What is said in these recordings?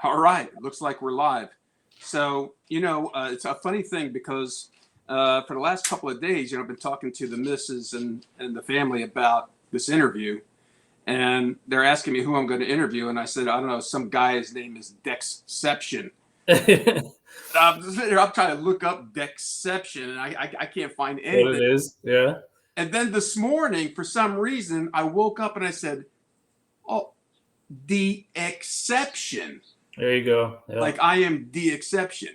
All right, looks like we're live. So, it's a funny thing because for the last couple of days, I've been talking to the missus and the family about this interview, and they're asking me who I'm going to interview, and I said, I don't know, some guy, his name is Dexception. I'm trying to look up Dexception, and I can't find anything. What it is, yeah. And then this morning, for some reason, I woke up and I said, oh, the exception. There you go. Yeah. Like I am the exception.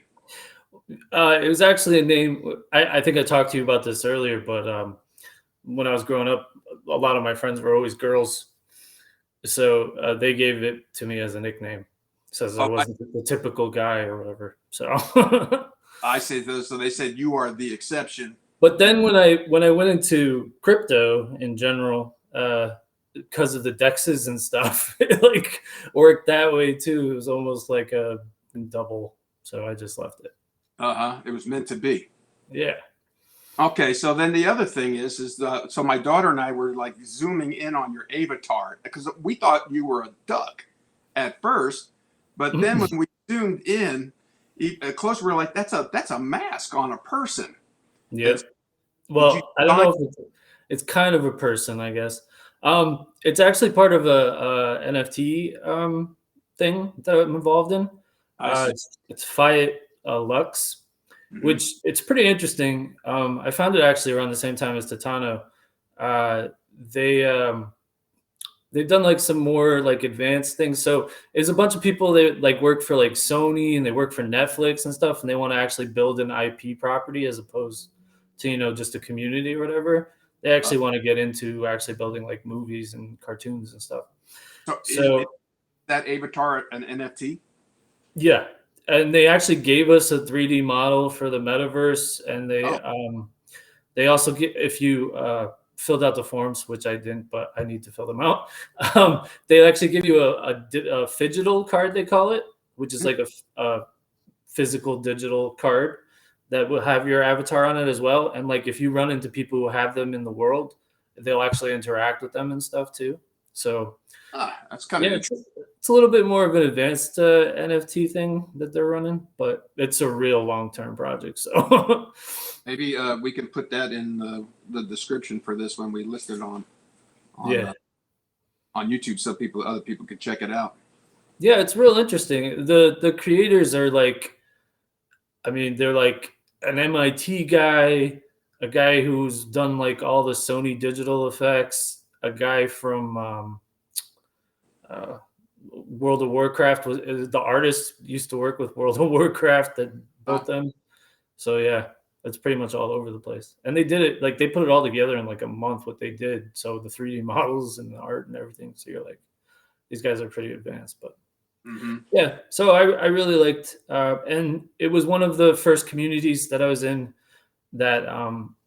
It was actually a name. I think I talked to you about this earlier, but when I was growing up, a lot of my friends were always girls. So they gave it to me as a nickname. Says I wasn't the typical guy or whatever. So I say so they said you are the exception. But then when I went into crypto in general, because of the dexes and stuff, it like worked that way too. It was almost like a double. So I just left it. It was meant to be. Yeah. Okay, so then the other thing is so my daughter and I were like zooming in on your avatar because we thought you were a duck at first, but then when we zoomed in closer, we were like, that's a mask on a person. Yes. Well, I don't know if it's kind of a person, I guess. It's actually part of a NFT thing that I'm involved in. It's Fiat Lux. Which it's pretty interesting. I found it actually around the same time as Titano. They've done like some more like advanced things. So there's a bunch of people that like work for like Sony and they work for Netflix and stuff, and they want to actually build an IP property as opposed to just a community or whatever. They actually want to get into actually building like movies and cartoons and stuff. So is that avatar an NFT? Yeah. And they actually gave us a 3D model for the metaverse, and they also get, if you filled out the forms, which I didn't, but I need to fill them out. They actually give you a phygital card, they call it, which is like a physical digital card that will have your avatar on it as well. And like if you run into people who have them in the world, they'll actually interact with them and stuff too. So that's kind of it's a little bit more of an advanced NFT thing that they're running, but it's a real long-term project. So maybe we can put that in the description for this when we list it on YouTube, so other people could check it out. Yeah, it's real interesting. The creators are like, I mean, they're like an MIT guy, a guy who's done like all the Sony digital effects, a guy from World of Warcraft was the artist used to work with World of Warcraft that built them. So yeah, it's pretty much all over the place. And they did it, like they put it all together in like a month, what they did. So the 3D models and the art and everything. So you're like, these guys are pretty advanced, but yeah. So I really liked, and it was one of the first communities that I was in that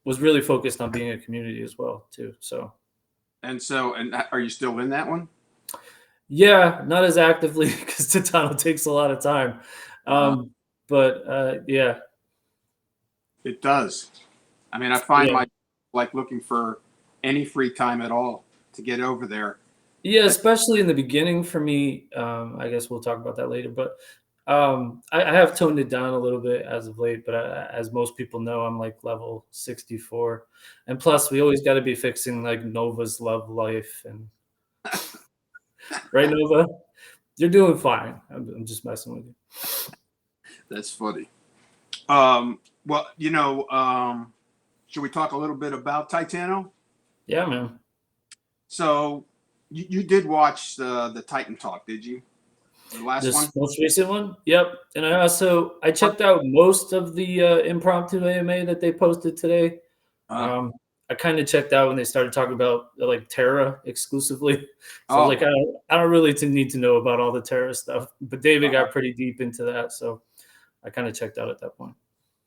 was really focused on being a community as well too. So. And are you still in that one? Yeah, not as actively because Titano takes a lot of time. But yeah. It does. I mean, I find myself like looking for any free time at all to get over there. Yeah, especially in the beginning for me. I guess we'll talk about that later. But I have toned it down a little bit as of late. But as most people know, I'm like level 64. And plus, we always got to be fixing like Nova's love life and... Right, Nova? You're doing fine. I'm just messing with you. That's funny. Well, should we talk a little bit about Titano? Yeah, man. So you did watch the Titan Talk, did you? The last one? Most recent one? Yep. And I checked out most of the impromptu AMA that they posted today. I kind of checked out when they started talking about like Terra exclusively. So like I don't really need to know about all the Terra stuff. But David got pretty deep into that, so I kind of checked out at that point.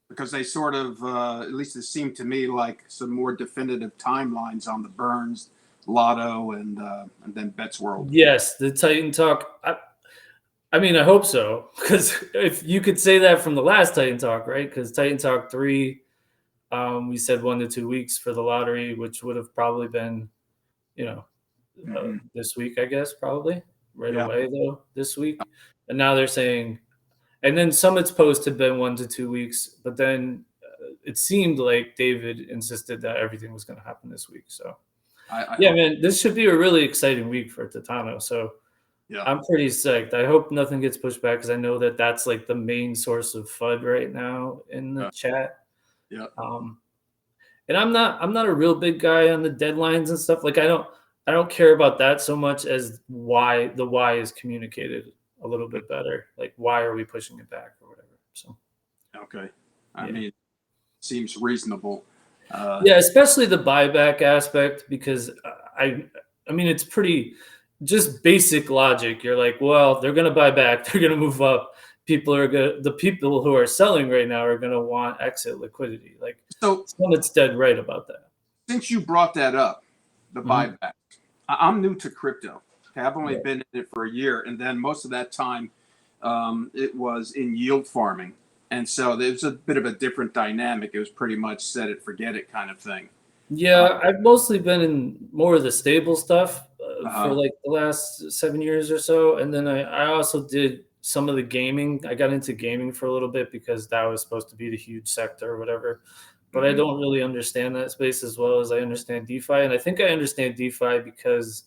Because they sort of, at least it seemed to me like some more definitive timelines on the Burns, Lotto, and then Bet's World. Yes, the Titan Talk. I mean, I hope so, because if you could say that from the last Titan Talk, right? Because Titan Talk 3. We said 1 to 2 weeks for the lottery, which would have probably been, this week, I guess, probably. right Yeah. away though this week, and now they're saying, and then Summit's post had been 1 to 2 weeks, but then it seemed like David insisted that everything was going to happen this week. So I yeah, hope. man, this should be a really exciting week for Titano. So Yeah. I'm pretty psyched. I hope nothing gets pushed back because I know that that's like the main source of FUD right now in the Yeah. chat. Yeah. Um, and I'm not a real big guy on the deadlines and stuff. Like I don't care about that so much as why is communicated a little bit better. Like why are we pushing it back or whatever. So Okay. I yeah. mean, seems reasonable. Yeah, especially the buyback aspect because I mean it's pretty just basic logic. You're like, well, they're gonna buy back, they're gonna move up. The people who are selling right now are gonna want exit liquidity. Like So Summit's dead right about that. since you brought that up, the Mhm. buyback, I'm new to crypto. Okay, I've only Right. been in it for a year, and then most of that time, it was in yield farming, and so there's a bit of a different dynamic. It was pretty much set it, forget it kind of thing. Uh, Yeah, I've mostly been in more of the stable stuff for uh, like the last 7 years or so, and then I also did some of the gaming. I got into gaming for a little bit because that was supposed to be the huge sector or whatever. But I mhm. don't really understand that space as well as I understand DeFi, and I think I understand DeFi because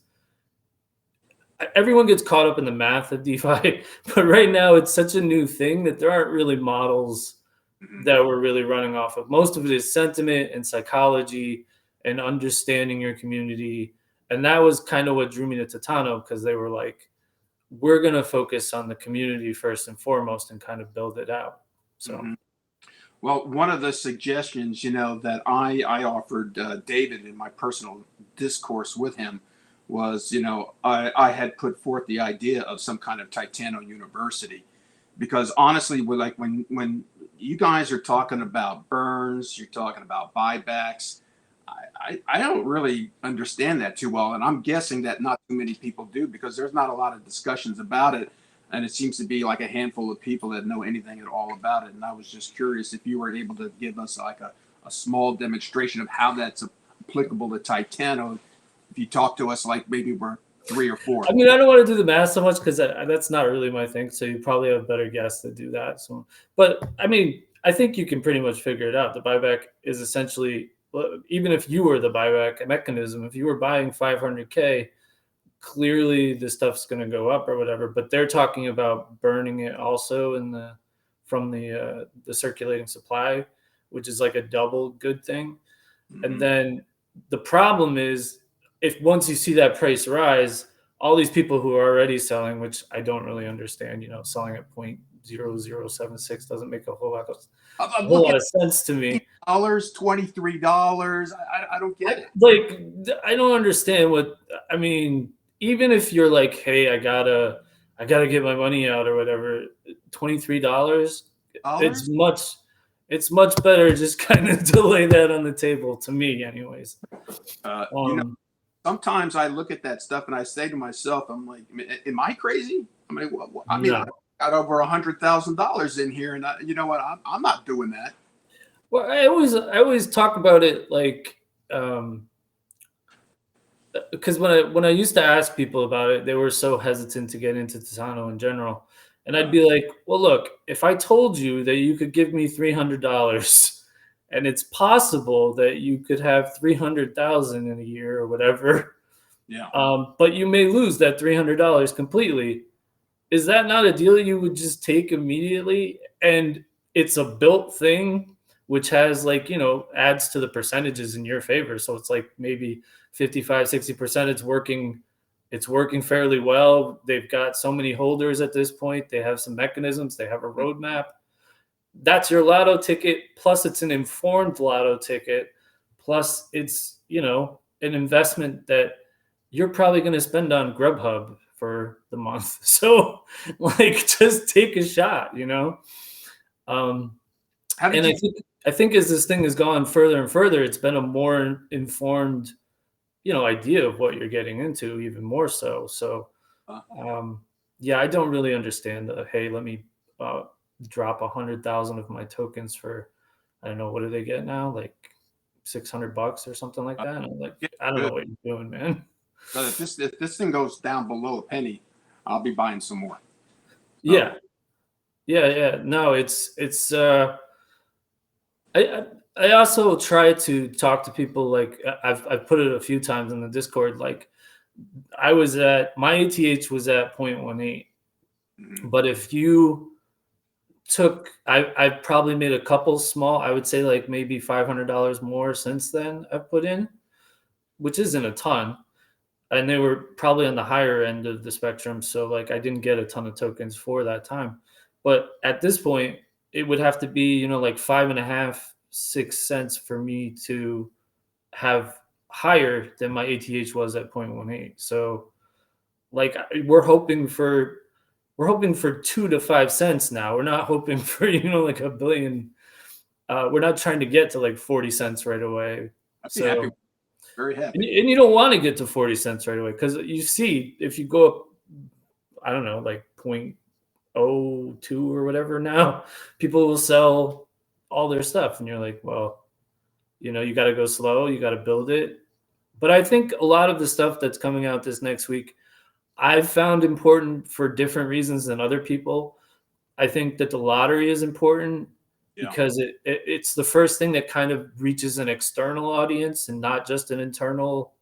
everyone gets caught up in the math of DeFi, but right now it's such a new thing that there aren't really models Mhm. that we're really running off of. Most of it is sentiment and psychology and understanding your community. And that was kind of what drew me to Titano because they were like, we're going to focus on the community first and foremost and kind of build it out. So, Mhm. Well, one of the suggestions, that I offered David in my personal discourse with him was, I had put forth the idea of some kind of Titano University, because honestly, we're like when you guys are talking about burns, you're talking about buybacks. I don't really understand that too well, and I'm guessing that not too many people do because there's not a lot of discussions about it, and it seems to be like a handful of people that know anything at all about it. And I was just curious if you were able to give us like a small demonstration of how that's applicable to Titano. If you talk to us like maybe we're three or four. I mean, I don't want to do the math so much because that's not really my thing. So you probably have better guests to do that. So, but I mean, I think you can pretty much figure it out. The buyback is essentially, well, even if you were the buyback mechanism, if you were buying 500K, clearly the stuff's going to go up or whatever. But they're talking about burning it also from the circulating supply, which is like a double good thing. And Mhm. then the problem is if once you see that price rise, all these people who are already selling, which I don't really understand, selling at 0.0076 doesn't make I'm a whole lot looking of sense to at me. $23. I don't get it. Like I don't understand I mean, even if you're like, hey, I gotta get my money out or whatever, $23, it's Dollars? much it's much better just kind of to lay that on the table to me anyways. Uh, you know, Um sometimes I look at that stuff and I say to myself, I'm like, am I crazy? I mean, I no. got over $100,000 in here, and you know what? I'm not doing that. Well, I always talk about it like um because when I used to ask people about it, they were so hesitant to get into Tisano in general. And I'd Uh, be like, well, look, if I told you that you could give me $300 and it's possible that you could have 300,000 in a year or whatever, yeah. but you may lose that $300 completely. Is that not a deal you would just take immediately? And it's a built thing, which has like, adds to the percentages in your favor. So it's like maybe 55, 60%. It's working fairly well. They've got so many holders at this point. They have some mechanisms, they have a roadmap. That's your lotto ticket. Plus, it's an informed lotto ticket. Plus, it's, an investment that you're probably going to spend on Grubhub for the month. So, like, just take a shot. Um, How did and I you? think I think as this thing has gone further and further, it's been a more informed, idea of what you're getting into, even more so. So, Uh, um, yeah, I don't really understand the hey, let me uh, drop 100,000 of my tokens for I don't know what do they get now, like $600 or something like uh, that. And I'm like, yeah, I don't know good. what you're doing, man. But if this thing goes down below a penny, I'll be buying some more. Yeah. Yeah. No, it's I also try to talk to people, like I've put it a few times in the Discord. Like my ATH was at 0.18, Mhm. but if you I've probably made a couple small, I would say like maybe $500 more since then I've put in, which isn't a ton. And they were probably on the higher end of the spectrum. So like I didn't get a ton of tokens for that time. But at this point, it would have to be, like 5.5, 6 cents for me to have higher than my ATH was at 0.18. So like we're hoping for 2 to 5 cents now. We're not hoping for, like a billion. We're not trying to get to like 40 cents right away. I'd be happy, So very and happy. you don't want to get to 40 cents right away, because you see, if you go up, I don't know, like 0.02 or whatever now, people will sell all their stuff. And you're like, well, you got to go slow, you got to build it. But I think a lot of the stuff that's coming out this next week, I've found important for different reasons than other people. I think that the lottery is important Yeah. because it's the first thing that kind of reaches an external audience and not just an internal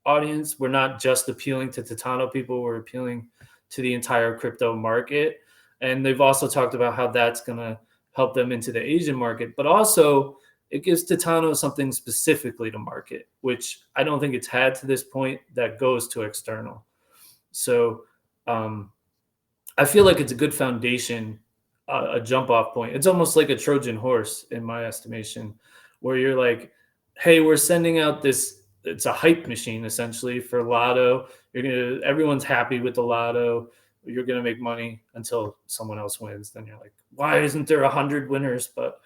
audience. We're not just appealing to Titano people, we're appealing to the entire crypto market. And they've also talked about how that's going to help them into the Asian market, but also it gives Titano something specifically to market, which I don't think it's had to this point, that goes to external. So I feel like it's a good foundation, a jump off point. It's almost like a Trojan horse in my estimation, where you're like, hey, we're sending out this. It's a hype machine essentially for Lotto. Everyone's happy with the Lotto. You're gonna make money until someone else wins. Then you're like, why isn't there 100 winners? But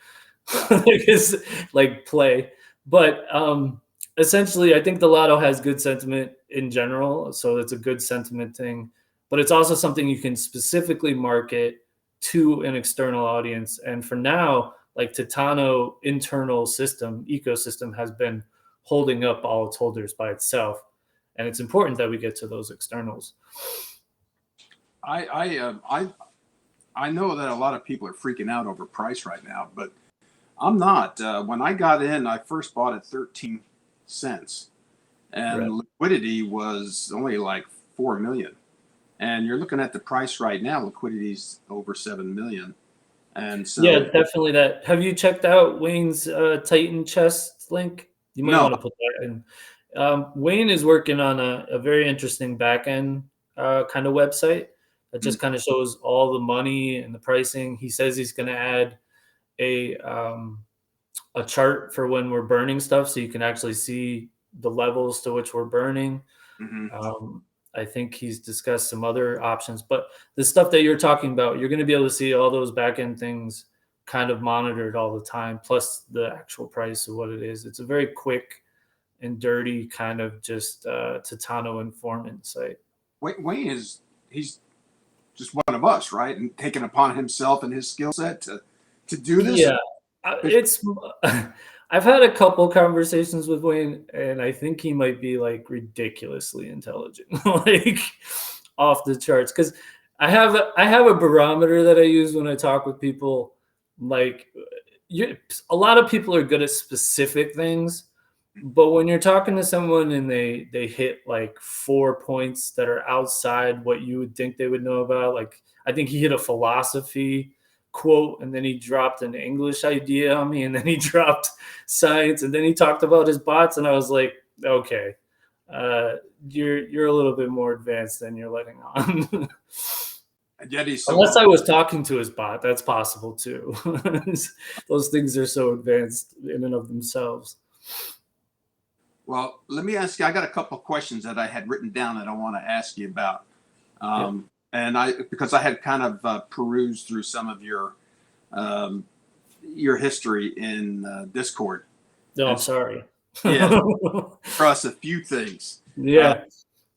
it's like play. But essentially, I think the Lotto has good sentiment in general, so it's a good sentiment thing. But it's also something you can specifically market to an external audience. And for now, like Titano internal ecosystem has been holding up all its holders by itself. And it's important that we get to those externals. I know that a lot of people are freaking out over price right now, but I'm not. When I got in, I first bought at 13 cents, and Right. liquidity was only like 4 million. And you're looking at the price right now, liquidity's over 7 million. And so, Yeah, definitely that. Have you checked out Wayne's Titan chest link? You might no, want to put that in. Wayne is working on a very interesting backend kind of website that just kind of shows all the money and the pricing. He says he's going to add a chart for when we're burning stuff, so you can actually see the levels to which we're burning. mhm. I think he's discussed some other options, but the stuff that you're talking about, you're going to be able to see all those back end things kind of monitored all the time, plus the actual price of what it is. It's a very quick and dirty kind of just Titano informant site. Wayne he's just one of us, right? And taking upon himself and his skill set to do this. Yeah, it's. I've had a couple conversations with Wayne, and I think he might be like ridiculously intelligent, like off the charts. Because I have a barometer that I use when I talk with people. Like, a lot of people are good at specific things, but when you're talking to someone and they hit like 4 points that are outside what you would think they would know about, like I think he hit a philosophy quote, and then he dropped an English idea on me, and then he dropped science, and then he talked about his bots, and I was like, okay, you're a little bit more advanced than you're letting on. And yet he's so Unless I was talking to his bot, that's possible too. Those things are so advanced in and of themselves. well. Let me ask you. I got a couple of questions that I had written down that I want to ask you about. Yep. And because I had kind of perused through some of um, your history in Discord. No, I'm And sorry. yeah, across a few things Yeah.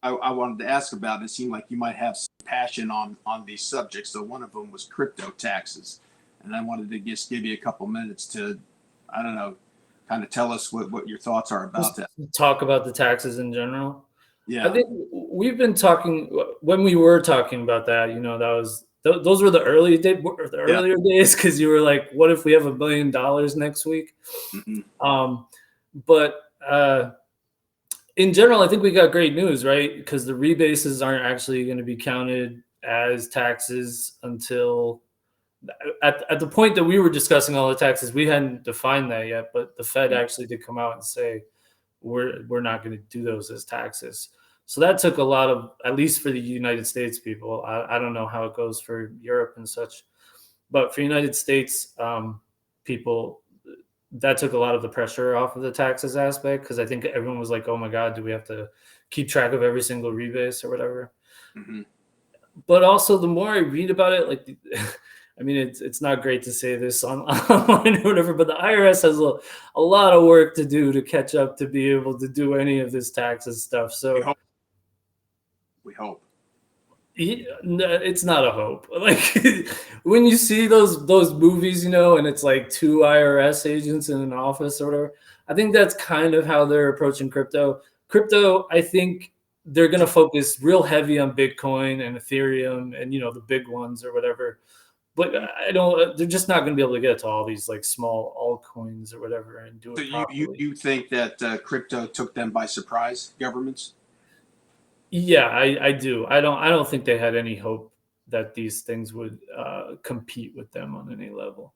I wanted to ask about. It seemed like you might have some passion on these subjects. So one of them was crypto taxes, and I wanted to just give you a couple minutes to, I don't know, kind of tell us what your thoughts are about Just that. talk about the taxes in general. I Yeah. think we've been talking when we were talking about that. You know, that was those were the Yeah. earlier days because you were like, what if we have $1 billion next week? Mhm. But in general, I think we got great news, right? Because the rebases aren't actually going to be counted as taxes until at the point that we were discussing all the taxes, we hadn't defined that yet, but the Fed actually did come out and say we're not going to do those as taxes. So that took a lot of, at least for the United States people. I don't know how it goes for Europe and such, but for United States people, that took a lot of the pressure off of the taxes aspect because I think everyone was like, "Oh my God, do we have to keep track of every single rebase or whatever?" Mhm. But also, the more I read about it, like, I mean, it's not great to say this on online or whatever, but the IRS has a lot of work to do to catch up to be able to do any of this taxes stuff. We So hope. We hope. it's not a hope. Like when you see those movies, you know, and it's like two IRS agents in an office or whatever. I think that's kind of how they're approaching crypto. Crypto, I think they're going to focus real heavy on Bitcoin and Ethereum and, you know, the big ones or whatever. But Mhm. I don't. They're just not going to be able to get to all these like small altcoins or whatever and do So it properly. you think that crypto took them by surprise, governments? Yeah, I do. I don't think they had any hope that these things would compete with them on any level.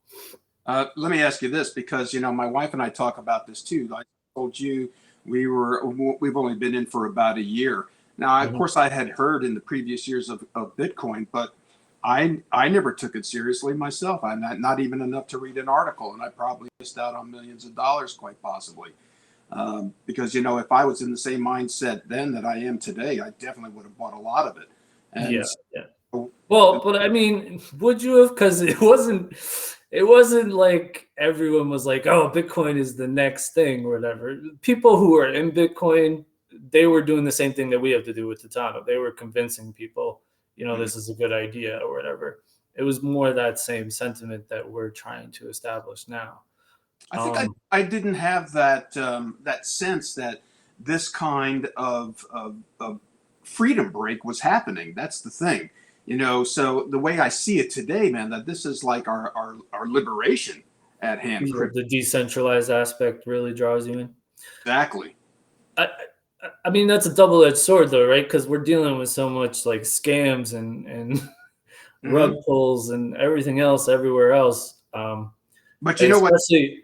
Let me ask you this, because my wife and I talk about this too. Like I told you, we've only been in for about a year now. Of Mhm. course, I had heard in the previous years of Bitcoin, but I never took it seriously myself. I'm not even enough to read an article, and I probably missed out on millions of dollars, quite possibly. Because if I was in the same mindset then that I am today, I definitely would have bought a lot of it. And Yeah, yeah. so, Well, but I mean, would you have? Because it wasn't like everyone was like, "Oh, Bitcoin is the next thing" or whatever. People who are in Bitcoin, they were doing the same thing that we have to do with Titano. They were convincing people, this is a good idea or whatever. It was more that same sentiment that we're trying to establish now. I think Um, I didn't have that sense that this kind of freedom break was happening. That's the thing. So the way I see it today, man, that this is like our liberation at hand. the decentralized aspect really draws you in. Exactly. I, I mean, that's a double-edged sword, though, right? Because we're dealing with so much like scams and rug Hmm. pulls and everything else everywhere else. But you know what?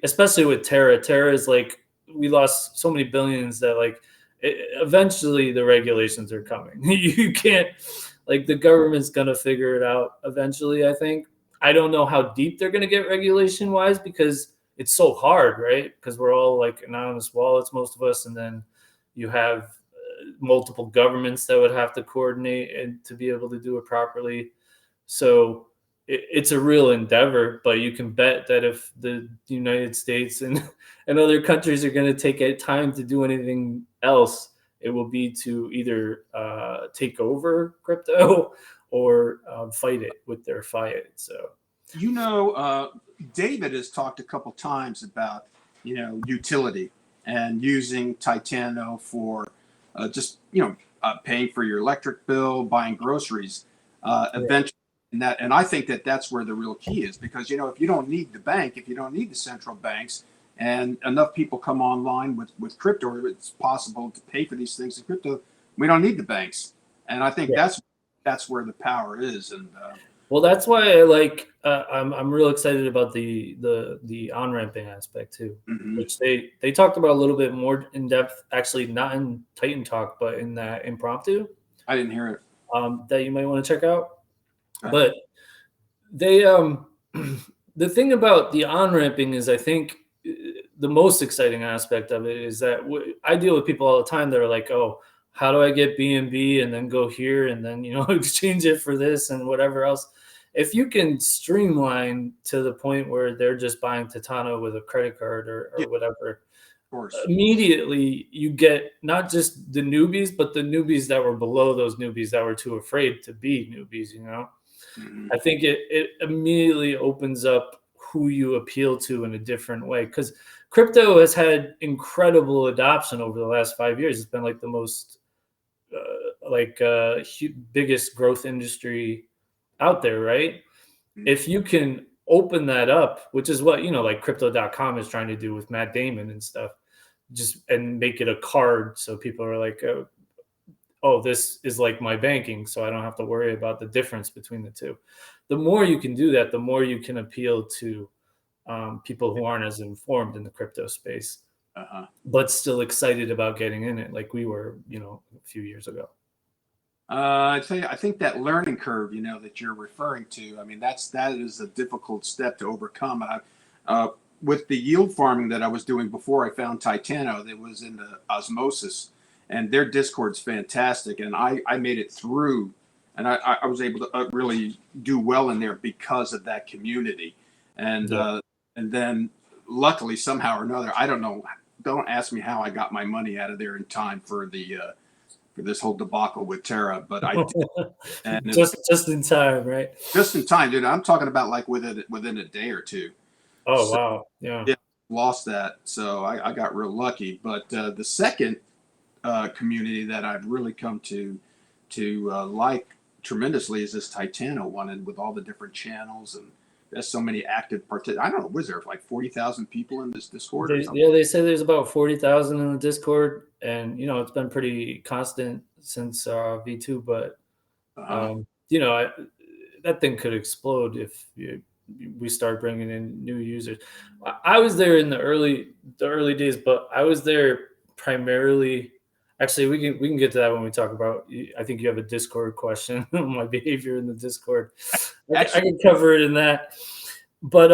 Especially with Terra. Terra is like we lost so many billions that like eventually the regulations are coming. You can't like the government's gonna figure it out eventually. I think. I don't know how deep they're gonna get regulation wise because it's so hard, right? Because we're all like anonymous wallets, most of us, and then you have multiple governments that would have to coordinate and to be able to do it properly. So it's a real endeavor, but you can bet that if the United States and other countries are going to take time to do anything else, it will be to either take over crypto or fight it with their fiat. So David has talked a couple times about utility and using Titano for just paying for your electric bill, buying groceries, eventually. And I think that that's where the real key is, because if you don't need the bank, if you don't need the central banks, and enough people come online with crypto, it's possible to pay for these things in crypto. We don't need the banks, and I think yeah. that's where the power is. And Well, that's why I like. I'm real excited about the on ramping aspect too, mhm. which they talked about a little bit more in depth. Actually, not in Titan Talk, but in that impromptu I didn't hear it. that you might want to check out. Go ahead. But they the thing about the on ramping is, I think the most exciting aspect of it is that I deal with people all the time that are like, oh, how do I get BNB and then go here and then exchange it for this and whatever else. If you can streamline to the point where they're just buying Titano with a credit card Yeah, or whatever, of course. immediately you get not just the newbies, but the newbies that were below those newbies that were too afraid to be newbies. Hmm. I think it immediately opens up who you appeal to in a different way because crypto has had incredible adoption over the last 5 years. It's been like the most like biggest growth industry out there, right? If you can open that up, which is what, like crypto.com is trying to do with Matt Damon and stuff, just and make it a card so people are like, oh, this is like my banking, so I don't have to worry about the difference between the two. The more you can do that, the more you can appeal to people who aren't as informed in the crypto space, but still excited about getting in it, like we were, a few years ago. I tell you, I think that learning curve, that you're referring to, I mean, that is a difficult step to overcome. With the yield farming that I was doing before I found Titano, that was into osmosis, and their Discord's fantastic, and I made it through, and I was able to really do well in there because of that community, and then luckily somehow or another, I don't know, don't ask me how I got my money out of there in time for this whole debacle with Terra, but I did. And just in time, right? Just in time, dude. I'm talking about like within a day or two. Oh, wow. Yeah. Lost that. So I got real lucky. But the second community that I've really come to like tremendously is this Titano one, and with all the different channels, and there's so many active participants. I don't know, was there like 40,000 people in this Discord? They say there's about 40,000 in the Discord, and it's been pretty constant since V2, but that thing could explode if we start bringing in new users. I was there in the early days, but I was there primarily. Actually, we can get to that when we talk about. I think you have a Discord question on my behavior in the Discord. I can cover it in that, but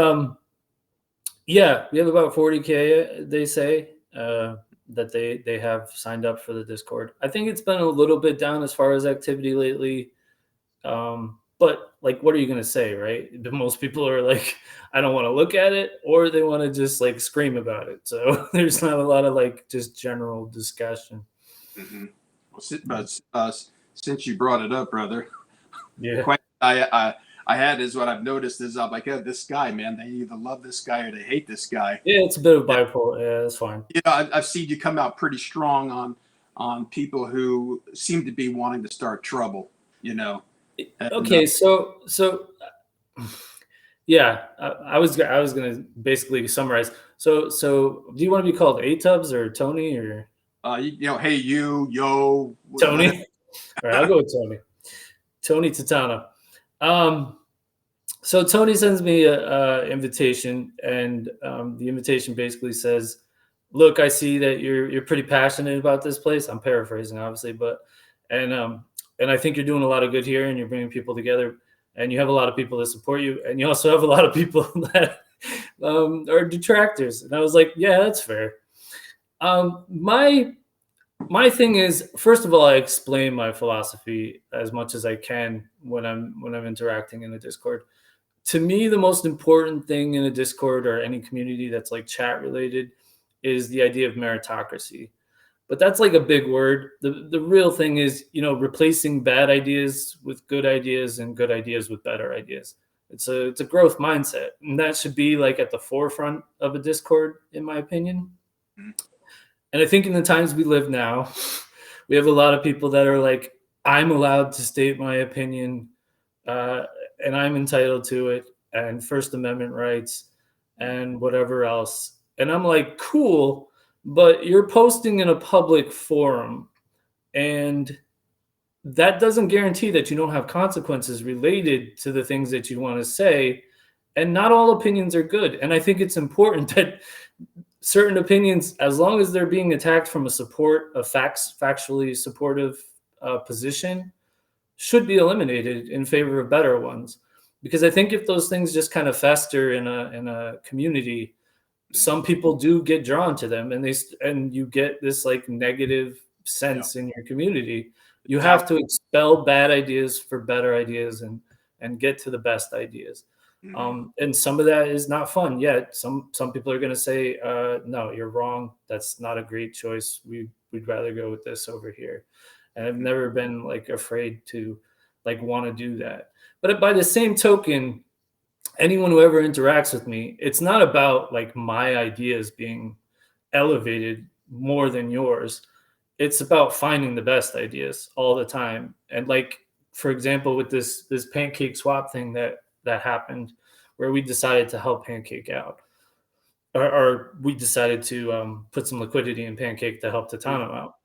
yeah, we have about 40K. They say that they have signed up for the Discord. I think it's been a little bit down as far as activity lately. But like, what are you going to say, right? Most people are like, I don't want to look at it, or they want to just like scream about it. So there's not a lot of like just general discussion. Mm-hmm. Well, since you brought it up, brother, yeah, I had is what I've noticed is I'm like, this guy, man, they either love this guy or they hate this guy. Yeah, it's a bit of bipolar. Yeah, that's fine. I've seen you come out pretty strong on people who seem to be wanting to start trouble. Okay, so yeah, I was gonna basically summarize. So do you want to be called A-Tubs or Tony or? Hey, yo, Tony. All right, I'll go with Tony. Tony Titano. So Tony sends me a invitation, and the invitation basically says, "Look, I see that you're pretty passionate about this place." I'm paraphrasing, obviously, but and I think you're doing a lot of good here, and you're bringing people together, and you have a lot of people that support you, and you also have a lot of people that are detractors. And I was like, yeah, that's fair. My thing is, first of all, I explain my philosophy as much as I can when I'm interacting in a Discord. To me, the most important thing in a Discord or any community that's like chat related is the idea of meritocracy. But that's like a big word. The real thing is, replacing bad ideas with good ideas and good ideas with better ideas. It's a growth mindset, and that should be like at the forefront of a Discord, in my opinion. And I think in the times we live now, we have a lot of people that are like, I'm allowed to state my opinion, and I'm entitled to it, and First Amendment rights, and whatever else. And I'm like, cool. But you're posting in a public forum, and that doesn't guarantee that you don't have consequences related to the things that you want to say. And not all opinions are good. And I think it's important that certain opinions, as long as they're being attacked from a factually supportive position, should be eliminated in favor of better ones. Because I think if those things just kind of fester in a community, some people do get drawn to them, and you get this like negative sense in your community. You have to expel bad ideas for better ideas and get to the best ideas. And some of that is not fun yet. Some people are going to say, no, you're wrong. That's not a great choice. We'd rather go with this over here. And I've never been like afraid to like want to do that. But by the same token, anyone who ever interacts with me, it's not about like my ideas being elevated more than yours. it's about finding the best ideas all the time. And like, for example, with this pancake swap thing that happened, where we decided to help Pancake out, or we decided to put some liquidity in Pancake to help Titano out.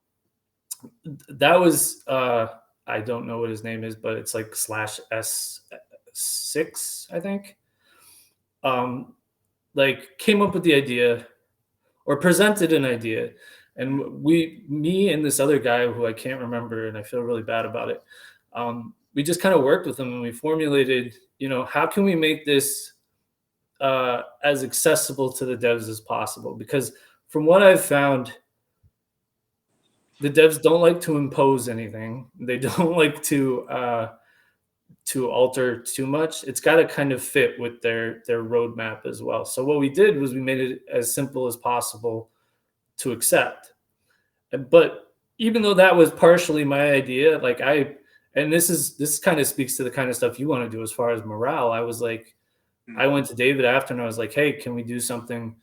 That was I don't know what his name is, but it's like /S6, I think. Like came up with the idea or presented an idea, and me and this other guy who I can't remember, and I feel really bad about it. We just kind of worked with him and we formulated, how can we make this as accessible to the devs as possible? Because from what I've found, the devs don't like to impose anything. They don't like to alter too much. It's got to kind of fit with their roadmap as well. So what we did was we made it as simple as possible to accept. But even though that was partially my idea, like and this kind of speaks to the kind of stuff you want to do as far as morale. I was like, I went to David after and I was like, hey, can we do something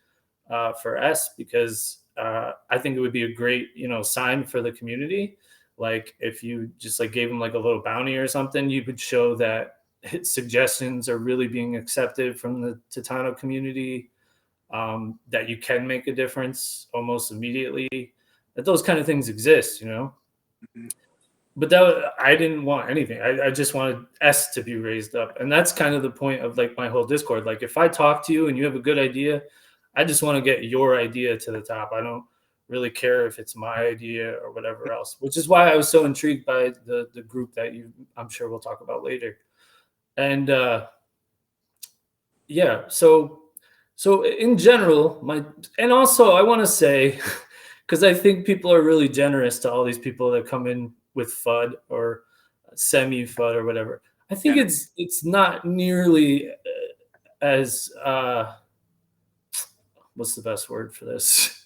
for S? Because I think it would be a great, sign for the community. Like if you just like gave him like a little bounty or something, you could show that his suggestions are really being accepted from the Titano community, that you can make a difference almost immediately, that those kind of things exist, Mm-hmm. But I didn't want anything. I just wanted S to be raised up. And that's kind of the point of like my whole Discord. Like if I talk to you and you have a good idea, I just want to get your idea to the top. I don't really care if it's my idea or whatever else, which is why I was so intrigued by the group that I'm sure we'll talk about later. And yeah, so in general, and also I want to say, because I think people are really generous to all these people that come in with FUD or semi-FUD or whatever. I think it's not nearly as what's the best word for this?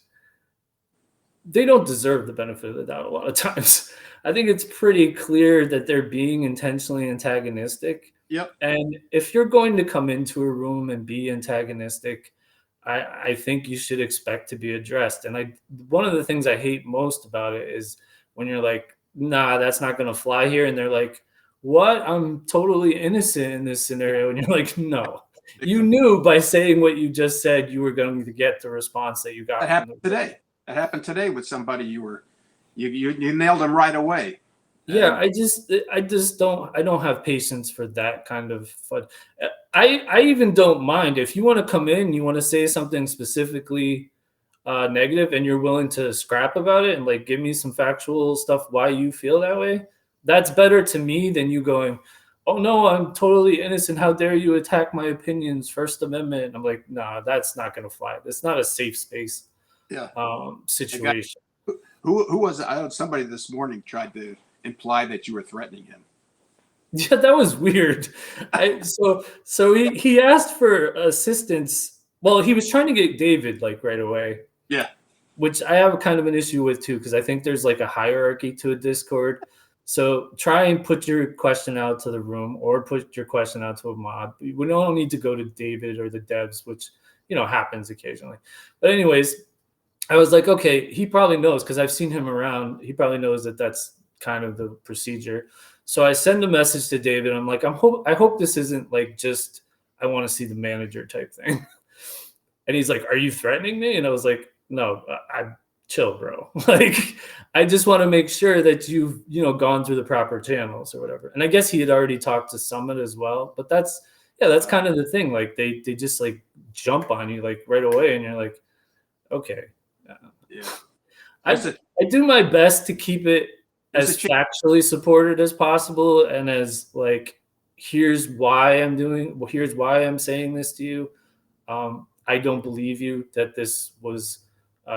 They don't deserve the benefit of the doubt a lot of times. I think it's pretty clear that they're being intentionally antagonistic. Yep. And if you're going to come into a room and be antagonistic, I think you should expect to be addressed. And one of the things I hate most about it is when you're like, nah, that's not going to fly here. And they're like, what? I'm totally innocent in this scenario. And you're like, no, you knew by saying what you just said, you were going to get the response that you got. That happened today. That happened today with somebody you nailed them right away. Yeah, I just don't have patience for that kind of fun. I even don't mind if you want to come in, you want to say something specifically negative, and you're willing to scrap about it and like give me some factual stuff why you feel that way. That's better to me than you going, oh no, I'm totally innocent. How dare you attack my opinions? First Amendment. I'm like, nah, that's not gonna fly. It's not a safe space. Situation. Who was it? I heard somebody this morning tried to imply that you were threatening him. Yeah, that was weird. So he asked for assistance. Well, he was trying to get David like right away. Yeah. Which I have kind of an issue with too, because I think there's like a hierarchy to a Discord. So try and put your question out to the room or put your question out to a mod. We don't need to go to David or the devs, which happens occasionally. But anyways, I was like, okay, he probably knows because I've seen him around. He probably knows that that's kind of the procedure. So I send a message to David. I'm like, I hope this isn't like just I want to see the manager type thing. And he's like, are you threatening me? And I was like, no, I'm chill, bro. Like, I just want to make sure that you've gone through the proper channels or whatever. And I guess he had already talked to Summit as well. But that's kind of the thing. Like they just like jump on you like right away, and you're like, okay. Yeah. I do my best to keep it as factually supported as possible, and as like, here's why I'm saying this to you. I don't believe you that this was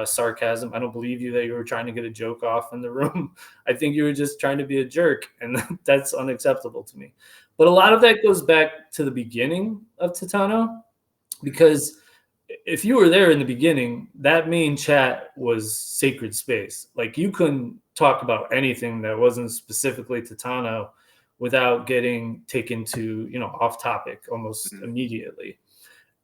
sarcasm. I don't believe you that you were trying to get a joke off in the room. I think you were just trying to be a jerk, and that's unacceptable to me. But a lot of that goes back to the beginning of Titano, because if you were there in the beginning, that main chat was sacred space. Like you couldn't talk about anything that wasn't specifically Titano without getting taken to, off topic almost immediately.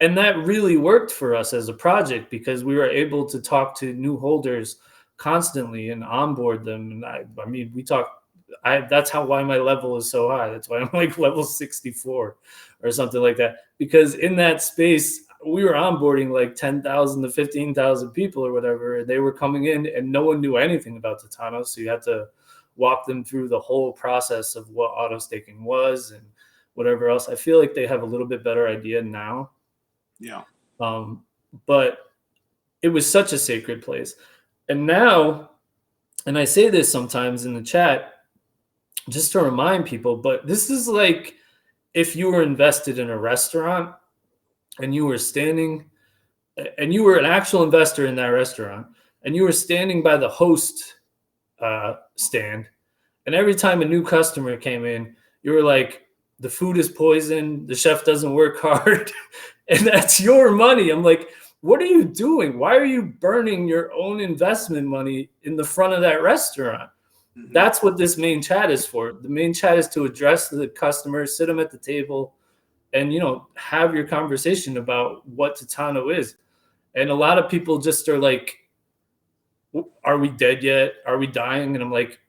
And that really worked for us as a project because we were able to talk to new holders constantly and onboard them. And I mean, we talk. That's why my level is so high. That's why I'm like level 64 or something like that. Because in that space, we were onboarding like 10,000 to 15,000 people or whatever. And they were coming in and no one knew anything about Titano. So you had to walk them through the whole process of what auto staking was and whatever else. I feel like they have a little bit better idea now. Yeah. But it was such a sacred place. And now, and I say this sometimes in the chat, just to remind people, but this is like if you were invested in a restaurant and you were standing, and you were an actual investor in that restaurant, and you were standing by the host stand, and every time a new customer came in, you were like, the food is poison, the chef doesn't work hard, and that's your money. I'm like, what are you doing? Why are you burning your own investment money in the front of that restaurant? Mm-hmm. That's what this main chat is for. The main chat is to address the customers, sit them at the table, and, you know, have your conversation about what Titano is. And a lot of people just are like, are we dead yet? Are we dying? And I'm like,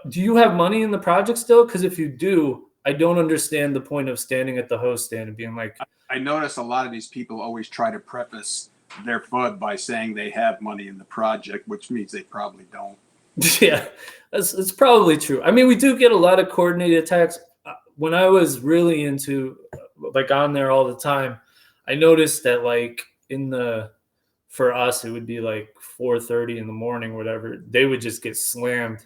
do you have money in the project still? Because if you do, I don't understand the point of standing at the host stand and being like, I notice a lot of these people always try to preface their FUD by saying they have money in the project, which means they probably don't. Yeah, it's probably true. I mean, we do get a lot of coordinated attacks. When I was really into, like, on there all the time, I noticed that, like, for us, it would be like 4:30 in the morning, whatever. They would just get slammed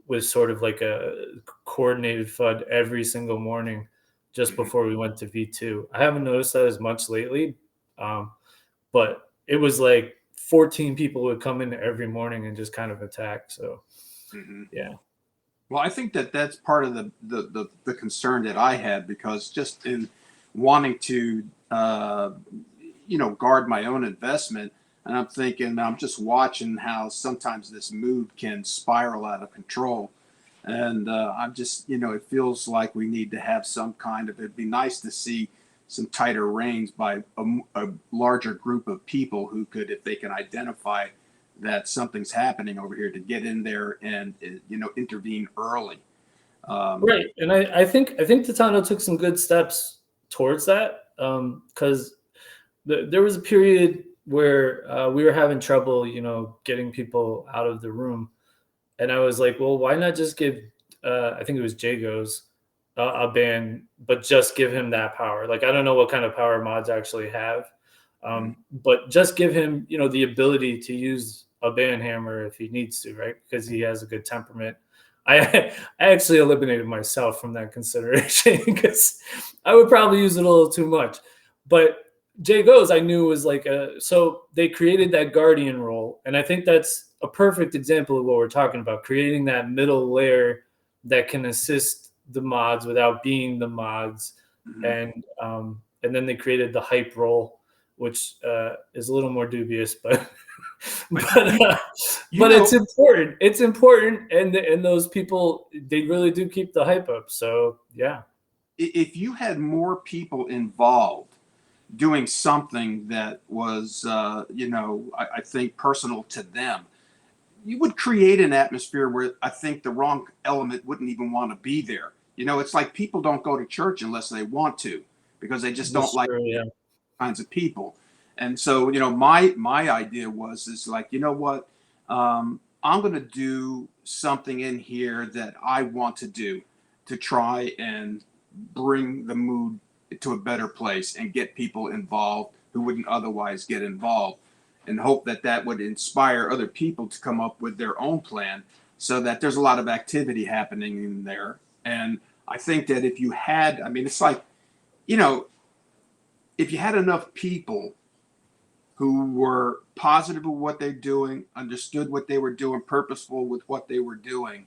with sort of like a coordinated FUD every single morning just before we went to V2. I haven't noticed that as much lately, but it was like 14 people would come in every morning and just kind of attack. So, yeah. Well, I think that's part of the concern that I had, because just in wanting to, guard my own investment, and I'm thinking, I'm just watching how sometimes this mood can spiral out of control. And I'm just, it feels like we need to have some kind of, it'd be nice to see some tighter reins by a larger group of people who could, if they can identify that something's happening over here, to get in there and, intervene early. Right. And I think Titano took some good steps towards that, because there was a period where we were having trouble, getting people out of the room. And I was like, well, why not just give, I think it was Jago's, a ban, but just give him that power. Like, I don't know what kind of power mods actually have, but just give him, the ability to use a ban hammer if he needs to, right? Because he has a good temperament. I actually eliminated myself from that consideration because I would probably use it a little too much. But Jago's, I knew, was like so they created that guardian role. And I think that's a perfect example of what we're talking about, creating that middle layer that can assist the mods without being the mods. And then they created the hype role, which is a little more dubious, but it's important. It's important, and those people, they really do keep the hype up. So yeah, if you had more people involved doing something that was, I think personal to them, you would create an atmosphere where I think the wrong element wouldn't even want to be there. It's like people don't go to church unless they want to, because they just don't like kinds of people. And so, my idea is like, what, I'm going to do something in here that I want to do to try and bring the mood to a better place and get people involved who wouldn't otherwise get involved, and hope that would inspire other people to come up with their own plan, so that there's a lot of activity happening in there. And I think that if you had, it's like, if you had enough people who were positive with what they're doing, understood what they were doing, purposeful with what they were doing,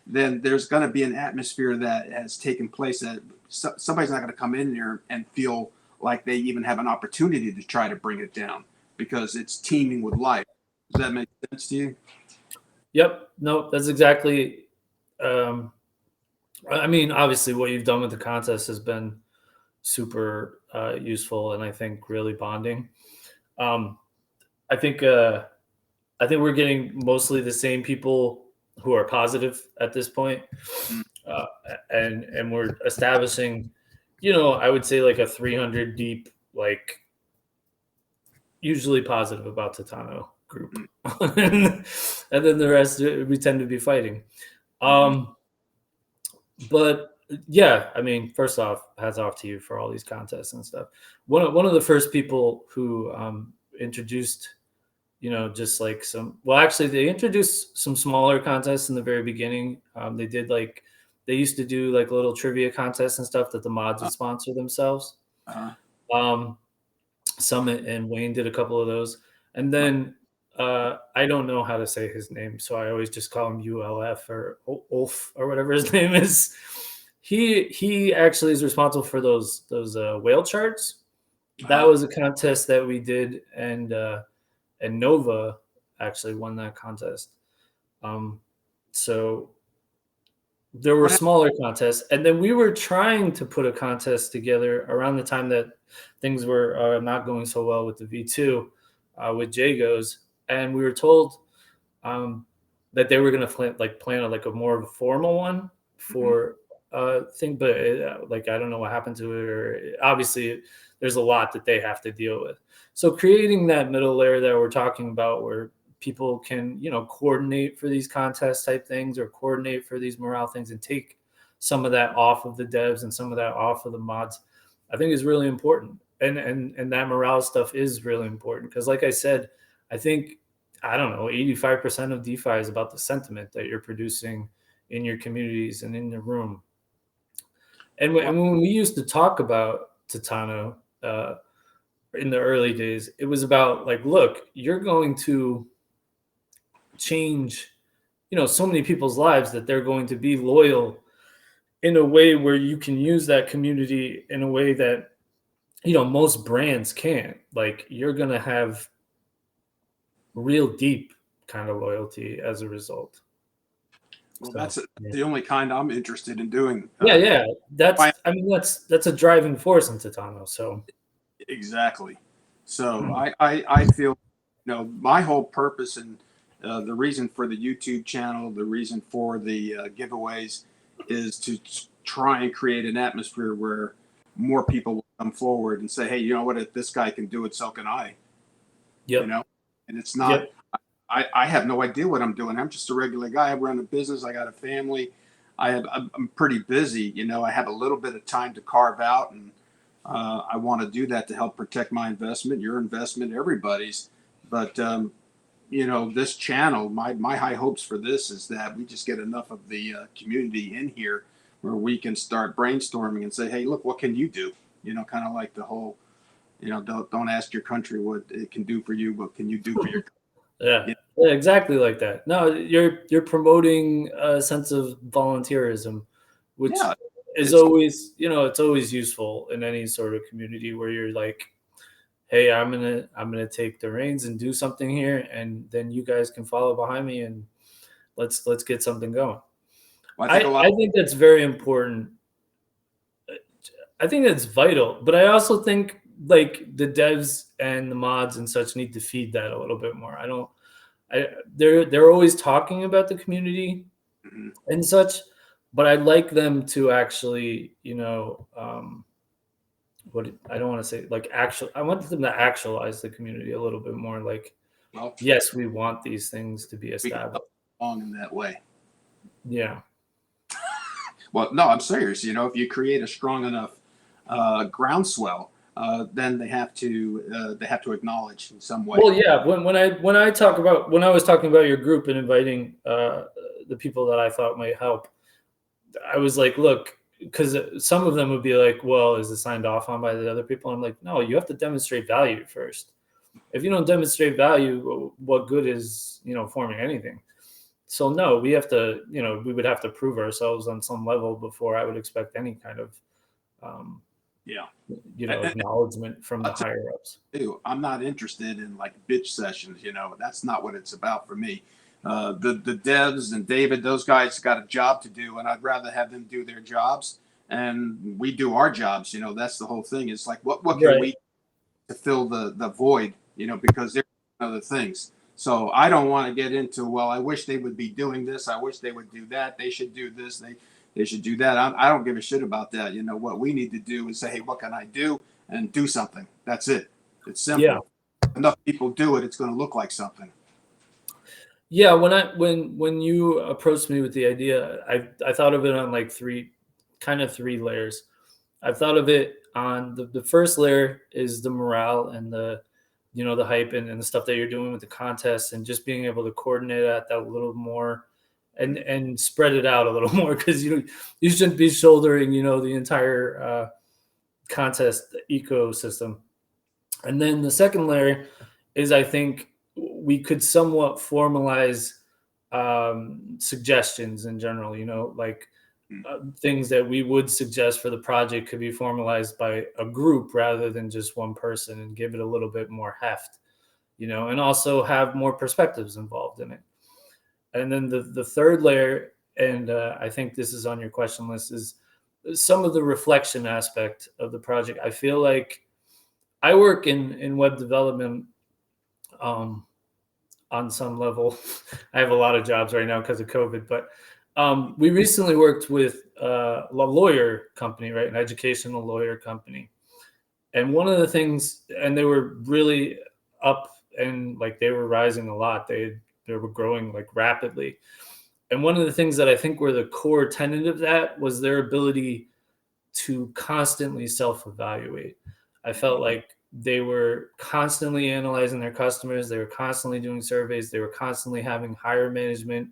then there's going to be an atmosphere that has taken place that somebody's not going to come in there and feel like they even have an opportunity to try to bring it down, because it's teeming with life. Does that make sense to you? Yep. No, that's exactly. Obviously, what you've done with the contest has been super useful, and I think really bonding. I think I think we're getting mostly the same people who are positive at this point, Mm. and we're establishing, I would say like a 300 deep, like usually positive about Titano group, Mm. and then the rest we tend to be fighting. Mhm. But yeah, I mean, first off, hats off to you for all these contests and stuff. One of the first people who introduced, just like well, actually, they introduced some smaller contests in the very beginning. They used to do like little trivia contests and stuff that the mods Uh, would sponsor themselves. uh, Um, Summit and Wayne did a couple of those, and right. then I don't know how to say his name, so I always just call him ULF or Ulf or whatever his name is. He actually is responsible for those whale charts. That Uh, was a contest that we did, and Nova actually won that contest. Um, so there were what hap- smaller contests, and then we were trying to put a contest together around the time that things were not going so well with the V2 with Jagos, and we were told um, that they were going to plan a more of a formal one Mhm. for thing, but like I don't know what happened to it, or obviously there's a lot that they have to deal with. So creating that middle layer that we're talking about, where people can coordinate for these contest type things or coordinate for these morale things and take some of that off of the devs and some of that off of the mods, I think is really important. And that morale stuff is really important because, like I said, I think I don't know, 85% of DeFi is about the sentiment that you're producing in your communities and in the room. And when, What, and when we used to talk about Titano in the early days, it was about like, look, you're going to change, so many people's lives that they're going to be loyal in a way where you can use that community in a way that, most brands can't. Like, you're going to have real deep kind of loyalty as a result. well, So, that's yeah. the only kind I'm interested in doing. Yeah, yeah. I, That's a driving force in Titano. So exactly. So I feel, my whole purpose and the reason for the YouTube channel, the reason for the giveaways is to try and create an atmosphere where more people will come forward and say, hey, you know what, if this guy can do it, so can I, you yep, know? And it's not, yep, I have no idea what I'm doing. I'm just a regular guy. I run a business. I got a family. I'm pretty busy. I have a little bit of time to carve out, and I want to do that to help protect my investment, your investment, everybody's. But this channel, my high hopes for this is that we just get enough of the community in here where we can start brainstorming and say, hey, look, what can you do? Kind of like the whole, don't ask your country what it can do for you. What can you do for your country? yeah, yeah, exactly like that. No, you're promoting a sense of volunteerism, which Yeah, is it's always it's always useful in any sort of community where you're like, hey, I'm gonna take the reins and do something here, and then you guys can follow behind me and let's get something going. I think a I lot. I think that's very important. I think that's vital, but I also think like the devs and the mods and such need to feed that a little bit more. I don't. They're always talking about the community Mhm. and such, but I'd like them to actually, what I don't want to say like actual. I want them to actualize the community a little bit more. Like, Well, yes, we want these things to be we can established. help along in that way. Yeah, Well, no, I'm serious. If you create a strong enough groundswell, then they have to acknowledge in some way. well, yeah. When I was talking about your group and inviting the people that I thought might help, I was like, look, because some of them would be like, well, is it signed off on by the other people? I'm like, no, you have to demonstrate value first. If you don't demonstrate value, what good is forming anything? So no, we would have to prove ourselves on some level before I would expect any kind of um, Yeah. And acknowledgement from I'll the tell higher ups. you, too, I'm not interested in like bitch sessions. That's not what it's about for me. The devs and David, those guys got a job to do, and I'd rather have them do their jobs and we do our jobs. That's the whole thing. It's like what can Right. we to fill the void? Because there's other things. So I don't want to get into, well, I wish they would be doing this. I wish they would do that. They should do this. They should do that. I don't give a shit about that. You know, what we need to do is say, hey, what can I do? And do something. That's it. It's simple. Yeah. Enough people do it, it's going to look like something. Yeah, when you approached me with the idea, I thought of it on like three layers. I've thought of it on the first layer is the morale and the the hype and the stuff that you're doing with the contest, and just being able to coordinate that a little more and spread it out a little more, because you shouldn't be shouldering the entire contest ecosystem. And then the second layer is, I think we could somewhat formalize suggestions in general, like things that we would suggest for the project could be formalized by a group rather than just one person, and give it a little bit more heft, and also have more perspectives involved in it. And then the third layer, and I think this is on your question list, is some of the reflection aspect of the project. I feel like I work in web development on some level. I have a lot of jobs right now because of COVID, but we recently worked with a lawyer company, right? An educational lawyer company. And one of the things, and they were really up, and like they were rising a lot. They were growing like rapidly. And one of the things that I think were the core tenet of that was their ability to constantly self-evaluate. I felt like they were constantly analyzing their customers. They were constantly doing surveys. They were constantly having higher management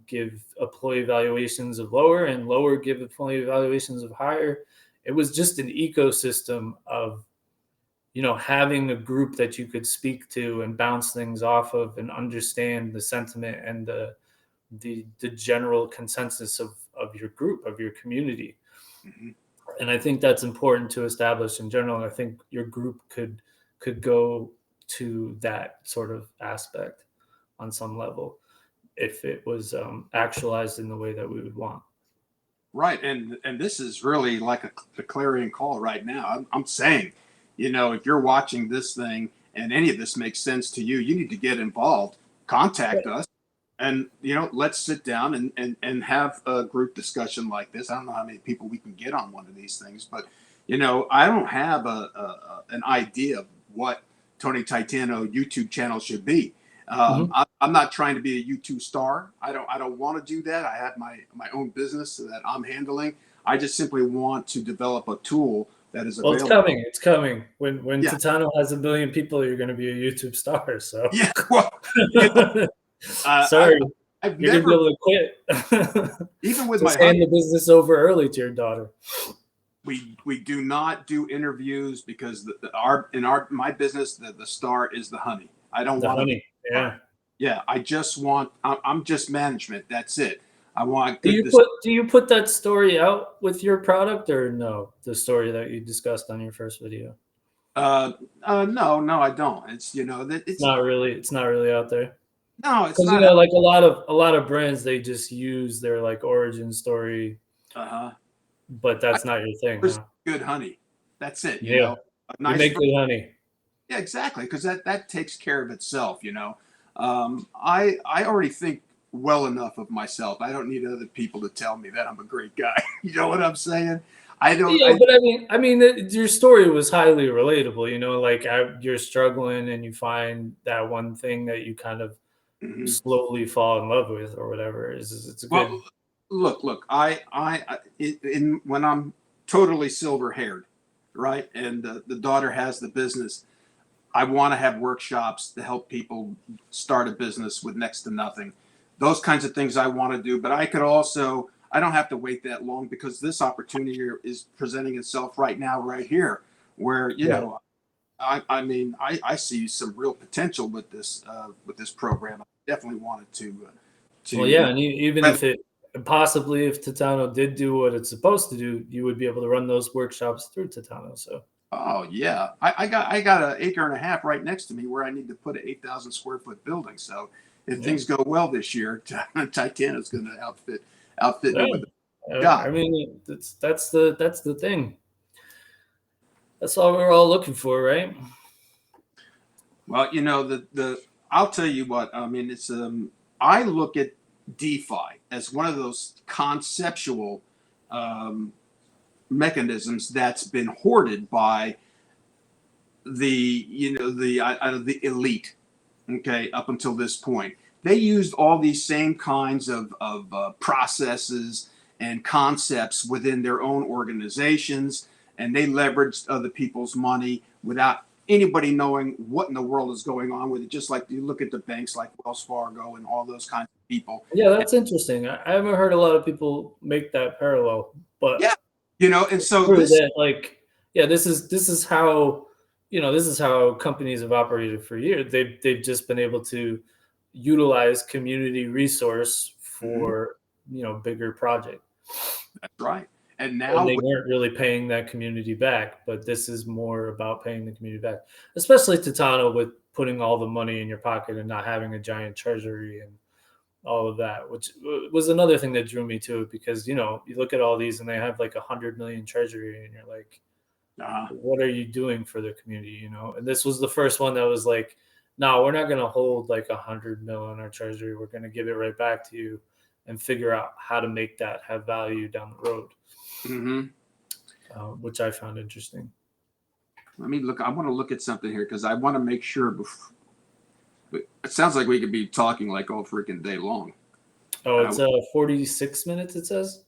give employee evaluations of lower, and lower give employee evaluations of higher. It was just an ecosystem of, having a group that you could speak to and bounce things off of and understand the sentiment and the general consensus of your group, of your community. Mm-hmm. And I think that's important to establish in general. And I think your group could go to that sort of aspect on some level if it was actualized in the way that we would want. Right, and this is really like a clarion call right now. I'm saying, if you're watching this thing and any of this makes sense to you, you need to get involved. Contact us, and let's sit down and have a group discussion like this. I don't know how many people we can get on one of these things, but I don't have an idea of what Tony Titano YouTube channel should be. I'm not trying to be a YouTube star. I don't want to do that. I have my own business that I'm handling. I just simply want to develop a tool that is available. Well, it's coming. When Titano has 1 billion people, you're going to be a YouTube star. So yeah, well, sorry, I've you're never, going to be able to quit. Even with just my hand the business over early to your daughter. We do not do interviews because my business, the star is the honey. I don't want honey. Yeah. I'm just management. That's it. I want. Do you put that story out with your product, or no? The story that you discussed on your first video. No, I don't. It's it's not really out there. No, it's because not. Like a lot of brands, they just use their like origin story. But that's not your thing. Huh? Good honey. That's it. Yeah. Nice, you make good honey. Yeah, exactly. Because that takes care of itself. I already think well enough of myself. I don't need other people to tell me that I'm a great guy. You know what I'm saying? I don't. Yeah, but I mean, your story was highly relatable. Like you're struggling and you find that one thing that you kind of slowly fall in love with, or whatever. It's a good. Well, look. When I'm totally silver haired, right, and the daughter has the business, I want to have workshops to help people start a business with next to nothing. Those kinds of things I want to do, but I don't have to wait that long, because this opportunity is presenting itself right now, right here, where, I see some real potential with this program. I definitely wanted to. Well, yeah, and even if Titano did do what it's supposed to do, you would be able to run those workshops through Titano. So. Oh yeah, I got 1.5 acres right next to me where I need to put an 8,000 square foot building. So if things go well this year, Titano's going to outfit me with a job. I mean, that's the thing. That's all we're all looking for, right? Well, I'll tell you what. I mean, it's I look at DeFi as one of those conceptual um, mechanisms that's been hoarded by the the elite. Okay, up until this point, they used all these same kinds of processes and concepts within their own organizations, and they leveraged other people's money without anybody knowing what in the world is going on with it. Just like you look at the banks like Wells Fargo and all those kinds of people. Yeah, that's interesting. I haven't heard a lot of people make that parallel, but Yeah, and so true this. that, like, yeah, this is how, this is how companies have operated for years. They've just been able to utilize community resource Mhm, for, bigger project. that's right. And And now, they weren't really paying that community back, but this is more about paying the community back, especially Titano, with putting all the money in your pocket and not having a giant treasury and all of that, which was another thing that drew me to it, because you look at all these and they have like 100 million treasury, and you're like, uh, what are you doing for the community? And this was the first one that was like, no, we're not going to hold like 100 mil in our treasury. We're going to give it right back to you and figure out how to make that have value down the road, mhm. which I found interesting. Let me look. I want to look at something here because I want to make sure. It sounds like we could be talking like all freaking day long. Oh, Uh, it's 46 minutes, it says.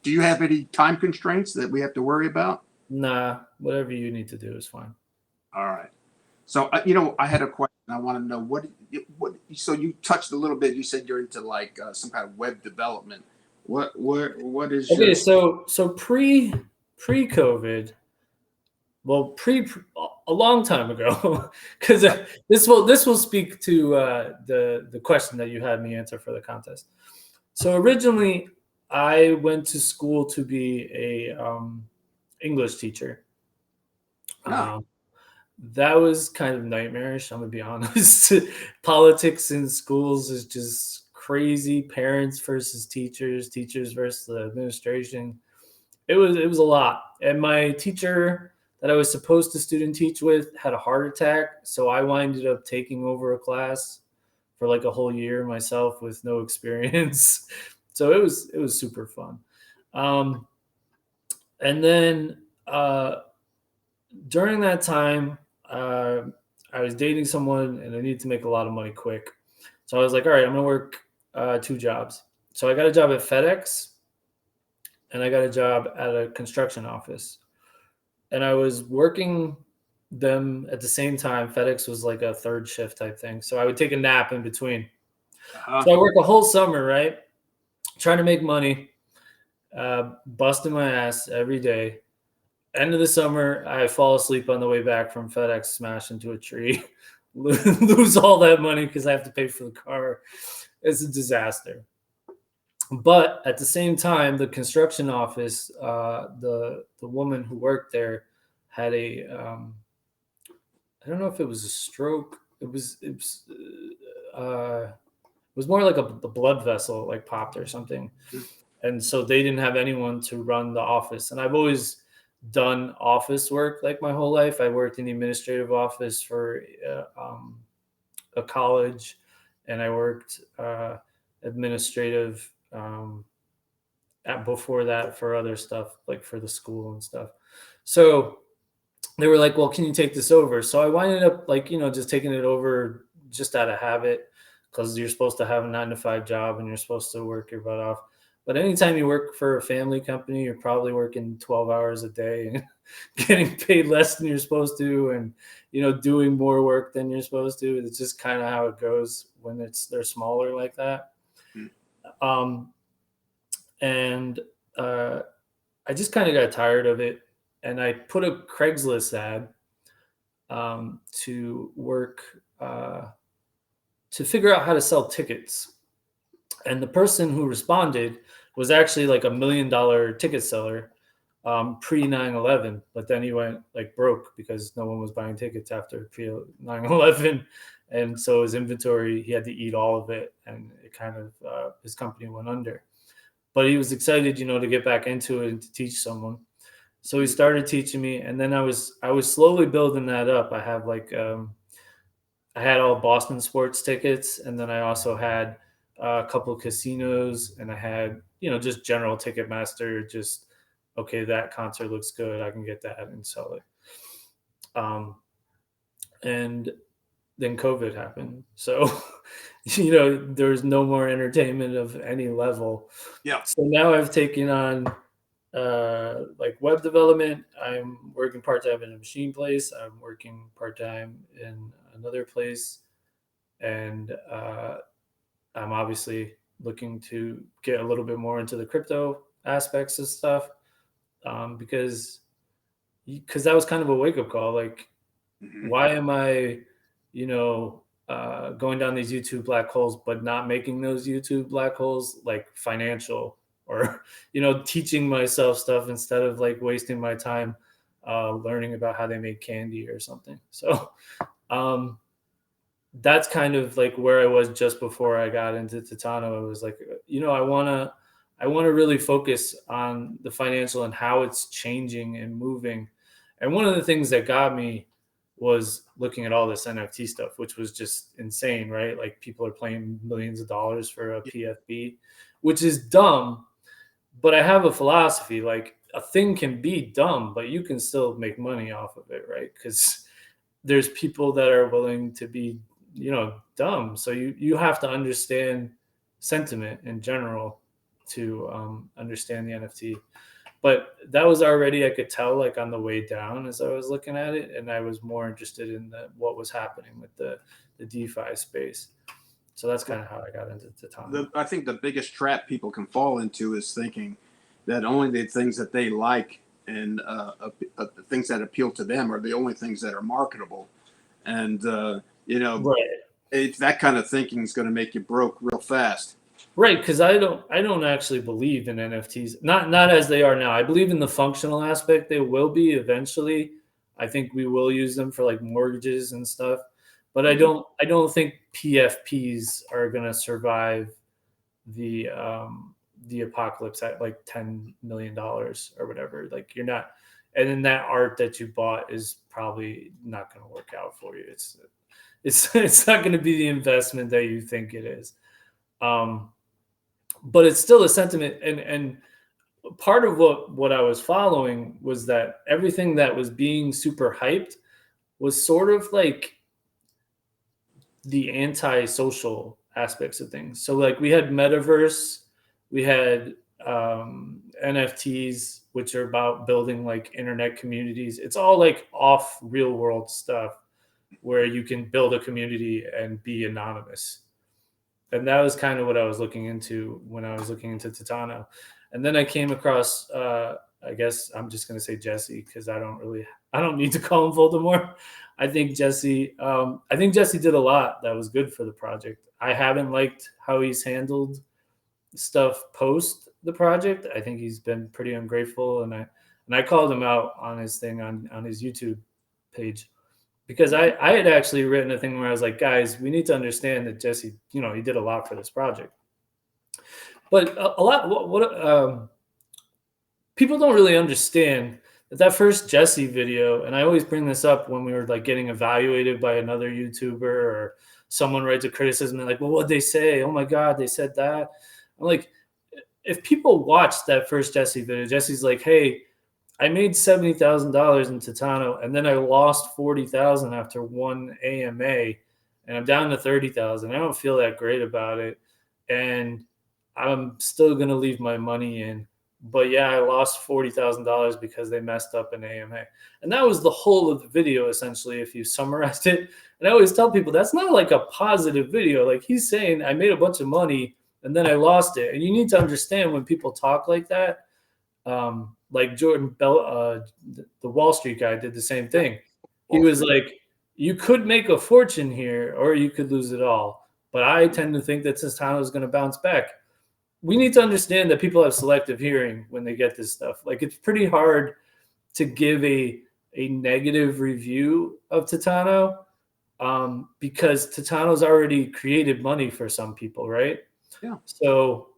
do you have any time constraints that we have to worry about? Nah, whatever you need to do is fine. All right. So, I had a question. I want to know what. So you touched a little bit. You said you're into like some kind of web development. What is your? Okay, so pre-COVID, well, pre a long time ago, because this will speak to the question that you had me answer for the contest. So originally, I went to school to be a English teacher. No. Um, that was kind of nightmarish. I'm gonna be honest. Politics in schools is just crazy. Parents versus teachers, teachers versus the administration. It was a lot. And my teacher that I was supposed to student teach with had a heart attack, so I winded up taking over a class for like a whole year myself with no experience. So it was super fun. Um, and then during that time, I was dating someone and I needed to make a lot of money quick. So I was like, all right, I'm gonna work two jobs. So I got a job at FedEx and I got a job at a construction office. And I was working them at the same time. FedEx was like a third shift type thing. So I would take a nap in between. Uh-huh. So I work a whole summer, right? Trying to make money, busting my ass every day. End of the summer, I fall asleep on the way back from FedEx, smash into a tree, lose all that money because I have to pay for the car. It's a disaster. But at the same time, the construction office, the woman who worked there had a I don't know if it was a stroke. It was more like the blood vessel like popped or something, and so they didn't have anyone to run the office. And I've always done office work like my whole life. I worked in the administrative office for a college, and I worked administrative before that for other stuff like for the school and stuff. So they were like, well, can you take this over? So I winded up like, just taking it over just out of habit, because you're supposed to have a 9 to 5 job and you're supposed to work your butt off. But anytime you work for a family company, you're probably working 12 hours a day and getting paid less than you're supposed to, and doing more work than you're supposed to. It's just kind of how it goes when they're smaller like that. Mm. And I just kind of got tired of it, and I put a Craigslist ad to work to figure out how to sell tickets. And the person who responded was actually like $1 million ticket seller pre 9/11, but then he went like broke because no one was buying tickets after pre 9/11, and so his inventory, he had to eat all of it, and it kind of his company went under. But he was excited, to get back into it and to teach someone. So he started teaching me, and then I was slowly building that up. I have like I had all Boston sports tickets, and then I also had a couple casinos, and I had, just general Ticketmaster. Just okay, that concert looks good, I can get that and sell it. And then COVID happened, so there was no more entertainment of any level. Yeah. So now I've taken on like web development. I'm working part-time in a machine place. I'm working part-time in another place, and I'm obviously looking to get a little bit more into the crypto aspects of stuff, because that was kind of a wake-up call. Like, why am I, going down these YouTube black holes, but not making those YouTube black holes like financial, or teaching myself stuff instead of like wasting my time learning about how they make candy or something. So that's kind of like where I was just before I got into Titano. I was like, I want to really focus on the financial and how it's changing and moving. And one of the things that got me was looking at all this NFT stuff, which was just insane, right? Like, people are paying millions of dollars for a PFP, which is dumb. But I have a philosophy, like, a thing can be dumb, but you can still make money off of it, right? Because there's people that are willing to be, dumb. So you have to understand sentiment in general to understand the NFT. But that was already, I could tell, like, on the way down as I was looking at it, and I was more interested in what was happening with the DeFi space. So that's kind of how I got into Titano. I think the biggest trap people can fall into is thinking that only the things that they like and the things that appeal to them are the only things that are marketable. And, Right. that kind of thinking is going to make you broke real fast. Right, because I don't actually believe in NFTs, not as they are now. I believe in the functional aspect. They will be eventually. I think we will use them for like mortgages and stuff, but I don't think PFPs are gonna survive the apocalypse at like $10 million or whatever. Like, you're not, and then that art that you bought is probably not gonna work out for you. It's not gonna be the investment that you think it is. But it's still a sentiment, and part of what I was following was that everything that was being super hyped was sort of like the anti-social aspects of things. So like, we had metaverse, we had NFTs, which are about building like internet communities. It's all like off real world stuff where you can build a community and be anonymous. And that was kind of what I was looking into when I was looking into Titano. And then I came across, I guess I'm just going to say Jesse, because I don't need to call him Voldemort. I think Jesse did a lot that was good for the project. I haven't liked how he's handled stuff post the project. I think he's been pretty ungrateful, and I called him out on his thing on his YouTube page. Because I had actually written a thing where I was like, guys, we need to understand that Jesse, he did a lot for this project. But a lot, people don't really understand that first Jesse video, and I always bring this up when we were like getting evaluated by another YouTuber, or someone writes a criticism, and like, well, what'd they say? Oh my God, they said that. I'm like, if people watch that first Jesse video, Jesse's like, hey, I made $70,000 in Titano, and then I lost 40,000 after one AMA, and I'm down to 30,000. I don't feel that great about it, and I'm still gonna leave my money in. But yeah, I lost $40,000 because they messed up an AMA, and that was the whole of the video essentially, if you summarized it. And I always tell people that's not like a positive video. Like, he's saying I made a bunch of money and then I lost it, and you need to understand when people talk like that. Like Jordan Bell, the Wall Street guy, did the same thing. He was like, you could make a fortune here or you could lose it all. But I tend to think that Titano is going to bounce back. We need to understand that people have selective hearing when they get this stuff. Like, it's pretty hard to give a negative review of Titano, because Titano's already created money for some people, right? Yeah. So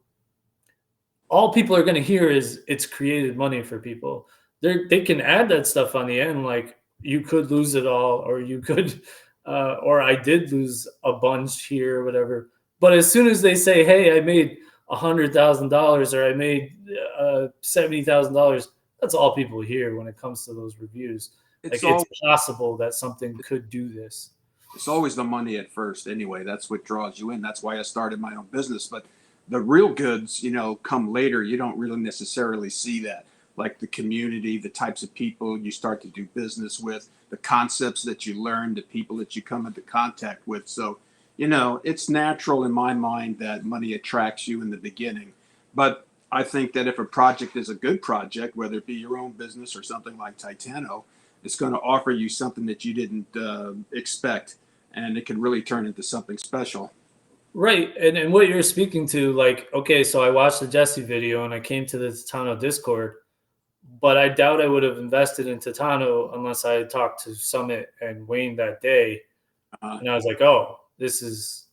all people are going to hear is it's created money for people. They can add that stuff on the end, like you could lose it all, or you could or I did lose a bunch here or whatever. But as soon as they say, hey, I made $100,000 or I made $70,000, that's all people hear when it comes to those reviews. It's Like, it's all possible that something could do this. it's always the money at first anyway. That's what draws you in. That's why I started my own business. But the real goods, come later. You don't really necessarily see that. Like the community, the types of people you start to do business with, the concepts that you learn, the people that you come into contact with. So, it's natural in my mind that money attracts you in the beginning. But I think that if a project is a good project, whether it be your own business or something like Titano, it's going to offer you something that you didn't expect, and it can really turn into something special. Right. And what you're speaking to, like, okay, so I watched the Jesse video and I came to the Titano Discord, but I doubt I would have invested in Titano unless I had talked to Summit and Wayne that day. Uh, And I was like, oh, this is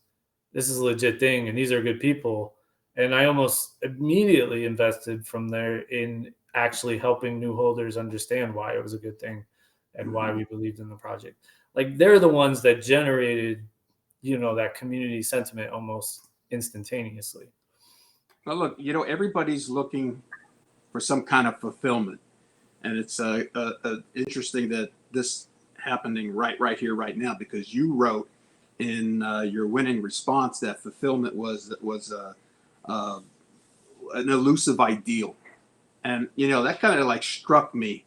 a legit thing and these are good people. And I almost immediately invested from there in actually helping new holders understand why it was a good thing and why we believed in the project. Like, they're the ones that generated, that community sentiment almost instantaneously. but look, everybody's looking for some kind of fulfillment, and it's interesting that this happening right here, right now, because you wrote in your winning response that fulfillment was an elusive ideal, and that kind of like struck me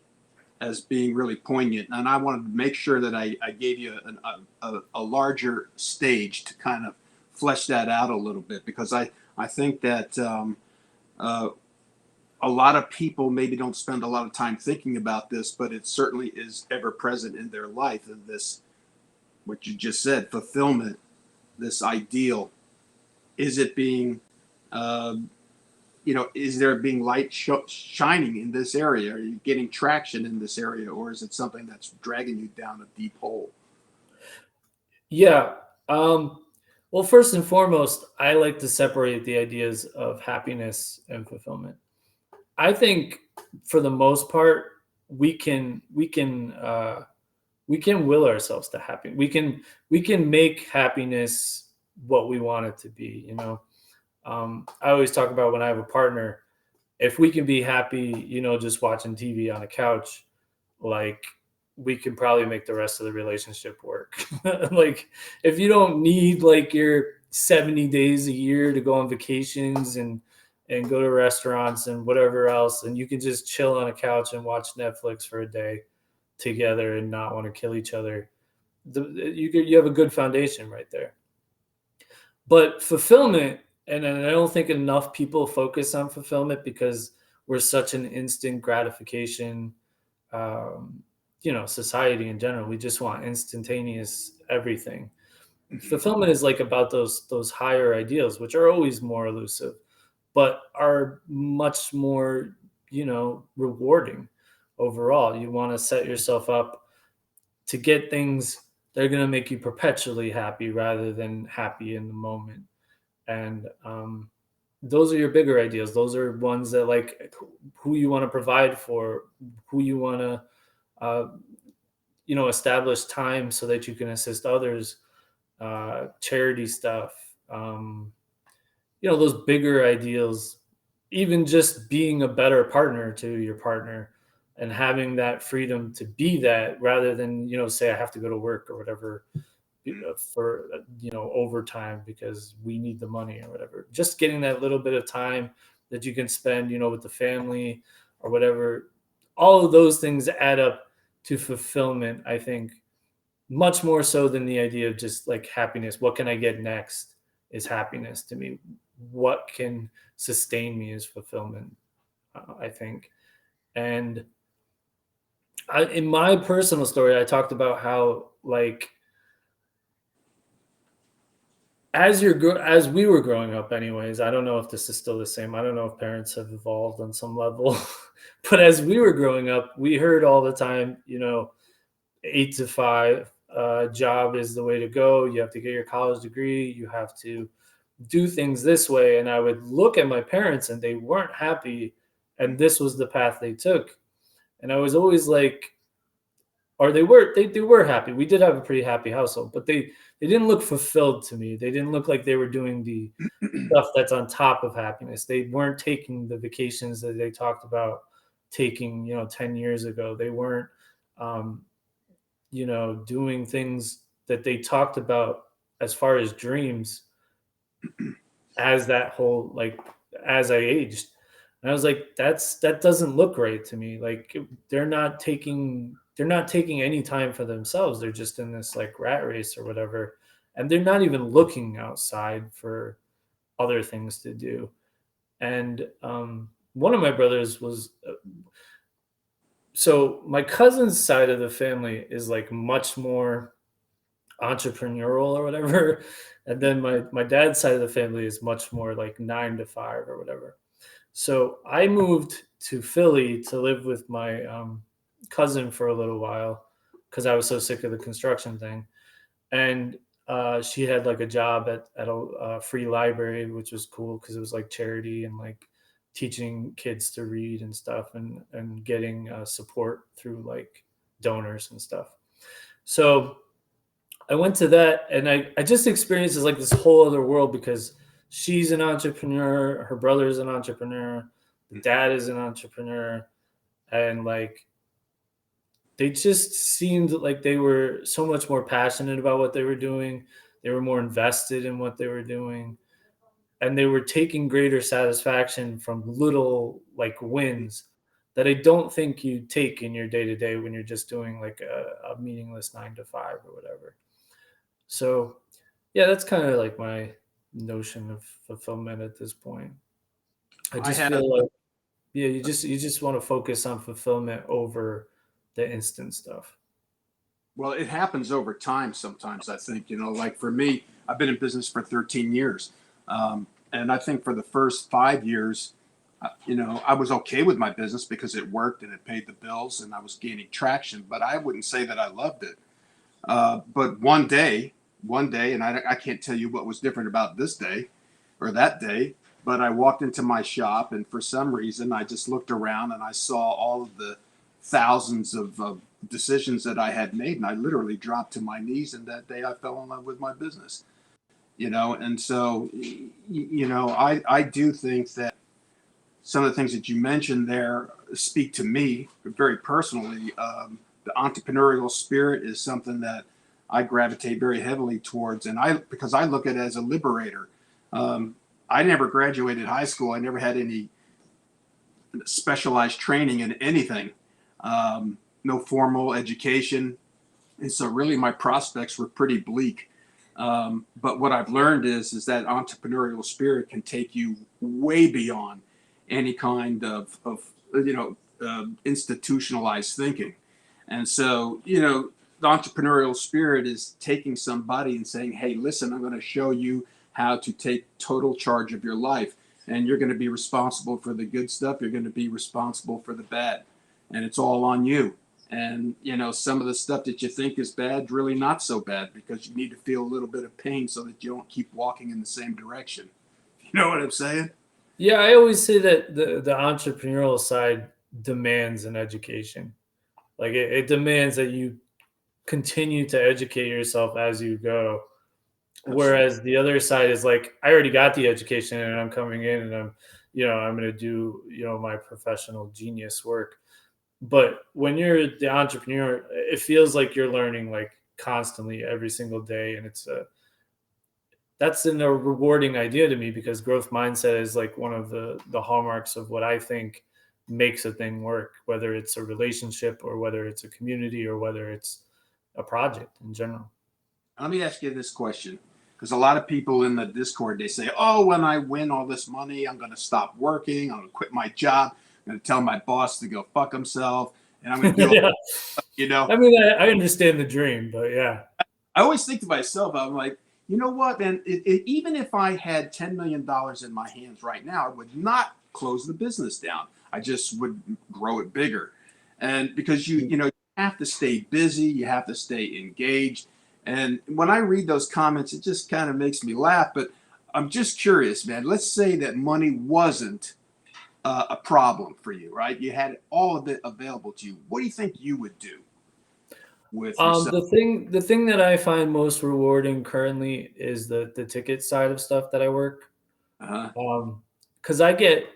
as being really poignant, and I wanted to make sure that I gave you a larger stage to kind of flesh that out a little bit, because I think that a lot of people maybe don't spend a lot of time thinking about this, but it certainly is ever present in their life. And this, what you just said, fulfillment, this ideal, is it being, is there being light shining in this area? Are you getting traction in this area, or is it something that's dragging you down a deep hole? Yeah. Well, first and foremost, I like to separate the ideas of happiness and fulfillment. I think for the most part, we can will ourselves to happy. We can make happiness what we want it to be. I always talk about when I have a partner, if we can be happy, just watching TV on a couch, like, we can probably make the rest of the relationship work. Like, if you don't need like your 70 days a year to go on vacations and go to restaurants and whatever else, and you can just chill on a couch and watch Netflix for a day together and not want to kill each other, you have a good foundation right there. But fulfillment, and I don't think enough people focus on fulfillment because we're such an instant gratification, um, society in general. We just want instantaneous everything. Fulfillment is like about those higher ideals, which are always more elusive, but are much more, rewarding overall. You want to set yourself up to get things that are going to make you perpetually happy rather than happy in the moment. And those are your bigger ideas. Those are ones that, like, who you want to provide for, who you want to uh, establish time so that you can assist others, charity stuff, those bigger ideals, even just being a better partner to your partner and having that freedom to be that, rather than, say I have to go to work or whatever, for overtime because we need the money or whatever. Just getting that little bit of time that you can spend, with the family or whatever. All of those things add up to fulfillment, I think, much more so than the idea of just like happiness. What can I get next is happiness to me. What can sustain me is fulfillment, I think. And in my personal story, I talked about how, like, as we were growing up, anyways, I don't know if this is still the same. I don't know if parents have evolved on some level, but as we were growing up, we heard all the time, 8 to 5 job is the way to go. You have to get your college degree. You have to do things this way. And I would look at my parents and they weren't happy. And this was the path they took. And I was always like, or they were happy. We did have a pretty happy household, but they didn't look fulfilled to me. They didn't look like they were doing the stuff that's on top of happiness. They weren't taking the vacations that they talked about taking, 10 years ago. They weren't, doing things that they talked about as far as dreams as that whole, like, as I aged. And I was like, that doesn't look right to me. Like, they're not taking any time for themselves. They're just in this like rat race or whatever. And they're not even looking outside for other things to do. And one of my brothers was, so my cousin's side of the family is like much more entrepreneurial or whatever. And then my dad's side of the family is much more like 9 to 5 or whatever. So I moved to Philly to live with my cousin for a little while because I was so sick of the construction thing. And she had like a job at a free library, which was cool because it was like charity and like teaching kids to read and stuff, and getting support through like donors and stuff. So I went to that, and I just experienced like this whole other world because she's an entrepreneur, her brother is an entrepreneur, the dad is an entrepreneur, and like they just seemed like they were so much more passionate about what they were doing. They were more invested in what they were doing, and they were taking greater satisfaction from little like wins that I don't think you take in your day to day when you're just doing like a meaningless 9 to 5 or whatever. So, yeah, that's kind of like my notion of fulfillment at this point. I I just had feel like, yeah, you just want to focus on fulfillment over the instant stuff. Well, it happens over time sometimes, I think. Like for me, I've been in business for 13 years. And I think for the first 5 years, I was okay with my business because it worked and it paid the bills and I was gaining traction, but I wouldn't say that I loved it. But one day, and I can't tell you what was different about this day or that day, but I walked into my shop and for some reason I just looked around and I saw all of the thousands of decisions that I had made, and I literally dropped to my knees. And that day I fell in love with my business. And so I do think that some of the things that you mentioned there speak to me very personally. The entrepreneurial spirit is something that I gravitate very heavily towards, and because I look at it as a liberator. I never graduated high school. I never had any specialized training in anything, no formal education, and so really my prospects were pretty bleak. But what I've learned is that entrepreneurial spirit can take you way beyond any kind of institutionalized thinking. And so, the entrepreneurial spirit is taking somebody and saying, hey, listen, I'm going to show you how to take total charge of your life. And you're going to be responsible for the good stuff. You're going to be responsible for the bad. And it's all on you. And, some of the stuff that you think is bad, really not so bad, because you need to feel a little bit of pain so that you don't keep walking in the same direction. You know what I'm saying? Yeah, I always say that the entrepreneurial side demands an education. Like it demands that you continue to educate yourself as you go. Absolutely. Whereas the other side is like, I already got the education and I'm coming in and I'm going to do, my professional genius work. But when you're the entrepreneur, it feels like you're learning like constantly every single day. And that's a rewarding idea to me because growth mindset is like one of the hallmarks of what I think makes a thing work, whether it's a relationship or whether it's a community or whether it's a project in general. Let me ask you this question, because a lot of people in the Discord, they say, oh, when I win all this money, I'm going to stop working. I'm going to quit my job. I'm going to tell my boss to go fuck himself. And I'm going to do all, Yeah. you know, I mean, I understand the dream, but yeah. I always think to myself, I'm like, you know what, man, even if I had $10 million in my hands right now, I would not close the business down. I just would grow it bigger. And because you have to stay busy, you have to stay engaged. And when I read those comments, it just kind of makes me laugh. But I'm just curious, man. Let's say that money wasn't a problem for you, right? You had all of it available to you. What do you think you would do? with yourself? The thing that I find most rewarding currently is the ticket side of stuff that I work. Uh-huh. Because I get,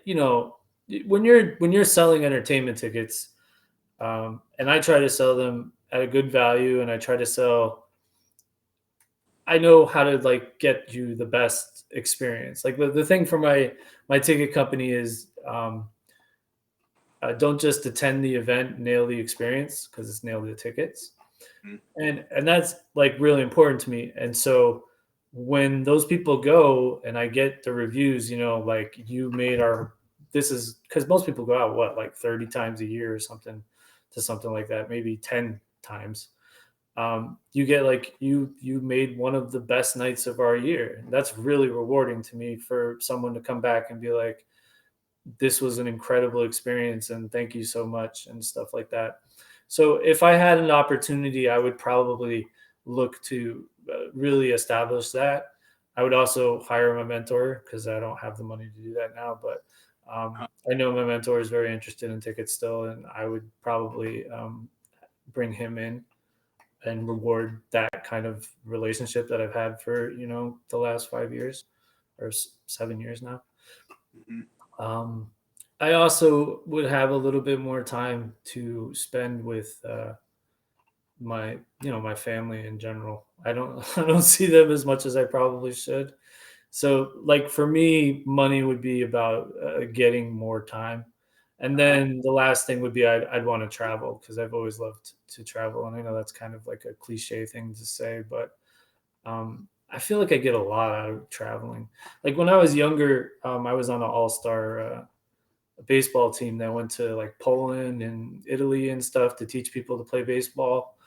when you're selling entertainment tickets, and I try to sell them at a good value, and I know how to like get you the best experience. Like the thing for my ticket company is, don't just attend the event, nail the experience, because it's nail the tickets. Mhm. And that's like really important to me. And so when those people go and I get the reviews, like you made our this is because most people go out what, like 30 times a year or something, to something like that, maybe 10 times. You get like you made one of the best nights of our year. That's really rewarding to me, for someone to come back and be like, this was an incredible experience and thank you so much, and stuff like that. So if I had an opportunity, I would probably look to really establish that. I would also hire my mentor, because I don't have the money to do that now, but I know my mentor is very interested in tickets still, and I would probably bring him in and reward that kind of relationship that I've had for the last 5 years, or 7 years now. Mhm. Um, I also would have a little bit more time to spend with my family in general. I don't I don't see them as much as I probably should. So like for me, money would be about getting more time. And Uh-huh. then the last thing would be I'd want to travel, because I've always loved to travel. And I know that's kind of like a cliche thing to say, but I feel like I get a lot out of traveling. Like when I was younger, I was on an all-star baseball team that went to like Poland and Italy and stuff to teach people to play baseball.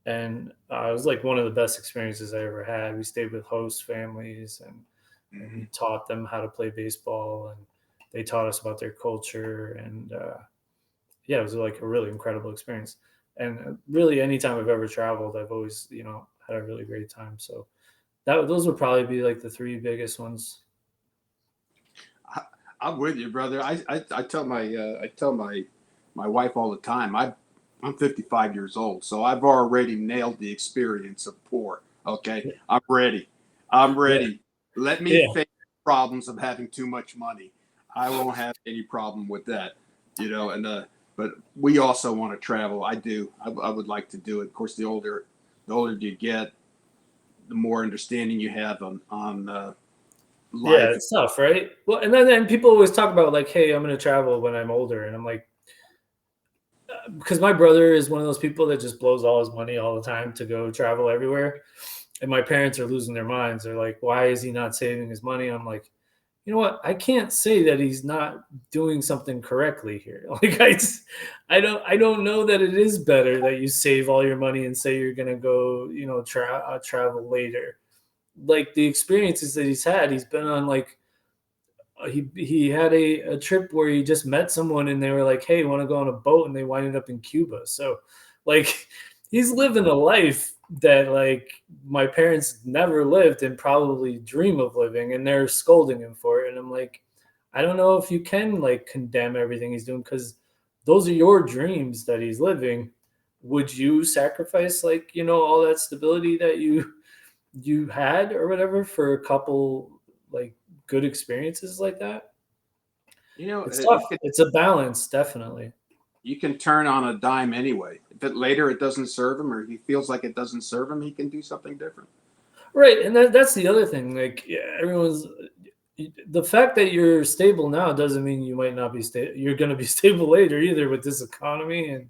And it was like one of the best experiences I ever had. We stayed with host families, and we Mhm. taught them how to play baseball, and they taught us about their culture. And yeah, it was like a really incredible experience. And really, anytime I've ever traveled, I've always, had a really great time. So those would probably be like the three biggest ones. I, I'm with you, brother. I tell my wife all the time. I'm 55 years old, so I've already nailed the experience of poor. Okay, Yeah, I'm ready. I'm yeah, ready. Let me yeah. face the problems of having too much money. I won't have any problem with that. And but we also want to travel. I do. I would like to do it. Of course, the older you get, the more understanding you have on Yeah, life. it's tough, right? Well, and then people always talk about like, hey, I'm going to travel when I'm older. And I'm like, because my brother is one of those people that just blows all his money all the time to go travel everywhere. And my parents are losing their minds. They're like, why is he not saving his money? I'm like, you know what? I can't say that he's not doing something correctly here. Like I don't know that it is better that you save all your money and say you're gonna go, travel later. Like the experiences that he's been on, like he had a trip where he just met someone and they were like, hey, want to go on a boat, and they winded up in Cuba. So like he's living a life that like my parents never lived and probably dream of living, and they're scolding him for it. And I'm like, I don't know if you can like condemn everything he's doing, because those are your dreams that he's living. Would you sacrifice like all that stability that you had or whatever for a couple like good experiences like that? It's tough. It could It's a balance, definitely. you can turn on a dime anyway. If later it doesn't serve him, or he feels like it doesn't serve him, he can do something different. Right, and that's the other thing. Like yeah, everyone's the fact that you're stable now doesn't mean you might not be stable. You're going to be stable later either, with this economy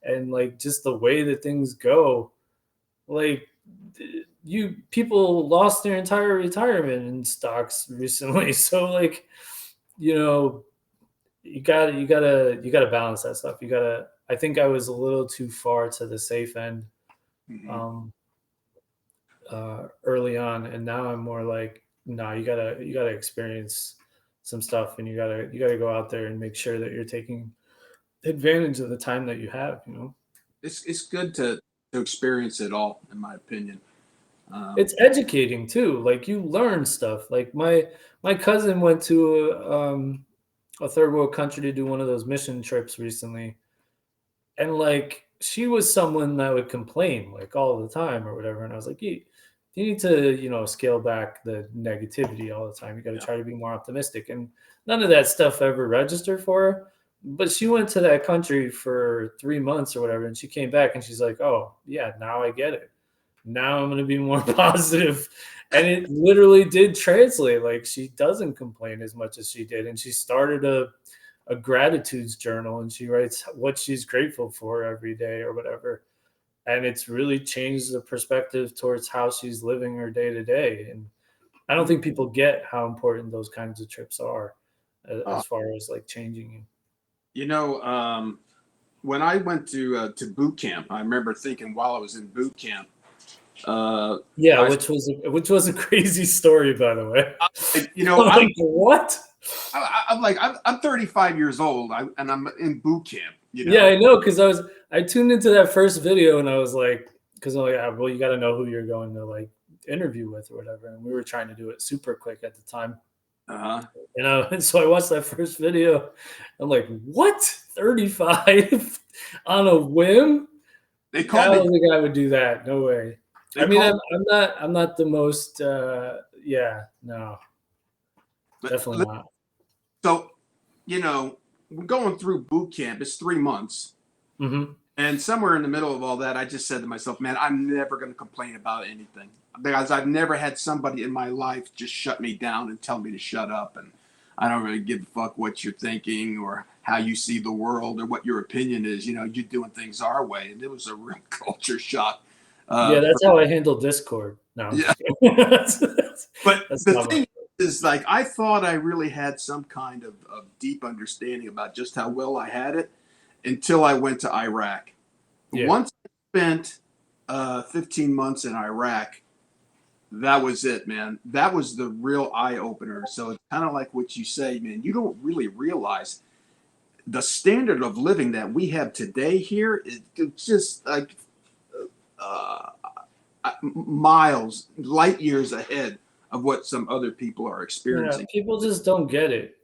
and like just the way that things go. Like you people lost their entire retirement in stocks recently, so like you know you gotta balance that stuff. I think I was a little too far to the safe end Hmm. um early on, and now I'm more like, no, you gotta experience some stuff, and you gotta go out there and make sure that you're taking advantage of the time that you have. It's good to experience it all, in my opinion. It's educating too. Like you learn stuff. Like my cousin went to a third world country to do one of those mission trips recently, and like she was someone that would complain like all the time or whatever. And I was like, you need to, scale back the negativity all the time. You got to Yeah. try to be more optimistic. And none of that stuff ever registered for her. But she went to that country for 3 months or whatever. And she came back and she's like, oh, yeah, now I get it. Now I'm going to be more positive. And it literally did translate. Like, she doesn't complain as much as she did. And she started a gratitudes journal, and she writes what she's grateful for every day or whatever. And it's really changed the perspective towards how she's living her day to day. And I don't think people get how important those kinds of trips are Uh, as far as like changing you. you know, when I went to boot camp, I remember thinking while I was in boot camp, Yeah, I, which was a crazy story, by the way. you know, Like, what? I'm like, I'm 35 years old, and I'm in boot camp. You Yeah, know, I know, because I tuned into that first video and I was like, because I'm like, well, you got to know who you're going to like interview with or whatever, and we were trying to do it super quick at the time. uh-huh. And so I watched that first video. I'm like, what? 35 on a whim? They I called don't me. think I would do that. No way. They I mean, called, I'm not the most. Yeah, no, definitely but not. so we're going through boot camp. It's 3 months. Hmm. And somewhere in the middle of all that, I just said to myself, man, I'm never going to complain about anything because I've never had somebody in my life just shut me down and tell me to shut up. And I don't really give a fuck what you're thinking or how you see the world or what your opinion is. You're doing things our way. And it was a real culture shock. Yeah, For, that's how I handle Discord. No, I'm yeah. just kidding. But That's the not my. thing is, like, I thought I really had some kind of deep understanding about just how well I had it until I went to Iraq. Yeah. Once I spent 15 months in Iraq, that was it, man. That was the real eye opener. So it's kind of like what you say, man. You don't really realize the standard of living that we have today here is it's just like uh, miles, light years ahead of what some other people are Yeah, experiencing. people just don't get it.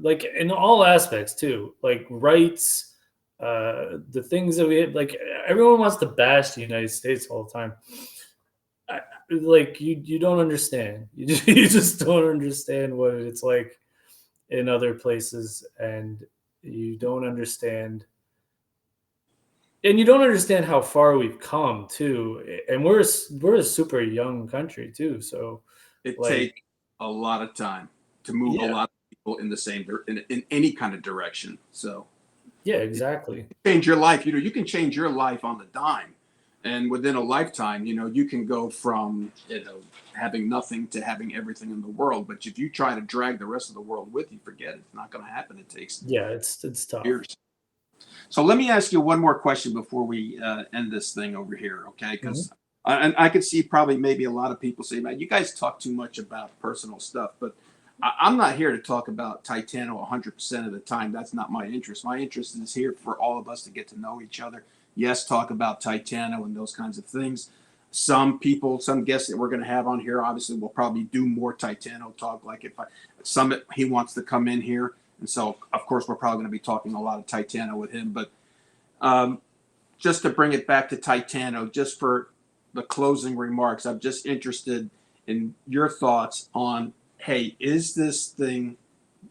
Like in all aspects too, like rights, the things that we have, like everyone wants to bash the United States all the time. I, like you don't understand. You just don't understand what it's like in other places, and you don't understand how far we've come too. And we're a super young country too. So It like, takes a lot of time to move a yeah, lot of people in the same in any kind of direction. So yeah, exactly. change your life. You can change your life on the dime, and within a lifetime, you can go from having nothing to having everything in the world. But if you try to drag the rest of the world with you, forget it. It's not going to happen. It takes Yeah, it's tough. years. So let me ask you one more question before we end this thing over here, okay? Mhm. Because and I could see probably maybe a lot of people say, man, you guys talk too much about personal stuff, but I'm not here to talk about Titano 100% of the time. That's not my interest. My interest is here for all of us to get to know each other. Yes, talk about Titano and those kinds of things. Some people, some guests that we're going to have on here, obviously, will probably do more Titano talk. Like if Summit, he wants to come in here. And so, of course, we're probably going to be talking a lot of Titano with him. But um, just to bring it back to Titano, just for the closing remarks, I'm just interested in your thoughts on, hey, is this thing,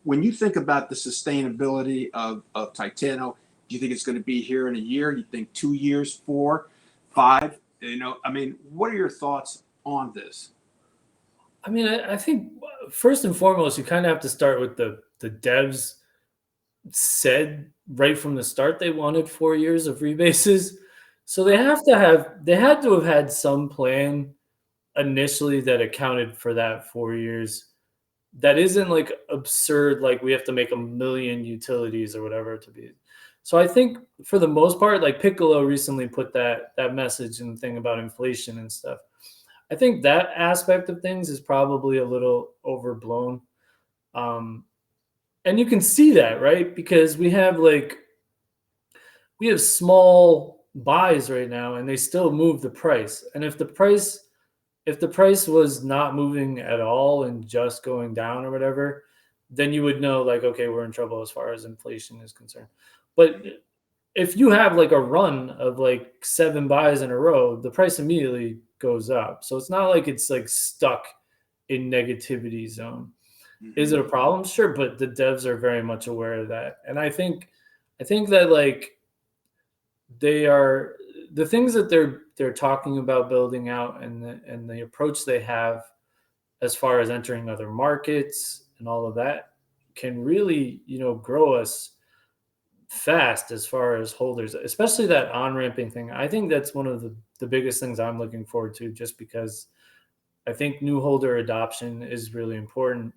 when you think about the sustainability of Titano, do you think it's going to be here in a year? You think 2 years, 4, 5? I mean, what are your thoughts on this? I mean, I think first and foremost, you kind of have to start with the devs said right from the start they wanted 4 years of rebases, so they had to have had some plan initially that accounted for that 4 years. That isn't like absurd, like we have to make a million utilities or whatever to be. So I think for the most part, like Piccolo recently put that message and thing about inflation and stuff. I think that aspect of things is probably a little overblown. Um, and you can see that, right? Because we have small buys right now and they still move the price. And if the price was not moving at all and just going down or whatever, then you would know like, okay, we're in trouble as far as inflation is concerned. But if you have like a run of like 7 buys in a row, the price immediately goes up. So it's not like it's like stuck in negativity zone. Is Mm-hmm. it a problem? Sure, but the devs are very much aware of that. And I think that like they are the things that they're talking about building out, and the approach they have as far as entering other markets and all of that can really, grow us fast as far as holders, especially that on-ramping thing. I think that's one of the biggest things I'm looking forward to, just because I think new holder adoption is really important,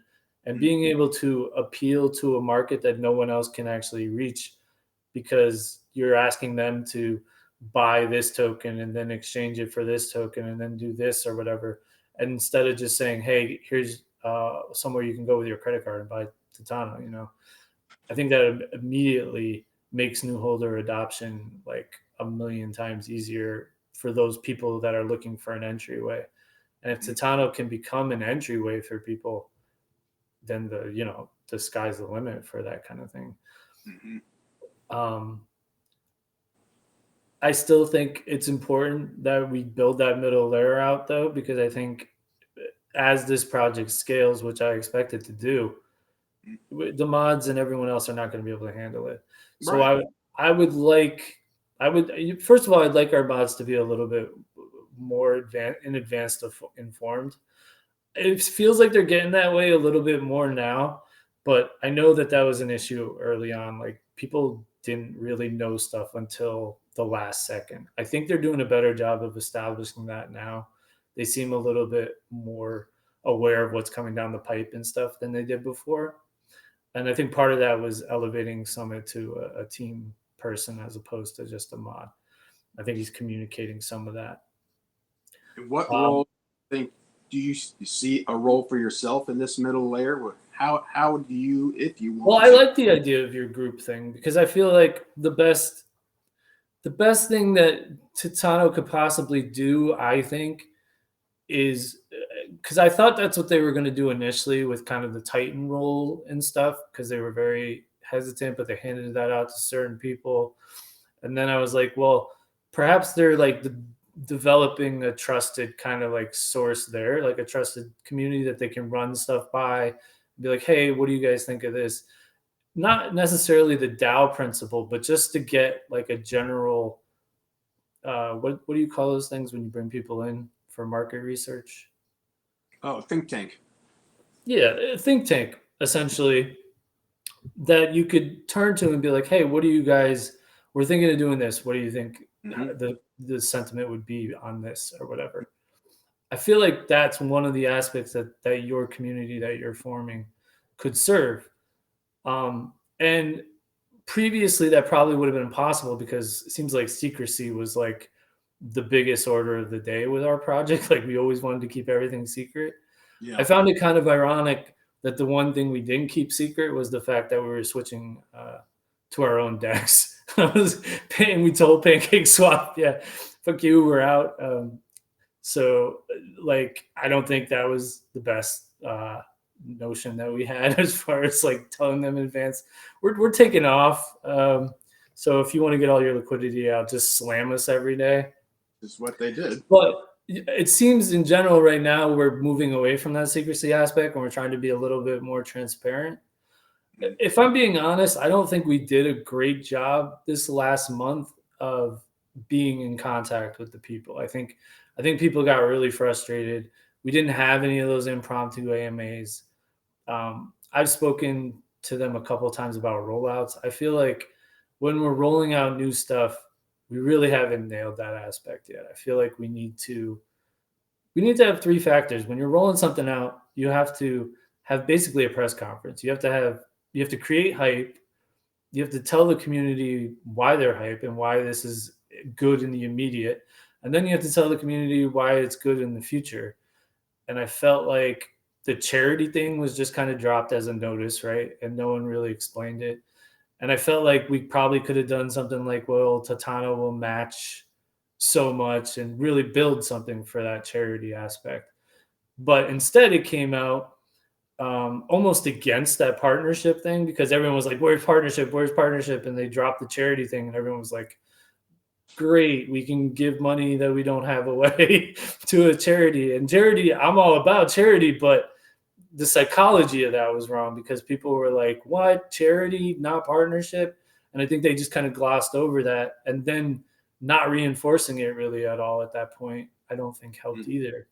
and being Mm-hmm. able to appeal to a market that no one else can actually reach, because you're asking them to buy this token and then exchange it for this token and then do this or whatever. And instead of just saying, hey, here's somewhere you can go with your credit card and buy Titano, I think that immediately makes new holder adoption like a million times easier for those people that are looking for an entryway. And if Titano can become an entryway for people, then the sky's the limit for that kind of thing. Mm-hmm. Um, I still think it's important that we build that middle layer out, though, because I think as this project scales, which I expect it to do, the mods and everyone else are not going to be able to handle it. So Right. I would like, I would first of all, I'd like our mods to be a little bit more advanced informed. It feels like they're getting that way a little bit more now, but I know that that was an issue early on. Like, people didn't really know stuff until the last second. I think they're doing a better job of establishing that now. They seem a little bit more aware of what's coming down the pipe and stuff than they did before. And I think part of that was elevating Summit to a team person as opposed to just a mod. I think he's communicating some of that. What Um, role do you see a role for yourself in this middle layer? How do you, if you well, want I to? like the idea of your group thing, because I feel like the best thing that Titano could possibly do, I think, is because I thought that's what they were going to do initially with kind of the Titan role and stuff, because they were very hesitant, but they handed that out to certain people. And then I was like, well, perhaps they're like developing a trusted kind of like source there, like a trusted community that they can run stuff by, be like, hey, what do you guys think of this? Not necessarily the DAO principle, but just to get like a general what do you call those things when you bring people in for market research? Oh, think tank. Yeah, a think tank essentially, that you could turn to and be like, hey, what do you guys? We're thinking of doing this. What do you think Mm-hmm. the sentiment would be on this or whatever? I feel like that's one of the aspects that your community that you're forming could serve. And previously, that probably would have been impossible, because it seems like secrecy was like the biggest order of the day with our project. Like, we always wanted to keep everything secret. I Yeah. found it kind of ironic that the one thing we didn't keep secret was the fact that we were switching to our own decks. I was paying. We told Pancake Swap, yeah, fuck you, we're out. So, like, I don't think that was the best notion that we had as far as like telling them in advance we're taking off. So if you want to get all your liquidity out, just slam us every day. Is what they did. But it seems in general right now we're moving away from that secrecy aspect, and we're trying to be a little bit more transparent. If I'm being honest, I don't think we did a great job this last month of being in contact with the people. I think people got really frustrated. We didn't have any of those impromptu AMAs. I've spoken to them a couple of times about rollouts. I feel like when we're rolling out new stuff, we really haven't nailed that aspect yet. I feel like we need to have 3 factors. When you're rolling something out, you have to have basically a press conference. You have to create hype. You have to tell the community why they're hype and why this is good in the immediate. And then you have to tell the community why it's good in the future. And I felt like the charity thing was just kind of dropped as a notice, right? And no one really explained it. And I felt like we probably could have done something like, well, Tatano will match so much and really build something for that charity aspect. But instead, it came out almost against that partnership thing, because everyone was like, where's partnership? Where's partnership? And they dropped the charity thing, and everyone was like, great, we can give money that we don't have away to a charity. And charity, I'm all about charity, but the psychology of that was wrong, because people were like, what, charity, not partnership? And I think they just kind of glossed over that, and then not reinforcing it really at all at that point, I don't think helped either.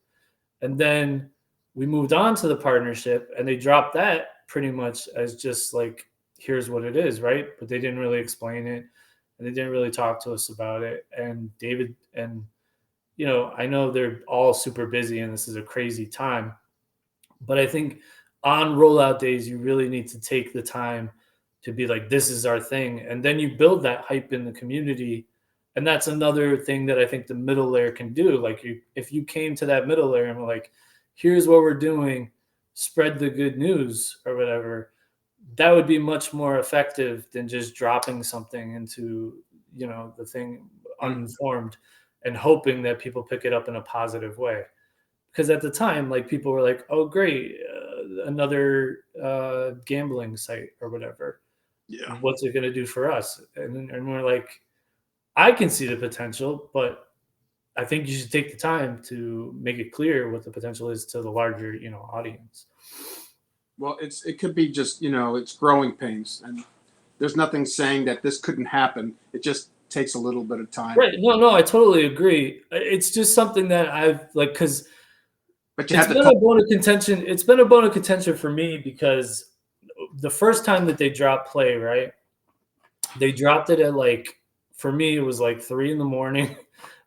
And then we moved on to the partnership, and they dropped that pretty much as just like, here's what it is, right? But they didn't really explain it, and they didn't really talk to us about it. And David, and I know they're all super busy and this is a crazy time, but I think on rollout days, you really need to take the time to be like, this is our thing. And then you build that hype in the community. And that's another thing that I think the middle layer can do. Like, if you came to that middle layer and were like, here's what we're doing, spread the good news or whatever, that would be much more effective than just dropping something into, the thing uninformed and hoping that people pick it up in a positive way. Because at the time, like, people were like, oh, great, another gambling site or whatever. Yeah. What's it going to do for us? And we're like, I can see the potential, but I think you should take the time to make it clear what the potential is to the larger, audience. Well, it could be just, it's growing pains, and there's nothing saying that this couldn't happen. It just takes a little bit of time. Right. No, I totally agree. It's just something that I've like, because But you it's have to been talk. a bone of contention. It's been a bone of contention for me, because the first time that they dropped play, right? They dropped it at, like, for me, it was like 3 a.m,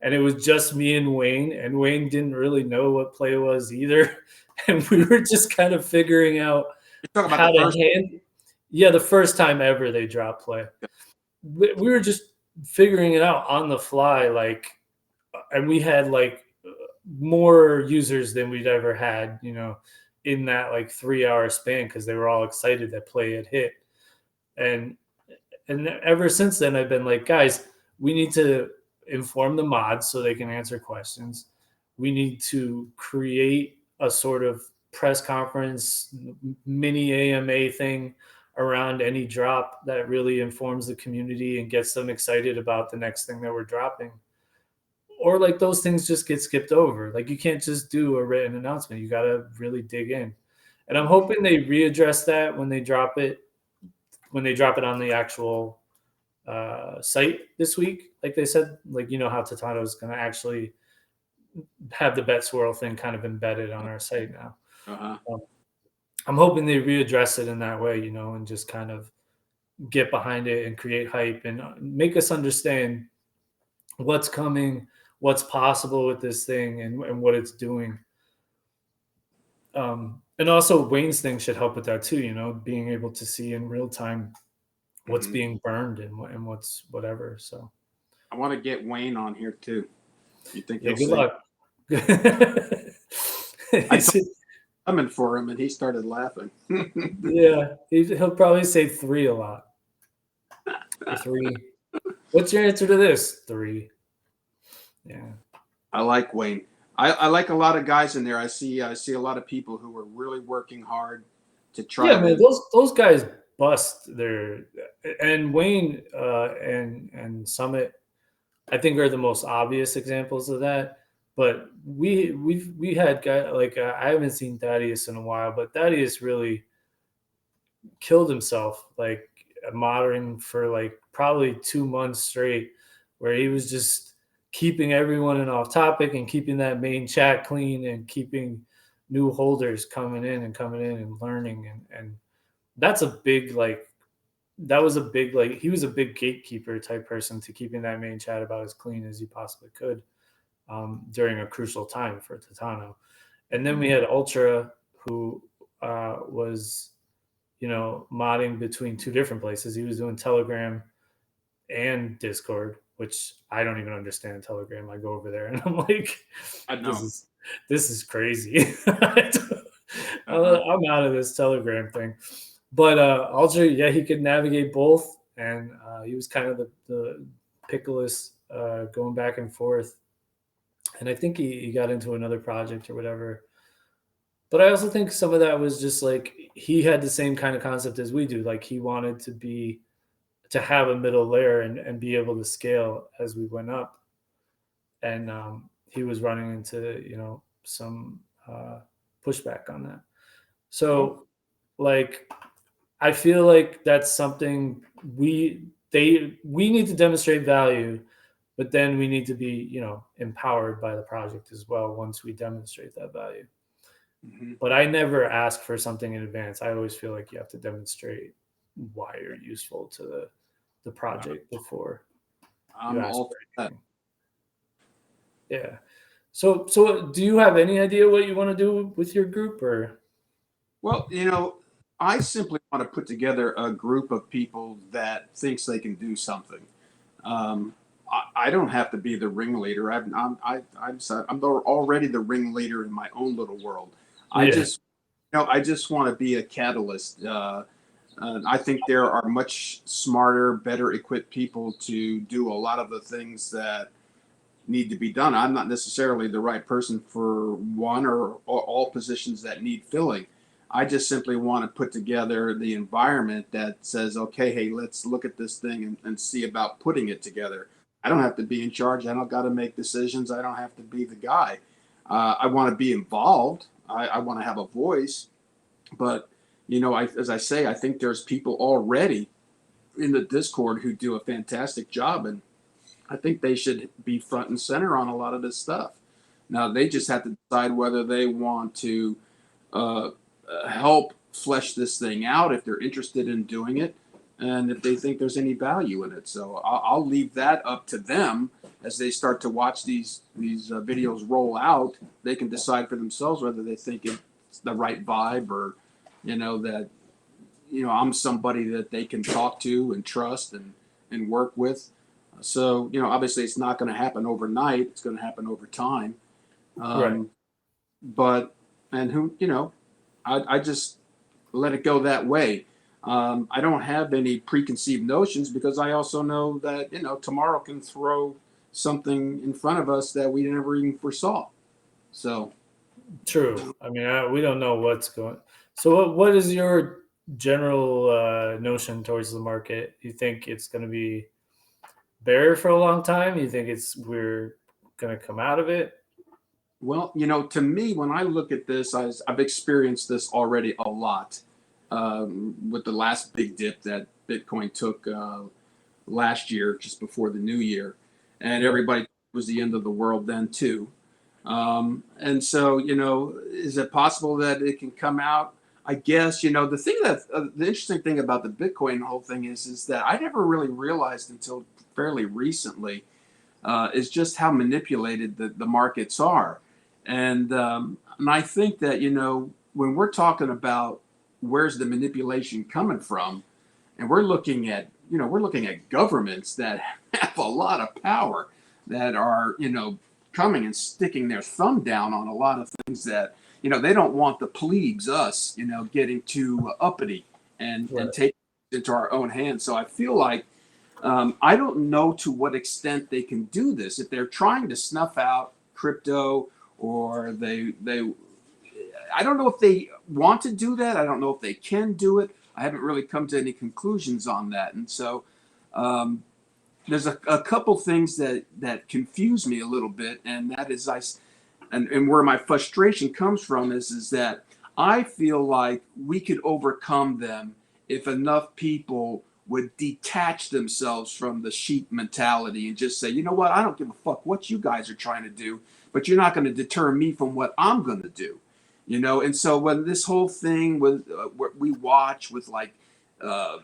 and it was just me and Wayne didn't really know what play was either. And we were just kind of figuring out You're talking how about the to first. yeah, the first time ever they dropped play. We were just figuring it out on the fly, like, and we had like more users than we'd ever had, in that like 3 hour span, because they were all excited that play had hit. And ever since then, I've been like, guys, we need to inform the mods so they can answer questions. We need to create a sort of press conference, mini AMA thing around any drop that really informs the community and gets them excited about the next thing that we're dropping. Or like, those things just get skipped over. Like, you can't just do a written announcement. You got to really dig in. And I'm hoping they readdress that when they drop it on the actual site this week. Like they said, like, how Titano is going to actually have the bet swirl thing kind of embedded on our site now. I'm hoping they readdress it in that way, and just kind of get behind it and create hype and make us understand what's coming, what's possible with this thing, and what it's doing. And also Wayne's thing should help with that too, being able to see in real time what's being burned and what's whatever. So I want to get Wayne on here too. You think yeah, he'll good say? luck. I told coming for him, and he started laughing. Yeah, he'll probably say 3 a lot. 3. What's your answer to this? 3. Yeah. I like Wayne. I like a lot of guys in there. I see a lot of people who are really working hard to try. Yeah, man, those guys bust their, and Wayne and Summit, I think, are the most obvious examples of that. But we had guys like, I haven't seen Thaddeus in a while, but Thaddeus really killed himself, like, modding for like probably 2 months straight, where he was just keeping everyone in off topic and keeping that main chat clean and keeping new holders coming in and learning. And that's a big, like, that was a big, like, he was a big gatekeeper type person to keeping that main chat about as clean as you possibly could, during a crucial time for Titano. And then we had Ultra, who was, modding between 2 different places. He was doing Telegram and Discord, which I don't even understand Telegram. I go over there and I'm like, I know. this is crazy. I'm out of this Telegram thing. But Ultra, yeah, he could navigate both, and he was kind of the picklist, going back and forth. And I think he got into another project or whatever. But I also think some of that was just like he had the same kind of concept as we do. Like he wanted to have a middle layer and be able to scale as we went up. And he was running into some pushback on that. Well, So like I feel like that's something we need to demonstrate value, but then we need to be empowered by the project as well once we demonstrate that value. mhm. But I never ask for something in advance. I always feel like you have to demonstrate why you're useful to the project before you I'm ask all for for that. anything. Yeah. So do you have any idea what you want to do with your group or? Well, I simply want to put together a group of people that thinks they can do something. Um, I don't have to be the ringleader. I'm already the ringleader in my own little world. I Yeah. just, I just want to be a catalyst. I think there are much smarter, better equipped people to do a lot of the things that need to be done. I'm not necessarily the right person for one or all positions that need filling. I just simply want to put together the environment that says, okay, hey, let's look at this thing and see about putting it together. I don't have to be in charge. I don't got to make decisions. I don't have to be the guy. I want to be involved. I want to have a voice. But, as I say, I think there's people already in the Discord who do a fantastic job. And I think they should be front and center on a lot of this stuff. Now they just have to decide whether they want to uh, help flesh this thing out if they're interested in doing it, and if they think there's any value in it. So I'll leave that up to them as they start to watch these videos roll out. They can decide for themselves whether they think it's the right vibe or that I'm somebody that they can talk to and trust and work with. So, obviously it's not going to happen overnight. It's going to happen over time. Right. Um, but, and who, I just let it go that way. I don't have any preconceived notions because I also know that, tomorrow can throw something in front of us that we never even foresaw. So, True. I mean, we don't know what's going. So, what is your general notion towards the market? You think it's going to be bear for a long time? You think we're going to come out of it? well, to me, when I look at this, I've experienced this already a lot with the last big dip that Bitcoin took last year, just before the new year. And Right. everybody was the end of the world then, too. And so, is it possible that it can come out? I guess, the thing that the interesting thing about the Bitcoin whole thing is that I never really realized until fairly recently is just how manipulated the markets are. And I think that, when we're talking about where's the manipulation coming from, and we're looking at governments that have a lot of power that are, coming and sticking their thumb down on a lot of things that, they don't want the plebes, us, getting too uppity and Right. take it into our own hands. So I feel like I don't know to what extent they can do this. If they're trying to snuff out crypto, or I don't know if they want to do that. I don't know if they can do it. I haven't really come to any conclusions on that. And so there's a couple things that confuse me a little bit, and that is and where my frustration comes from is that I feel like we could overcome them if enough people would detach themselves from the sheep mentality and just say, you know what, I don't give a fuck what you guys are trying to do, but you're not going to deter me from what I'm going to do. And so when this whole thing with what we watch with like uh,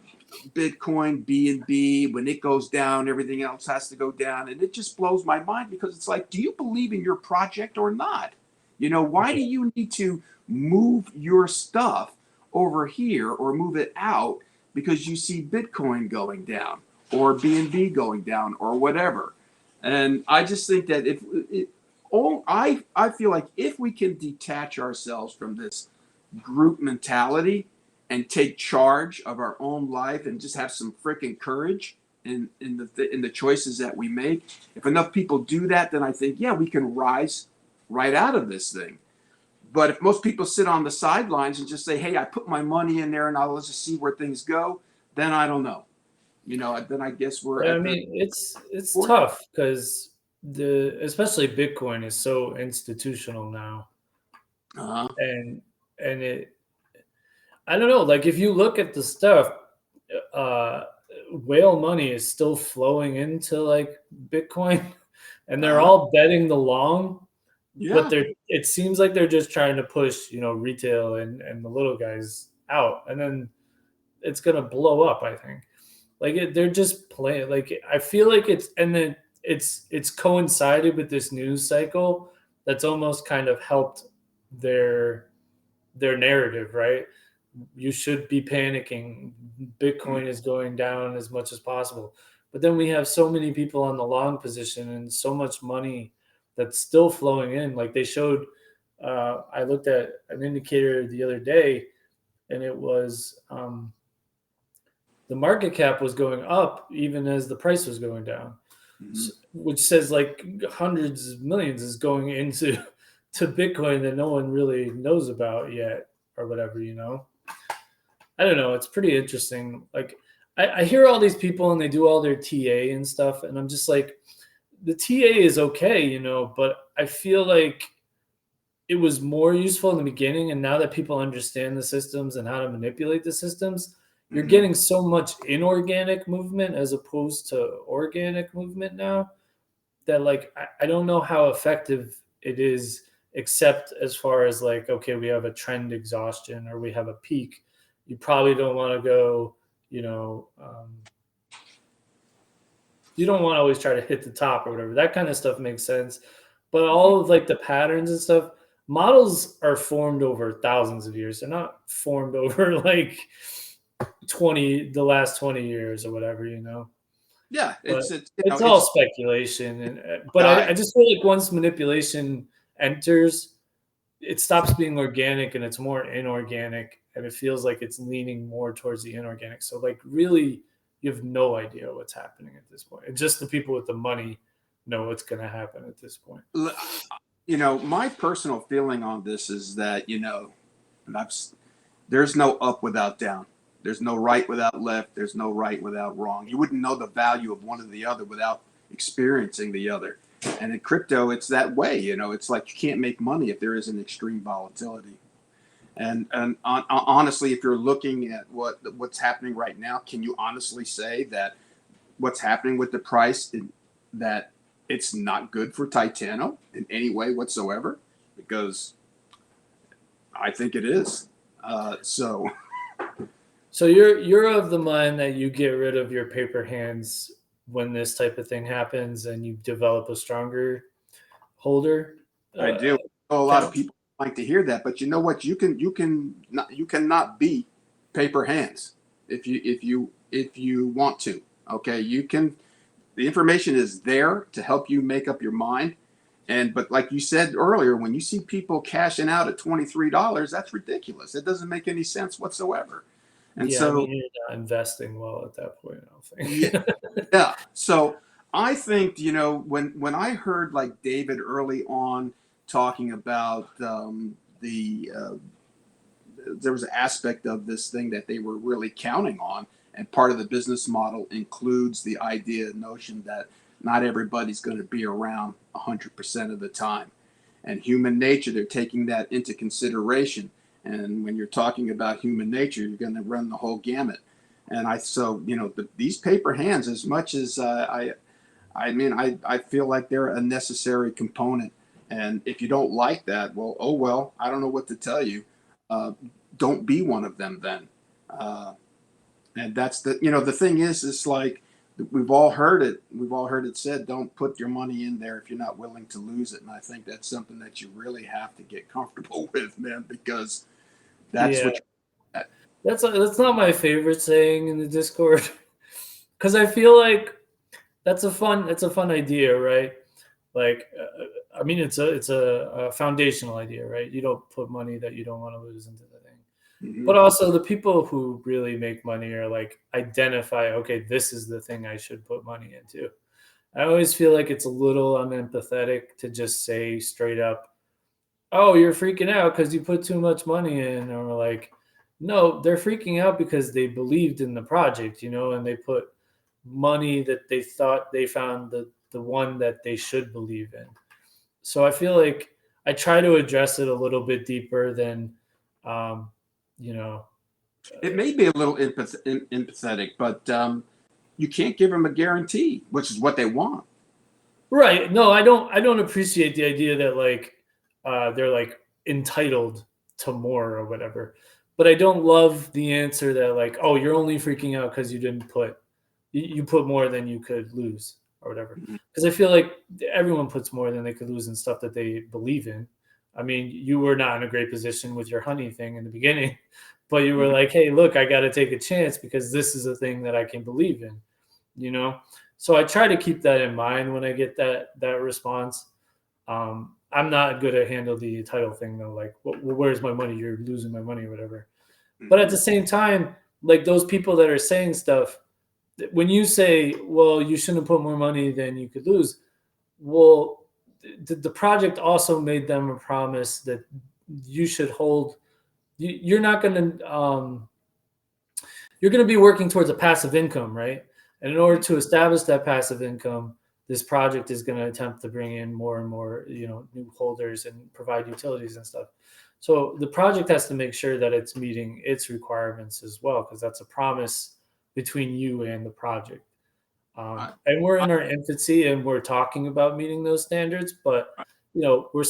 Bitcoin, BNB, when it goes down, everything else has to go down. And it just blows my mind because it's like, do you believe in your project or not? Why do you need to move your stuff over here or move it out because you see Bitcoin going down or BNB going down or whatever? And I just think that if it, all I feel like if we can detach ourselves from this group mentality and take charge of our own life and just have some freaking courage in the choices that we make. If enough people do that, then I think, yeah, we can rise right out of this thing. But if most people sit on the sidelines and just say, "Hey, I put my money in there and I'll just see where things go," then I don't know. Then I guess we're I at the mean, it's fourth. tough because especially Bitcoin is so institutional now, Uh-huh. and it I don't know. Like if you look at the stuff, uh, whale money is still flowing into like Bitcoin, and they're Uh-huh. all betting the long. But Yeah. it seems like they're just trying to push retail and the little guys out, and then it's gonna blow up. I think like they're just playing. Like I feel like and then it's coincided with this news cycle that's almost kind of helped their narrative, right? You should be panicking. Bitcoin is going down as much as possible. But then we have so many people on the long position and so much money that's still flowing in. Like they showed, I looked at an indicator the other day, and it was the market cap was going up even as the price was going down, Mm-hmm. which says like hundreds of millions is going into to Bitcoin that no one really knows about yet or whatever. I don't know. It's pretty interesting. Like I hear all these people and they do all their TA and stuff, and I'm just like, the TA is okay, but I feel like it was more useful in the beginning, and now that people understand the systems and how to manipulate the systems, you're Mm-hmm. getting so much inorganic movement as opposed to organic movement now that like I don't know how effective it is, except as far as like, okay, we have a trend exhaustion or we have a peak. You probably don't want to go, you don't want to always try to hit the top or whatever. That kind of stuff makes sense. But all of like the patterns and stuff, models are formed over thousands of years. They're not formed over like the last 20 years or whatever. Yeah. But It's it's all it's speculation. And but guy. I just feel like once manipulation enters, it stops being organic and it's more inorganic, and it feels like it's leaning more towards the inorganic. So like really, you have no idea what's happening at this point. And just the people with the money know what's going to happen at this point. My personal feeling on this is that and there's no up without down. There's no right without left. There's no right without wrong. You wouldn't know the value of one or the other without experiencing the other. And in crypto, it's that way. It's like you can't make money if there isn't extreme volatility. And honestly, if you're looking at what's happening right now, can you honestly say that what's happening with the price that it's not good for Titano in any way whatsoever? Because I think it is. So So you're of the mind that you get rid of your paper hands when this type of thing happens, and you develop a stronger holder I do. A lot of account. people like to hear that, but you know what? You cannot beat paper hands if you want to. Okay, you can. The information is there to help you make up your mind. But like you said earlier, when you see people cashing out at $23, that's ridiculous. It doesn't make any sense whatsoever. And Yeah, I so mean you're not investing well at that point, I don't yeah, think. yeah. So I think when I heard like David early on talking about there was an aspect of this thing that they were really counting on, and part of the business model includes the notion that not everybody's going to be around 100% of the time, and human nature, they're taking that into consideration. And when you're talking about human nature, you're going to run the whole gamut. And these paper hands, as much as I feel like they're a necessary component. And if you don't like that, well, oh well, I don't know what to tell you. Uh, don't be one of them then. Uh, and that's the thing is like we've all heard it. We've all heard it said, don't put your money in there if you're not willing to lose it. And I think that's something that you really have to get comfortable with, man, because that's Yeah, what you're at. that's not my favorite saying in the Discord because I feel like that's a fun idea, right? Like, I mean, it's a foundational idea, right? You don't put money that you don't want to lose into the thing. Mm-hmm. But also, the people who really make money are like identify, okay, this is the thing I should put money into. I always feel like it's a little unempathetic to just say straight up, oh, you're freaking out because you put too much money in, or like, no, they're freaking out because they believed in the project, and they put money that they thought they found the one that they should believe in. So I feel like I try to address it a little bit deeper than, um, you know, It may be a little empathetic, but you can't give them a guarantee, which is what they want. right. No, I don't appreciate the idea that like they're like entitled to more or whatever. But I don't love the answer that like, oh, you're only freaking out because you put more than you could lose or whatever. Mhm. Because I feel like everyone puts more than they could lose in stuff that they believe in. I mean, you were not in a great position with your honey thing in the beginning, but you were Mhm. like, hey, look, I got to take a chance because this is a thing that I can believe in, you know? So I try to keep that in mind when I get that response. I'm not good at handle the title thing though. Like, where's my money? You're losing my money or whatever. But at Mhm. the same time, like those people that are saying stuff, when you say, well, you shouldn't put more money than you could lose, well, the project also made them a promise that you should hold. You're not going to, you're going to be working towards a passive income, right? And in order to establish that passive income, this project is going to attempt to bring in more and more, new holders and provide utilities and stuff. So the project has to make sure that it's meeting its requirements as well, because that's a promise between you and the project. I, And we're I, in our infancy, and we're talking about meeting those standards, but we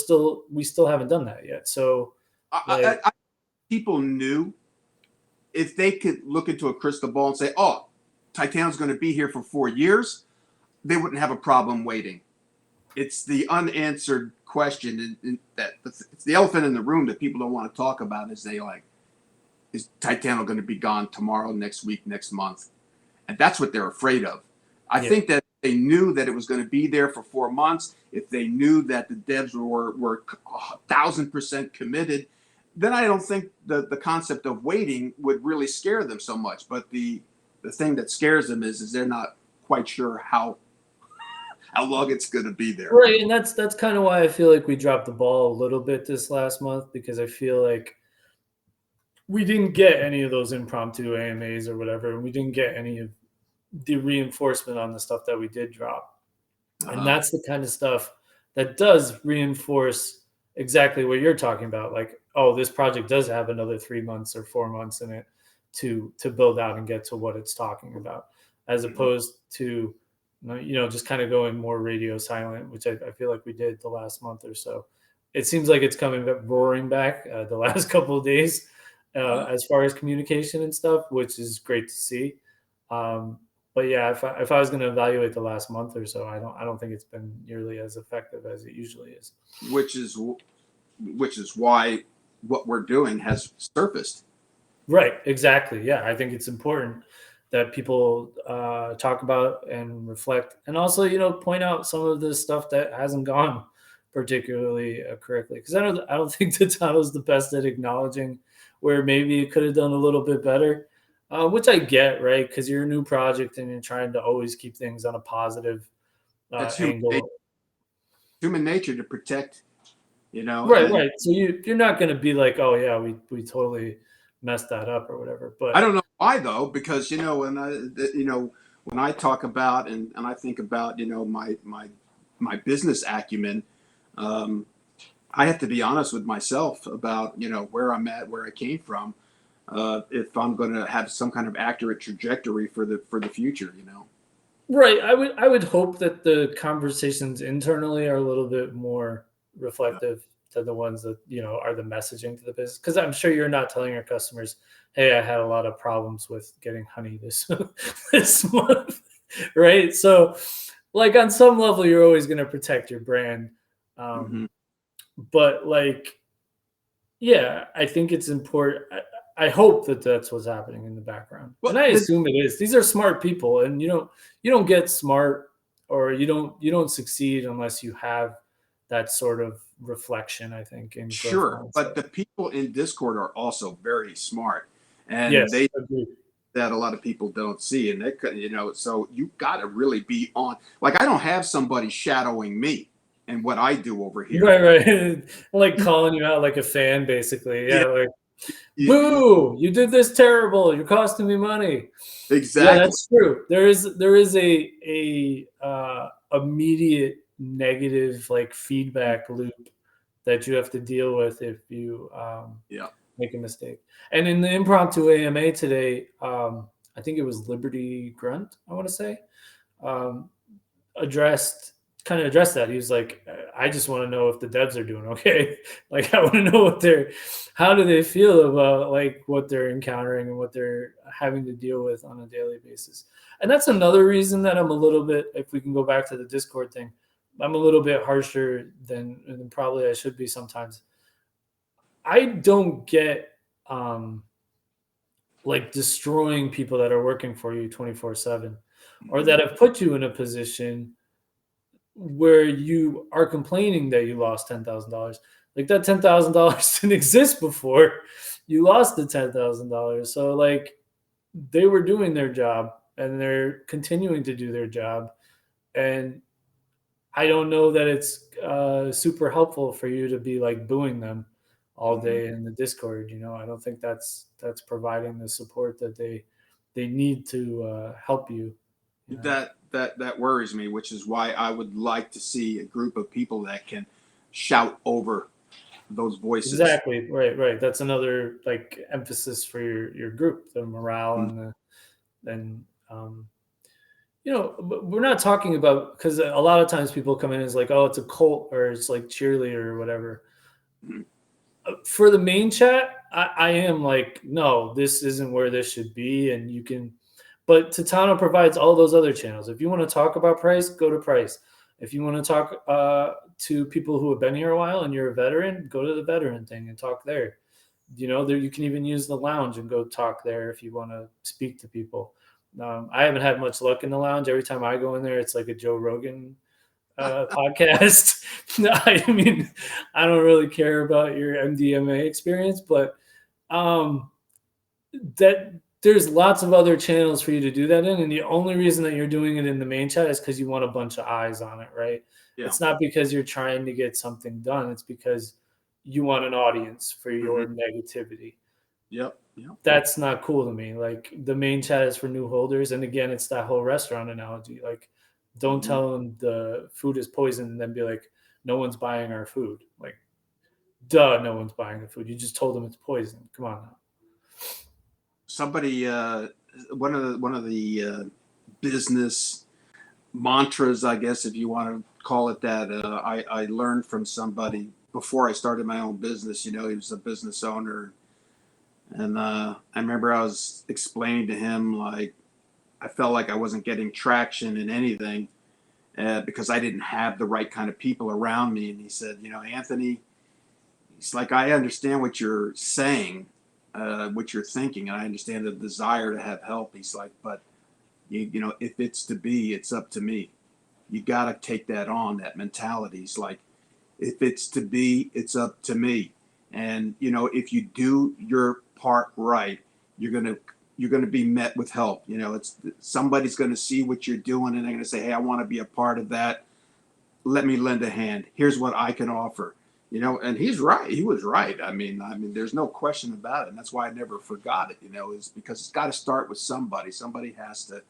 still haven't done that yet. So, like, people knew if they could look into a crystal ball and say, "Oh, Titano's going to be here for 4 years," they wouldn't have a problem waiting. It's the unanswered question that it's the elephant in the room that people don't want to talk about. Is they like, is Titano going to be gone tomorrow, next week, next month? And that's what they're afraid of. I yeah, think that they knew that it was going to be there for 4 months. If they knew that the devs were 1,000% committed, then I don't think the concept of waiting would really scare them so much. But the thing that scares them is they're not quite sure how long it's going to be there. right. And that's kind of why I feel like we dropped the ball a little bit this last month, because I feel like we didn't get any of those impromptu AMAs or whatever, and we didn't get any of the reinforcement on the stuff that we did drop. And Uh, that's the kind of stuff that does reinforce exactly what you're talking about. Like, oh, this project does have another 3 months or 4 months in it to build out and get to what it's talking about, as mhm. opposed to just kind of going more radio silent, which I feel like we did the last month or so. It seems like it's coming roaring back the last couple of days, uh, as far as communication and stuff, which is great to see. Um, but yeah, if I was going to evaluate the last month or so, I don't think it's been nearly as effective as it usually is. which is which is why what we're doing has surfaced. Right, exactly. Yeah, I think it's important that people talk about and reflect, and also point out some of the stuff that hasn't gone particularly correctly. Because I don't think Titano's the best at acknowledging where maybe it could have done a little bit better, which I get, right? Because you're a new project and you're trying to always keep things on a positive That's angle. human nature to protect, Right, and right. So you're not going to be like, oh yeah, we totally messed that up or whatever. I But don't know why though, because when I talk about and I think about my business acumen, um, I have to be honest with myself about where I'm at, where I came from, if I'm going to have some kind of accurate trajectory for the future. right, I would hope that the conversations internally are a little bit more Yeah. reflective to the ones that are the messaging to the business. Because I'm sure you're not telling your customers, hey, I had a lot of problems with getting honey this this month, right? So, like on some level, you're always going to protect your brand. Um, Hmm. but like yeah, I think it's important. I hope that that's what's happening in the background, and Well, I assume it is. These are smart people, and you don't get smart, or you don't succeed unless you have that sort of reflection. I think in growth sure, but mindset. the people in Discord are also very smart, and Yes, they agreed. that a lot of people don't see, and so you got to really be on. Like I don't have somebody shadowing me. and what I do over here. Right. Like calling you out like a fan, basically. Yeah, Yeah, like, you- you- boo, you did this terrible. You're costing me money. Yeah, exactly. that's true. There is a immediate negative like feedback loop that you have to deal with if you Yeah. make a mistake. And in the impromptu AMA today, I think it was Liberty Grunt, I want to say, um, addressed addressed that. He was like, I just want to know if the devs are doing okay. Like, I want to know how do they feel about like what they're encountering and what they're having to deal with on a daily basis. And that's another reason that I'm a little bit, if we can go back to the Discord thing, I'm a little bit harsher than probably I should be sometimes. I don't get um, like destroying people that are working for you 24/7 or that have put you in a position where you are complaining that you lost $10,000. Like that $10,000 didn't exist before you lost the $10,000. So like they were doing their job and they're continuing to do their job. And I don't know that it's super helpful for you to be like booing them all Mhm. day in the Discord. I don't think that's providing the support that they need to help you. That worries me, which is why I would like to see a group of people that can shout over those voices. Exactly. Right. That's another like emphasis for your group, the morale Mm, and but we're not talking about, because a lot of times people come in as like, oh, it's a cult or it's like cheerleader or whatever. mm, For the main chat, I am like, no, this isn't where this should be, and you can. But Titano provides all those other channels. If you want to talk about price, go to price. If you want to talk to people who have been here a while and you're a veteran, go to the veteran thing and talk there. There you can even use the lounge and go talk there if you want to speak to people. I haven't had much luck in the lounge. Every time I go in there, it's like a Joe Rogan podcast. I mean, I don't really care about your MDMA experience, but um, that there's lots of other channels for you to do that in, and the only reason that you're doing it in the main chat is because you want a bunch of eyes on it, right? yeah. It's not because you're trying to get something done. It's because you want an audience for Hmm. your negativity. Yep. Yep. That's not cool to me. Like the main chat is for new holders, and again, it's that whole restaurant analogy. Like, don't Hmm. tell them the food is poison, and then be like, no one's buying our food. Like, duh, no one's buying the food. You just told them it's poison. Come on now. Somebody, one of the business mantras, I guess, if you want to call it that, I learned from somebody before I started my own business. He was a business owner, and I remember I was explaining to him like I felt like I wasn't getting traction in anything because I didn't have the right kind of people around me. And he said, Anthony, he's like, I understand what you're saying, what you're thinking, and I understand the desire to have help. He's like, but if it's to be, it's up to me. You got to take that on, that mentality. He's like, if it's to be, it's up to me. And if you do your part right, you're gonna you're gonna be met with help. It's somebody's gonna see what you're doing, and they're gonna say, hey, I want to be a part of that. Let me lend a hand. Here's what I can offer. And he's right. He was right. I mean, there's no question about it. And that's why I never forgot it. Is because it's got to start with somebody. Somebody has to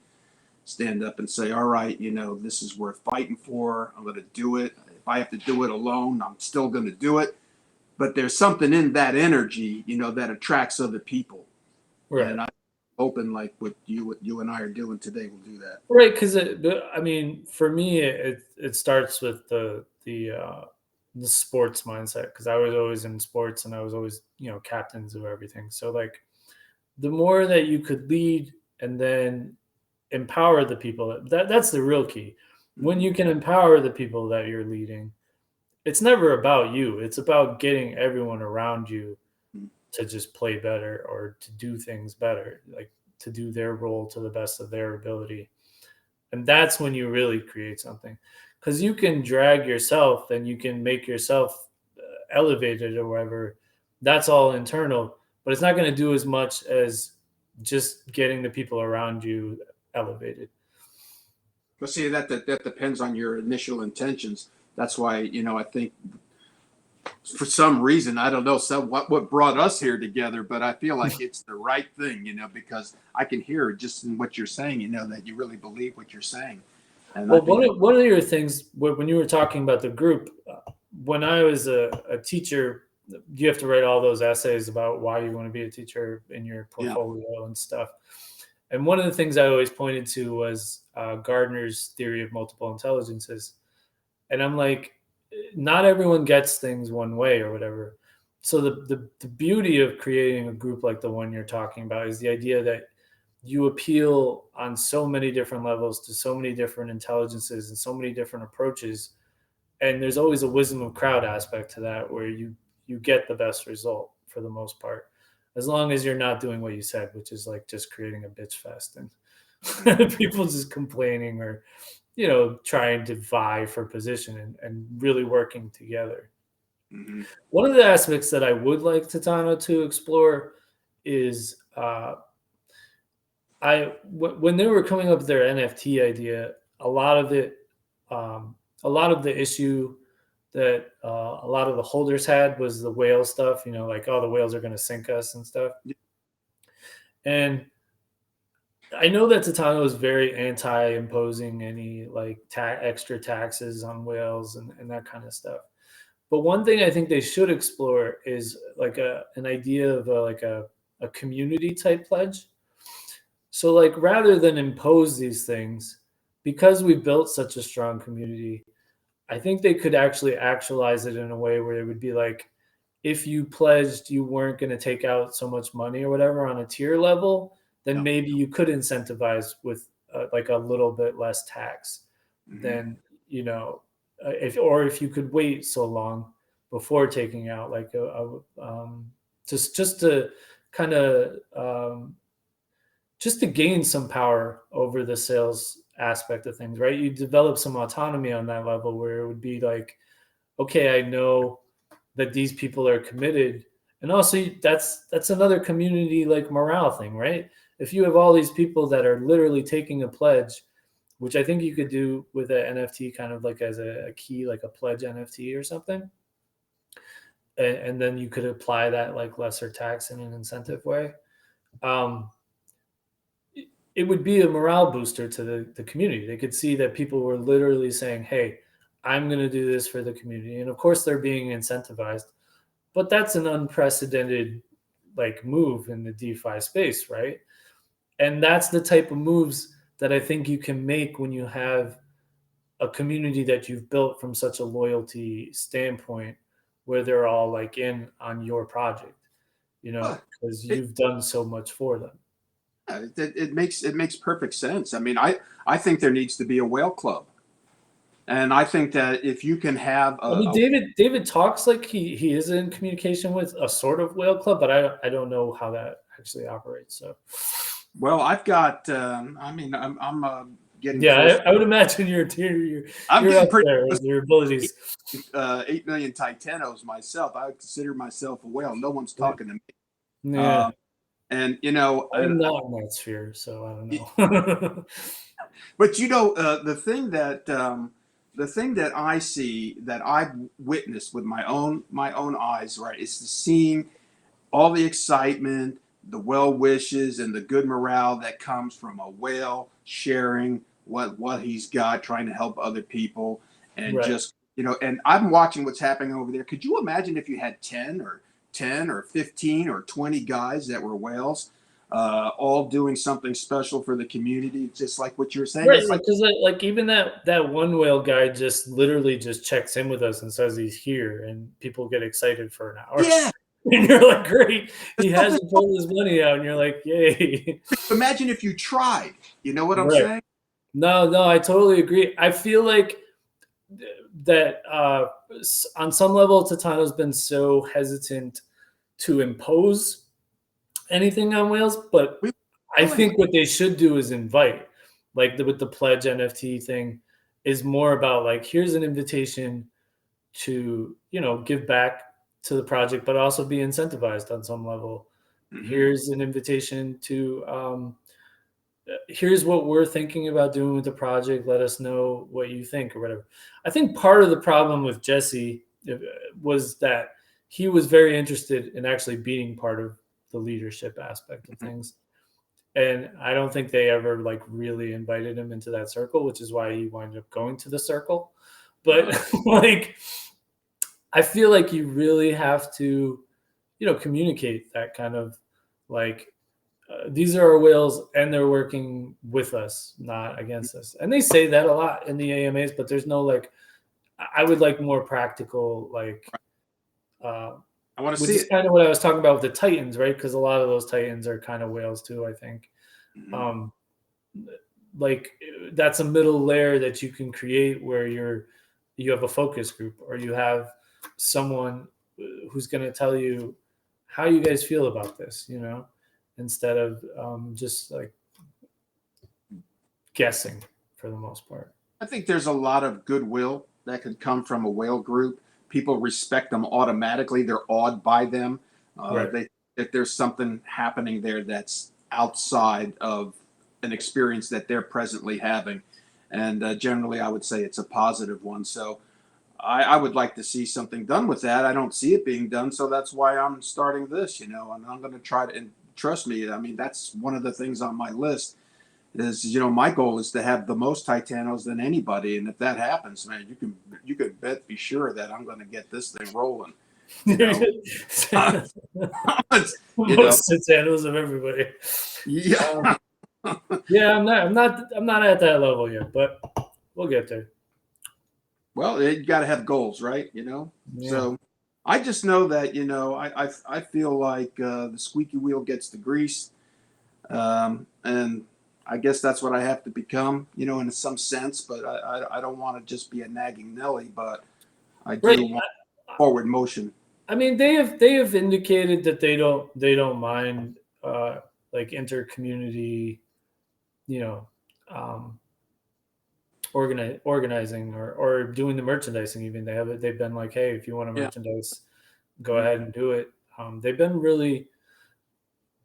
stand up and say, all right, this is worth fighting for. I'm going to do it. If I have to do it alone, I'm still going to do it. But there's something in that energy, that attracts other people. Right. And I'm hoping like what you and I are doing today will do that. Right, because I mean, for me, it starts with the sports mindset, because I was always in sports and I was always captains of everything. So like, the more that you could lead and then empower the people, that's the real key. When Mm-hmm. you can empower the people that you're leading, it's never about you. It's about getting everyone around you to just play better or to do things better, like to do their role to the best of their ability. And that's when you really create something, because you can drag yourself and you can make yourself elevated or whatever. That's all internal, but it's not going to do as much as just getting the people around you elevated. But see, that depends on your initial intentions. that's why, I think for some reason, I don't know what brought us here together, but I feel like it's the right thing, because I can hear just in what you're saying, that you really believe what you're saying. And well, one of your things when you were talking about the group, when I was a teacher, you have to write all those essays about why you want to be a teacher in your portfolio and stuff. And one of the things I always pointed to was Gardner's theory of multiple intelligences. And I'm like, not everyone gets things one way or whatever. So the beauty of creating a group like the one you're talking about is the idea that you appeal on so many different levels to so many different intelligences and so many different approaches. And there's always a wisdom of crowd aspect to that where you get the best result for the most part, as long as you're not doing what you said, which is like just creating a bitch fest and people just complaining or trying to vie for position and really working together. Mm-hmm. One of the aspects that I would like Titano to explore is when they were coming up with their NFT idea, a lot of the issue that a lot of the holders had was the whale stuff, like, oh, the whales are going to sink us and stuff. And I know that Titano is very anti-imposing any like extra taxes on whales and that kind of stuff. But one thing I think they should explore is like an idea of a community type pledge. So like rather than impose these things, because we've built such a strong community, I think they could actually actualize it in a way where it would be like, if you pledged you weren't going to take out so much money or whatever on a tier level, then maybe you could incentivize with like a little bit less tax than, if you could wait so long before taking out like just to kind of just to gain some power over the sales aspect of things, right? You develop some autonomy on that level where it would be like, okay, I know that these people are committed. And also that's another community like morale thing, right? If you have all these people that are literally taking a pledge, which I think you could do with an NFT kind of like as a key, like a pledge NFT or something. And then you could apply that like lesser tax in an incentive way. It would be a morale booster to the community. They could see that people were literally saying, hey, I'm going to do this for the community. And of course they're being incentivized, but that's an unprecedented like move in the DeFi space, right? And that's the type of moves that I think you can make when you have a community that you've built from such a loyalty standpoint where they're all like in on your project, because you've done so much for them. It makes perfect sense. I mean, I think there needs to be a whale club. And I think that if you can have David talks like he is in communication with a sort of whale club, but I don't know how that actually operates. So, well, I've got. I'm getting. Yeah, I would imagine you're up there with your abilities. 8 million Titanos myself. I would consider myself a whale. No one's talking to me. Yeah, and I'm not in that sphere, so I don't know. But the thing that I see that I've witnessed with my own eyes, right, is seeing all the excitement, the well wishes, and the good morale that comes from a whale sharing what he's got, trying to help other people, and Right. just and I'm watching what's happening over there. Could you imagine if you had 10 or 15 or 20 guys that were whales? All doing something special for the community, just like what you're saying. Right, It's like, because like even that one whale guy just literally just checks in with us and says he's here, and people get excited for an hour. yeah, And you're like, great, he hasn't pulled his money out, and you're like, yay. imagine if you tried. You know what I'm Right. saying? No, I totally agree. I feel like that on some level, Titano's been so hesitant to impose anything on whales, but We I think what they should do is invite, like with the pledge NFT thing, is more about like, here's an invitation to give back to the project, but also be incentivized on some level. Mhm. Here's an invitation to here's what we're thinking about doing with the project. Let us know what you think or whatever. I think part of the problem with Jesse was that he was very interested in actually being part of the leadership aspect of things. And I don't think they ever like really invited him into that circle, which is why he wound up going to the circle. But like, I feel like you really have to, communicate that kind of like, these are our whales and they're working with us, not against us. And they say that a lot in the AMAs, but there's no like, I would like more practical, like, I want to which see is it. kind of what I was talking about with the Titans, right? Because a lot of those Titans are kind of whales too, I think. Mhm. Like that's a middle layer that you can create where you have a focus group or you have someone who's going to tell you how you guys feel about this, instead of just like guessing for the most part. I think there's a lot of goodwill that could come from a whale group. People respect them automatically. They're awed by them. Right. They if there's something happening there that's outside of an experience that they're presently having, and generally, I would say it's a positive one. So I would like to see something done with that. I don't see it being done, so that's why I'm starting this. And I'm going to try to. And trust me, I mean that's one of the things on my list is my goal is to have the most Titanos than anybody, and if that happens, man, you can bet be sure that I'm going to get this thing rolling. You know, you know, Most Titanos of everybody. yeah. Yeah, I'm not at that level yet, but we'll get there. Well, you got to have goals, right? Yeah. So I just know that I feel like the squeaky wheel gets the grease, and I guess that's what I have to become, in some sense. But I don't want to just be a nagging Nelly, but I do Right. want forward motion. I mean, they have indicated that they don't mind like inter-community, you know, um, organizing or doing the merchandising. Even they've been like, hey, if you want to Yeah. merchandise, go ahead and do it. They've been really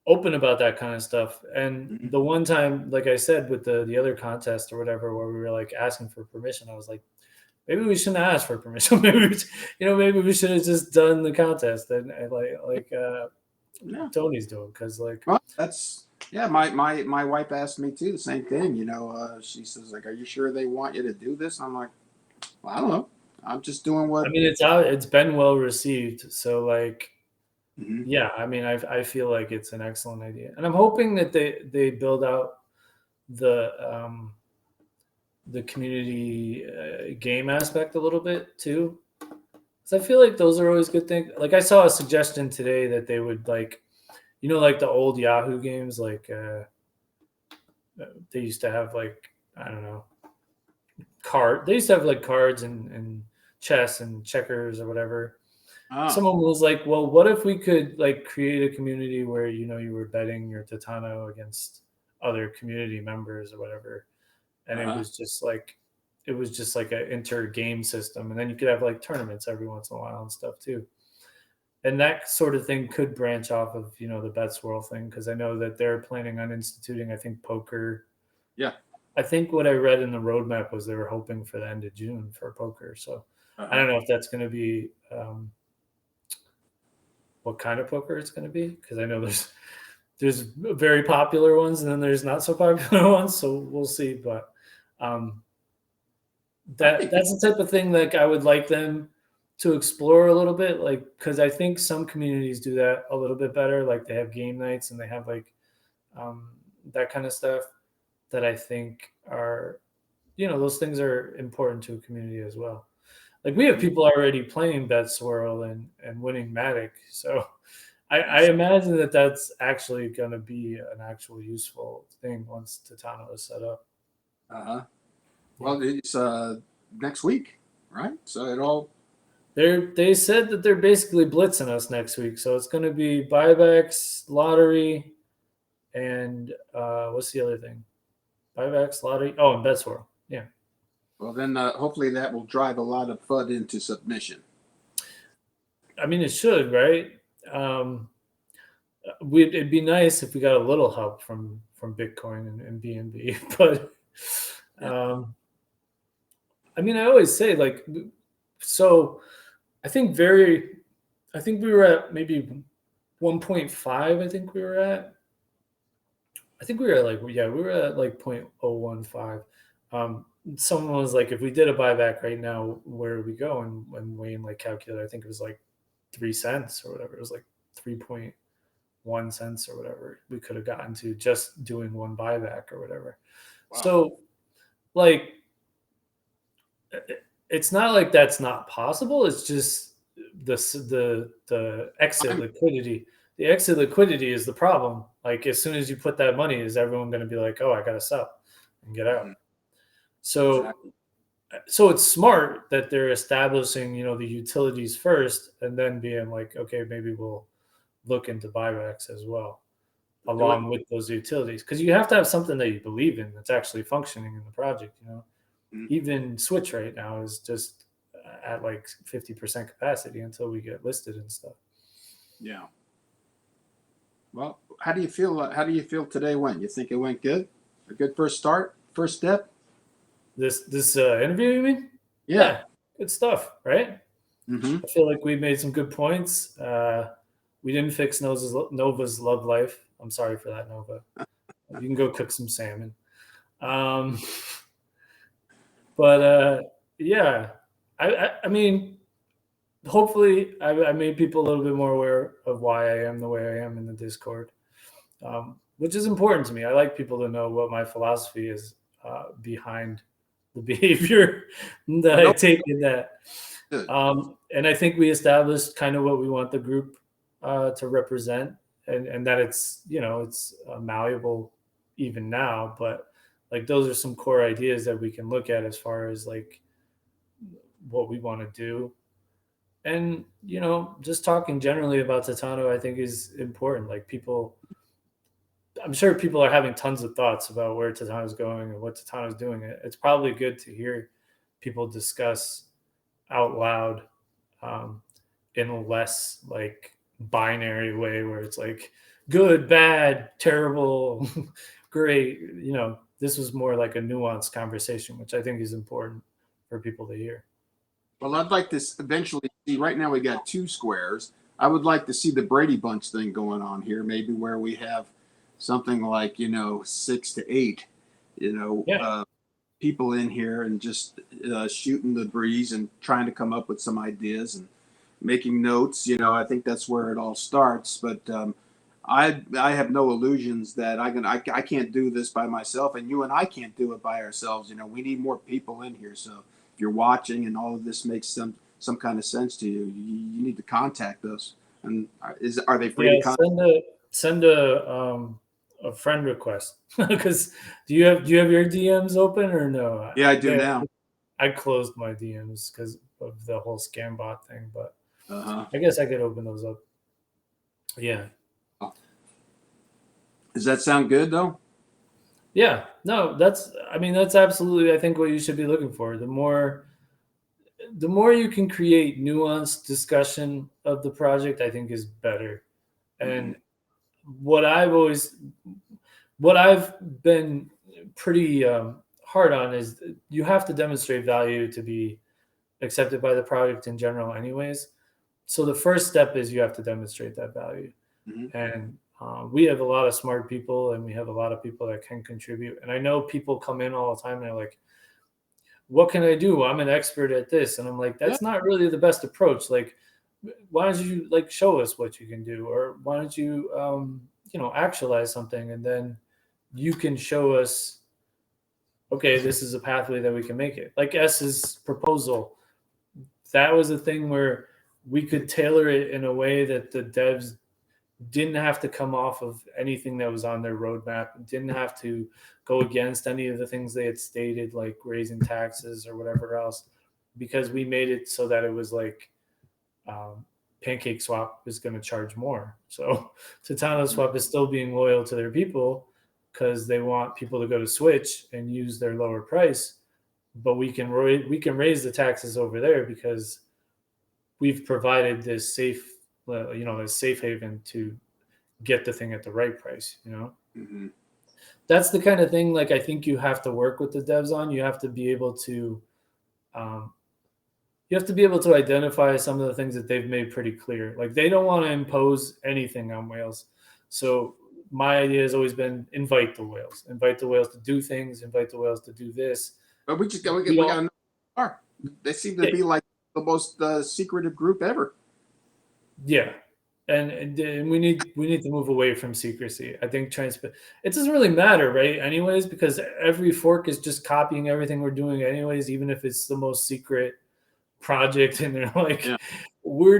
open about that kind of stuff. And Mhm. the one time, like I said, with the other contest or whatever, where we were like asking for permission, I was like, maybe we shouldn't ask for permission. Maybe we should have just done the contest and like Yeah. Tony's doing because like Well, that's yeah. My wife asked me too the same thing. She says like, "Are you sure they want you to do this?" I'm like, well, I don't know. I'm just doing I what. mean it's been well received. So like Mhm. yeah, I mean I feel like it's an excellent idea, and I'm hoping that they build out the um, the community game aspect a little bit too. So I feel like those are always good things. Like I saw a suggestion today that they would like, like the old Yahoo games, like they used to have like I don't know card. They used to have like cards and chess and checkers or whatever. Ah, Someone was like, "Well, what if we could like create a community where you were betting your Titano against other community members or whatever, and uh-huh. it was just like an inter game system, and then you could have like tournaments every once in a while and stuff too." And that sort of thing could branch off of the bet swirl thing because I know that they're planning on instituting I think poker. Yeah. I think what I read in the roadmap was they were hoping for the end of June for poker. So I Uh-huh. don't know if that's going to be what kind of poker it's going to be because I know there's very popular ones and then there's not so popular ones. So we'll see. But um, I that think that's the type of thing like I would like them to explore a little bit, like because I think some communities do that a little bit better. Like they have game nights and they have like um, that kind of stuff that I think are those things are important to a community as well. Like we have people already playing Bet Swirl and winning Matic, so I imagine that that's actually going to be an actual useful thing once Titano is set up. uh-huh. Yeah. Well, it's next week, right? So it all They said that they're basically blitzing us next week, so it's going to be buybacks, lottery, and what's the other thing? Buybacks, lottery. Oh, and bet swirl. Yeah, well then hopefully that will drive a lot of FUD into submission. I mean it should, right? Um, it'd be nice if we got a little help from Bitcoin and BNB, but Yeah. I mean, I always say like, so I think we were at maybe 1.5. I think we were at. I think we were at like, yeah, we were at like 0.015. Someone was like, if we did a buyback right now, where do we go? And when Wayne like calculated, I think it was like 3 cents or whatever. It was like 3.1 cents or whatever we could have gotten to just doing one buyback or whatever. Wow. So like, it's not like that's not possible. It's just the exit liquidity. The exit liquidity is the problem. Like as soon as you put that money, is everyone going to be like, oh, I got to sell and get out? So Exactly. so it's smart that they're establishing, the utilities first, and then being like, okay, maybe we'll look into buybacks as well, along with those utilities, because you have to have something that you believe in that's actually functioning in the project. Even Switch right now is just at like 50% capacity until we get listed and stuff. Yeah. Well, how do you feel? How do you feel today went? You think it went good? A good first start, first step? This interview, you mean? Yeah. Good stuff, right? Mm-hmm. I feel like we made some good points. We didn't fix Nova's love life. I'm sorry for that, Nova. You can go cook some salmon. But yeah, I mean, hopefully I made people a little bit more aware of why I am the way I am in the Discord, which is important to me. I like people to know what my philosophy is behind the behavior that I take in that. And I think we established kind of what we want the group to represent, and that it's it's malleable even now, but like those are some core ideas that we can look at as far as like what we want to do. And just talking generally about Titano, I think is important. Like I'm sure people are having tons of thoughts about where Titano is going and what Titano is doing. It's probably good to hear people discuss out loud, in a less like binary way where it's like good, bad, terrible, great. This was more like a nuanced conversation, which I think is important for people to hear. Well, I'd like to eventually see. Right now, we got two squares. I would like to see the Brady Bunch thing going on here, maybe where we have something like 6 to 8, Yeah. people in here and just shooting the breeze and trying to come up with some ideas and making notes. I think that's where it all starts. But I have no illusions that I can't do this by myself, and you and I can't do it by ourselves. We need more people in here. So if you're watching and all of this makes some kind of sense to you, you need to contact us. And are they free to contact? Send a friend request because do you have your DMs open or no? Yeah, I do now. I closed my DMs because of the whole scam bot thing, but Uh-huh. I guess I could open those up. Yeah. Does that sound good though? Yeah. No, that's absolutely, I think, what you should be looking for. The more you can create nuanced discussion of the project, I think is better. And what I've been pretty hard on is you have to demonstrate value to be accepted by the project in general anyways. So the first step is you have to demonstrate that value. And we have a lot of smart people and we have a lot of people that can contribute. And I know people come in all the time and they're like, what can I do? I'm an expert at this. And I'm like, that's not really the best approach. Like, why don't you like show us what you can do? Or why don't you, actualize something, and then you can show us, okay, this is a pathway that we can make it. Like S's proposal, that was a thing where we could tailor it in a way that the devs didn't have to come off of anything that was on their roadmap, didn't have to go against any of the things they had stated, like raising taxes or whatever else, because we made it so that it was like Pancake Swap is going to charge more. So Titano Swap is still being loyal to their people because they want people to go to Switch and use their lower price, but we can raise the taxes over there because we've provided this safe, this safe haven to get the thing at the right price, you know? Mm-hmm. That's the kind of thing, like, I think you have to work with the devs on. You have to be able to, um, identify some of the things that they've made pretty clear. Like, they don't want to impose anything on whales. So my idea has always been invite the whales to do things, invite the whales to do this. But we We got don't, to know. They seem to be like the most secretive group ever. yeah. And we need to move away from secrecy. I think it doesn't really matter, right? Anyways, because every fork is just copying everything we're doing anyways, even if it's the most secret project, and they're like, Yeah. we're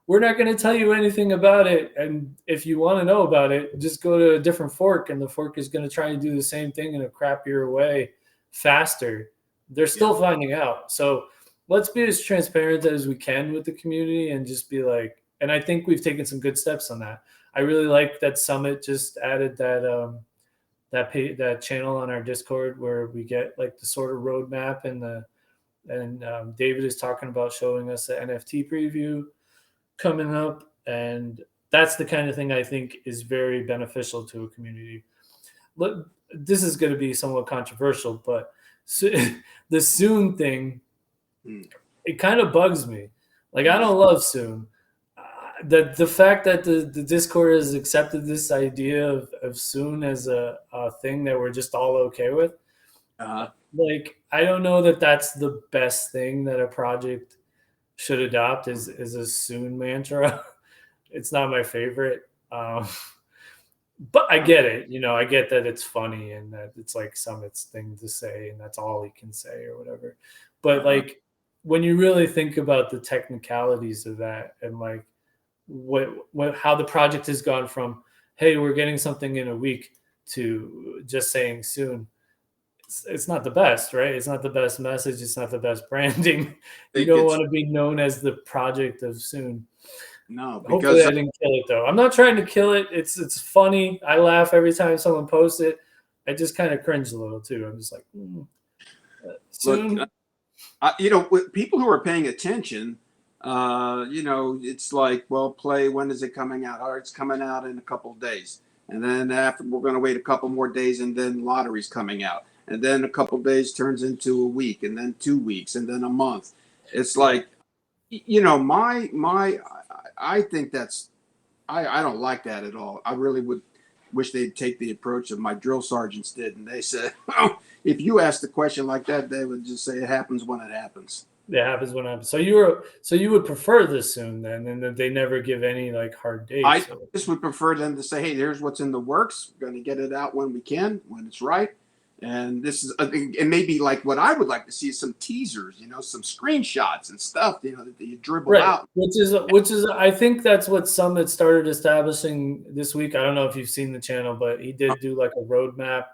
not going to tell you anything about it, and if you want to know about it, just go to a different fork, and the fork is going to try and do the same thing in a crappier way faster. They're still finding out. So let's be as transparent as we can with the community and just be like, and I think we've taken some good steps on that. I really like that Summit just added that channel on our Discord where we get like the sort of roadmap, and David is talking about showing us the NFT preview coming up, and that's the kind of thing I think is very beneficial to a community. Look, this is going to be somewhat controversial, but the soon thing, it kind of bugs me. Like, I don't love soon. The fact that the Discord has accepted this idea of soon as a thing that we're just all okay with, like, I don't know that that's the best thing that a project should adopt is a soon mantra. It's not my favorite. But I get it. I get that it's funny and that it's like Summit's thing to say and that's all he can say or whatever. But like, when you really think about the technicalities of that and like how the project has gone from, hey, we're getting something in a week, to just saying soon, it's not the best, right? It's not the best message. It's not the best branding. You don't want to be known as the project of soon. No, hopefully I didn't kill it though. I'm not trying to kill it. It's funny. I laugh every time someone posts it. I just kind of cringe a little too. I'm just like, soon. Look, with people who are paying attention, it's like, well, when is it coming out? All right, it's coming out in a couple of days. And then after, we're going to wait a couple more days, and then lottery's coming out. And then a couple of days turns into a week, and then 2 weeks, and then a month. It's like, I think I don't like that at all. I really would wish they'd take the approach that my drill sergeants did. And they said, well, if you asked a question like that, they would just say it happens when it happens. It happens when it happens. So you would prefer this soon then, and that they never give any like hard dates. I just would prefer them to say, hey, here's what's in the works. We're going to get it out when we can, when it's right. And this is, and maybe like what I would like to see is some teasers, some screenshots and stuff, that you dribble out. Which is, I think that's what Summit started establishing this week. I don't know if you've seen the channel, but he did do like a roadmap,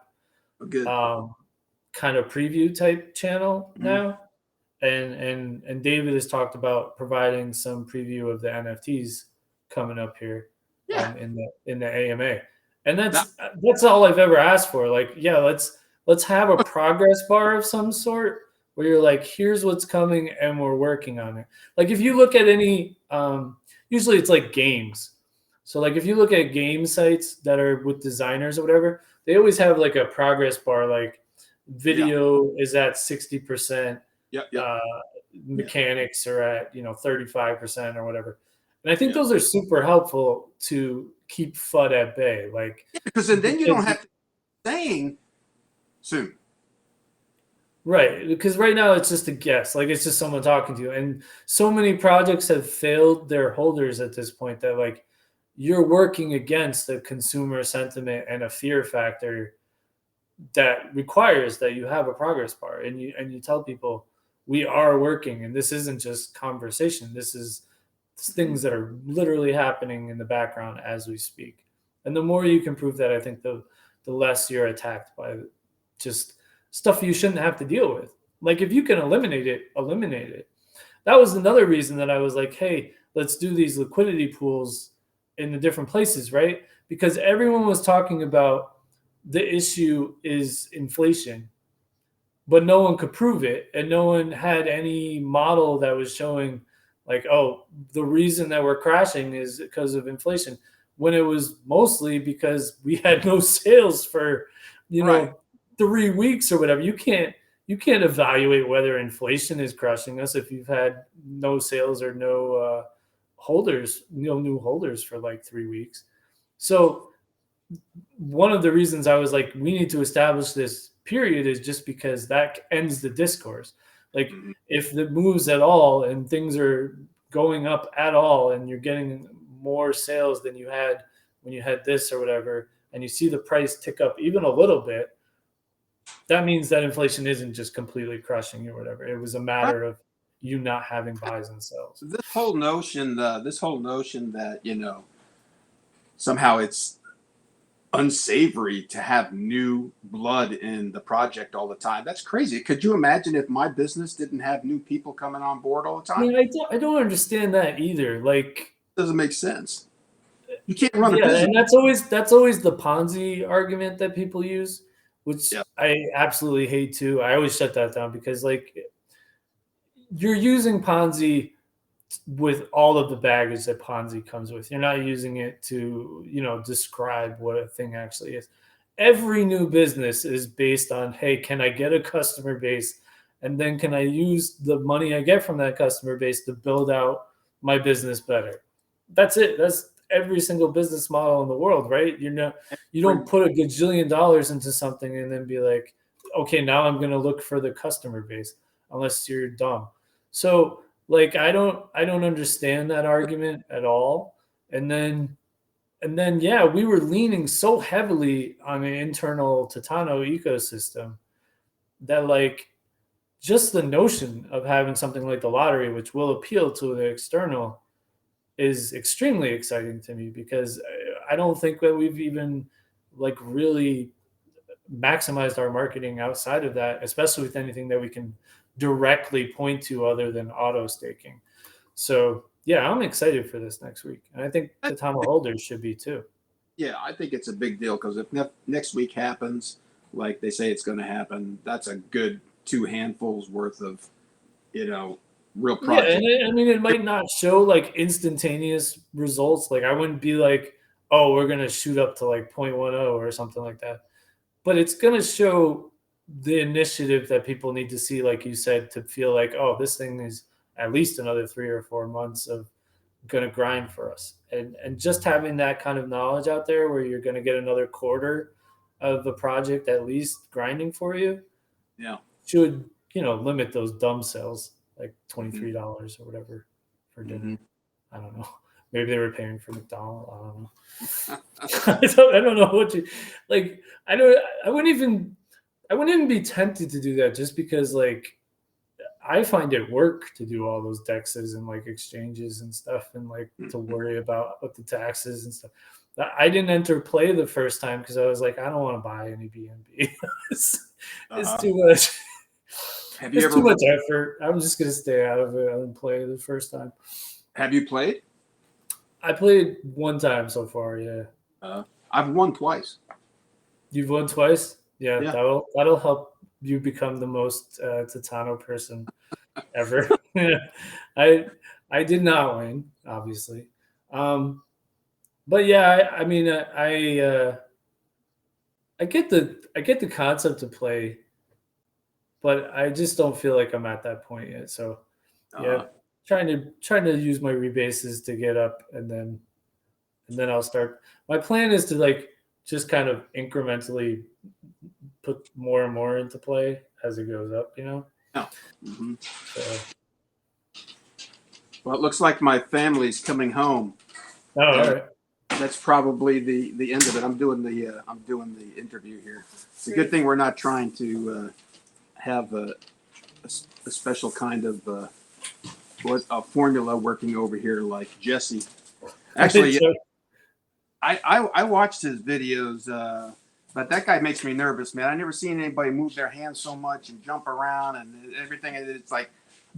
kind of preview type channel now. And David has talked about providing some preview of the NFTs coming up here in the AMA. And that's all I've ever asked for. Like, let's have a progress bar of some sort where you're like, here's what's coming and we're working on it. Like, if you look at any, usually it's like games. So like, if you look at game sites that are with designers or whatever, they always have like a progress bar, like video is at 60%. Mechanics are at 35% or whatever. And I think those are super helpful to keep FUD at bay. Like, because then you don't have to saying soon. Right. Because right now it's just a guess. Like, it's just someone talking to you. And so many projects have failed their holders at this point that like you're working against a consumer sentiment and a fear factor that requires that you have a progress bar and you tell people we are working, and this isn't just conversation. This is things that are literally happening in the background as we speak. And the more you can prove that, I think the less you're attacked by just stuff you shouldn't have to deal with. Like, if you can eliminate it, eliminate it. That was another reason that I was like, hey, let's do these liquidity pools in the different places, right? Because everyone was talking about the issue is inflation, but no one could prove it. And no one had any model that was showing like, oh, the reason that we're crashing is because of inflation. when it was mostly because we had no sales for, Right. 3 weeks or whatever. You can't evaluate whether inflation is crushing us if you've had no sales or no holders, no new holders for like 3 weeks. So one of the reasons I was like, we need to establish this period is just because that ends the discourse. Like, Mhm. if it moves at all and things are going up at all and you're getting more sales than you had when you had this or whatever, and you see the price tick up even a little bit, that means that inflation isn't just completely crushing you or whatever. It was a Right. matter of you not having buys and sells. This whole notion that somehow it's unsavory to have new blood in the project all the time. That's crazy. Could you imagine if my business didn't have new people coming on board all the I time? mean, I don't understand that either. Like, Doesn't make sense. You can't run a yeah, business. and that's always the Ponzi argument that people use, which Yeah. I absolutely hate too. I always shut that down because, like, you're using Ponzi with all of the baggage that Ponzi comes with. You're not using it to, describe what a thing actually is. Every new business is based on, hey, can I get a customer base? And then can I use the money I get from that customer base to build out my business better? That's it. That's every single business model in the world, right? You don't put a gajillion dollars into something and then be like, okay, now I'm going to look for the customer base, unless you're dumb. So, like, I don't understand that argument at all. And then yeah, we were leaning so heavily on an internal Titano ecosystem that, like, just the notion of having something like the lottery, which will appeal to the external, is extremely exciting to me because I don't think that we've even, like, really maximized our marketing outside of that, especially with anything that we can directly point to other than auto staking. So yeah, I'm excited for this next week, and I think the Titano holders should be too. Yeah, I think it's a big deal because if next week happens, like they say it's going to happen, that's a good two handfuls worth of, real Yeah, and project. I mean, it might not show like instantaneous results. Like, I wouldn't be like, oh, we're gonna shoot up to like 0.10 or something like that. But it's gonna show the initiative that people need to see, like you said, to feel like, oh, this thing is at least another 3 or 4 months of gonna grind for us. And just having that kind of knowledge out there where you're gonna get another quarter of the project at least grinding for you Yeah. should, limit those dumb sales, like Hmm. $23 or whatever for Hmm. dinner. I don't know. Maybe they were paying for McDonald's. I don't know. I don't know what you like. I don't. I wouldn't even. I wouldn't even be tempted to do that just because, like, I find it work to do all those dexes and like exchanges and stuff, and like to worry about what the taxes and stuff. I didn't enter play the first time because I was like, I don't want to buy any BNB. It's Uh-huh. too much. Have you It's ever too much effort. I'm just gonna stay out of it and play the first time. have you played? I played one time so far. Yeah, I've won twice. you've won twice. Yeah, Yeah. that'll help you become the most Titano person ever. I I did not win, obviously, um, but yeah, I mean, I get the concept to play, but I just don't feel like I'm at that point yet. So yeah, Uh, trying to use my rebases to get up, and then I'll start. My plan is to, like, just kind of incrementally put more and more into play as it goes up. yeah. Hmm. So, Well, it looks like my family's coming home, oh, all and right. that's probably the end of it. I'm doing the interview here. It's a good thing we're not trying to have a special kind of what a formula working over here like Jesse. Actually, So, I watched his videos, but that guy makes me nervous, man. I never seen anybody move their hands so much and jump around and everything. It's like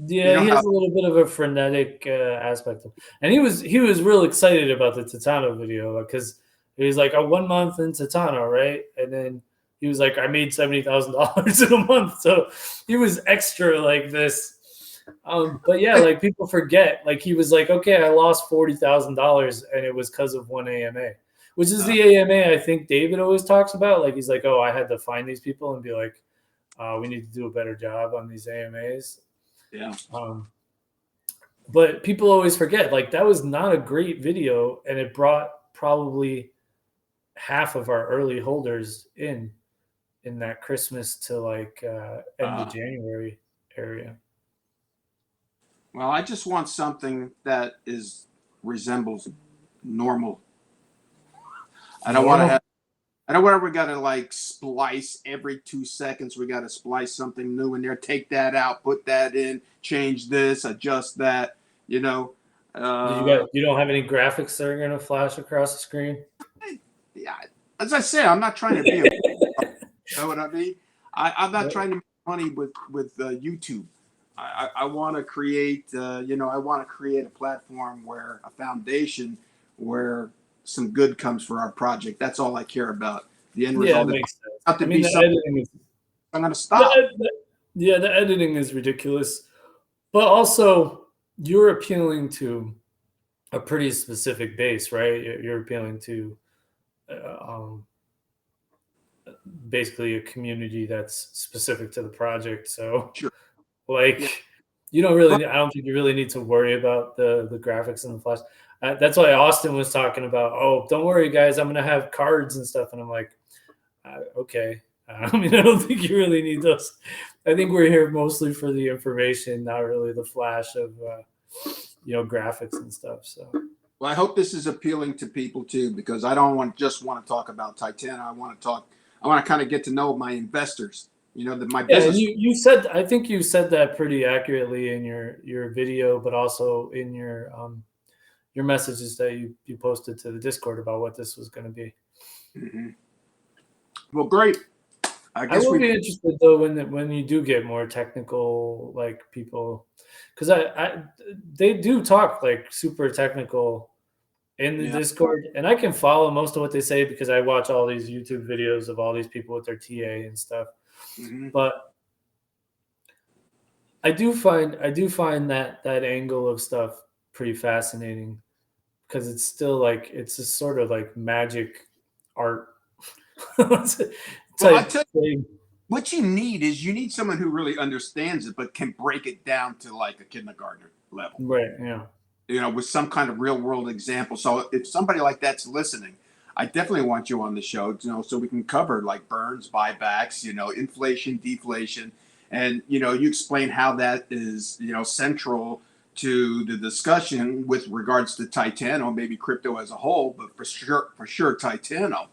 you yeah, know he how has a little bit of a frenetic aspect, and he was real excited about the Titano video because he was like a 1 month in Titano, right? And then he was like, I made $70,000 in a month, so he was extra like this. But yeah, like people forget. Like he was like, okay, I lost $40,000, and it was because of one AMA, which is the AMA I think David always talks about. Like he's like, oh, I had to find these people and be like, we need to do a better job on these AMAs. Yeah. But people always forget. Like that was not a great video, and it brought probably half of our early holders in that Christmas to like end of January area. Well, I just want something that resembles normal. I don't want to have. I don't want we got to like splice every 2 seconds. We got to splice something new in there. Take that out, put that in, change this, adjust that. You know. You don't have any graphics that are going to flash across the screen? Yeah, as I say, I'm not trying to be. You know what I mean? I'm not trying to make money with YouTube. I want to create. I want to create a platform where a foundation where some good comes for our project. That's all I care about. The end result. Yeah, it makes sense. Not to be something I'm going to stop. The editing is ridiculous, but also you're appealing to a pretty specific base, right? You're appealing to basically a community that's specific to the project. So, sure. Like, you don't really. I don't think you really need to worry about the graphics and the flash. That's why Austin was talking about. Oh, don't worry, guys. I'm gonna have cards and stuff, and I'm like, okay. I mean, I don't think you really need those. I think we're here mostly for the information, not really the flash of graphics and stuff. So. Well, I hope this is appealing to people too, because I don't want to talk about Titano. I want to kind of get to know my investors. My business. You said. I think you said that pretty accurately in your video, but also in your messages that you posted to the Discord about what this was going to be. Mm-hmm. Well, great. I will be interested though when you do get more technical, like people, because they do talk like super technical in the Discord, and I can follow most of what they say because I watch all these YouTube videos of all these people with their TA and stuff. Mm-hmm. But I do find that angle of stuff pretty fascinating because it's still like it's a sort of like magic art. What you need someone who really understands it, but can break it down to like a kindergartner level. Right. Yeah. With some kind of real world example. So if somebody like that's listening, I definitely want you on the show, so we can cover like burns, buybacks, inflation, deflation, and you explain how that is, central to the discussion with regards to Titano, maybe crypto as a whole, but for sure Titano.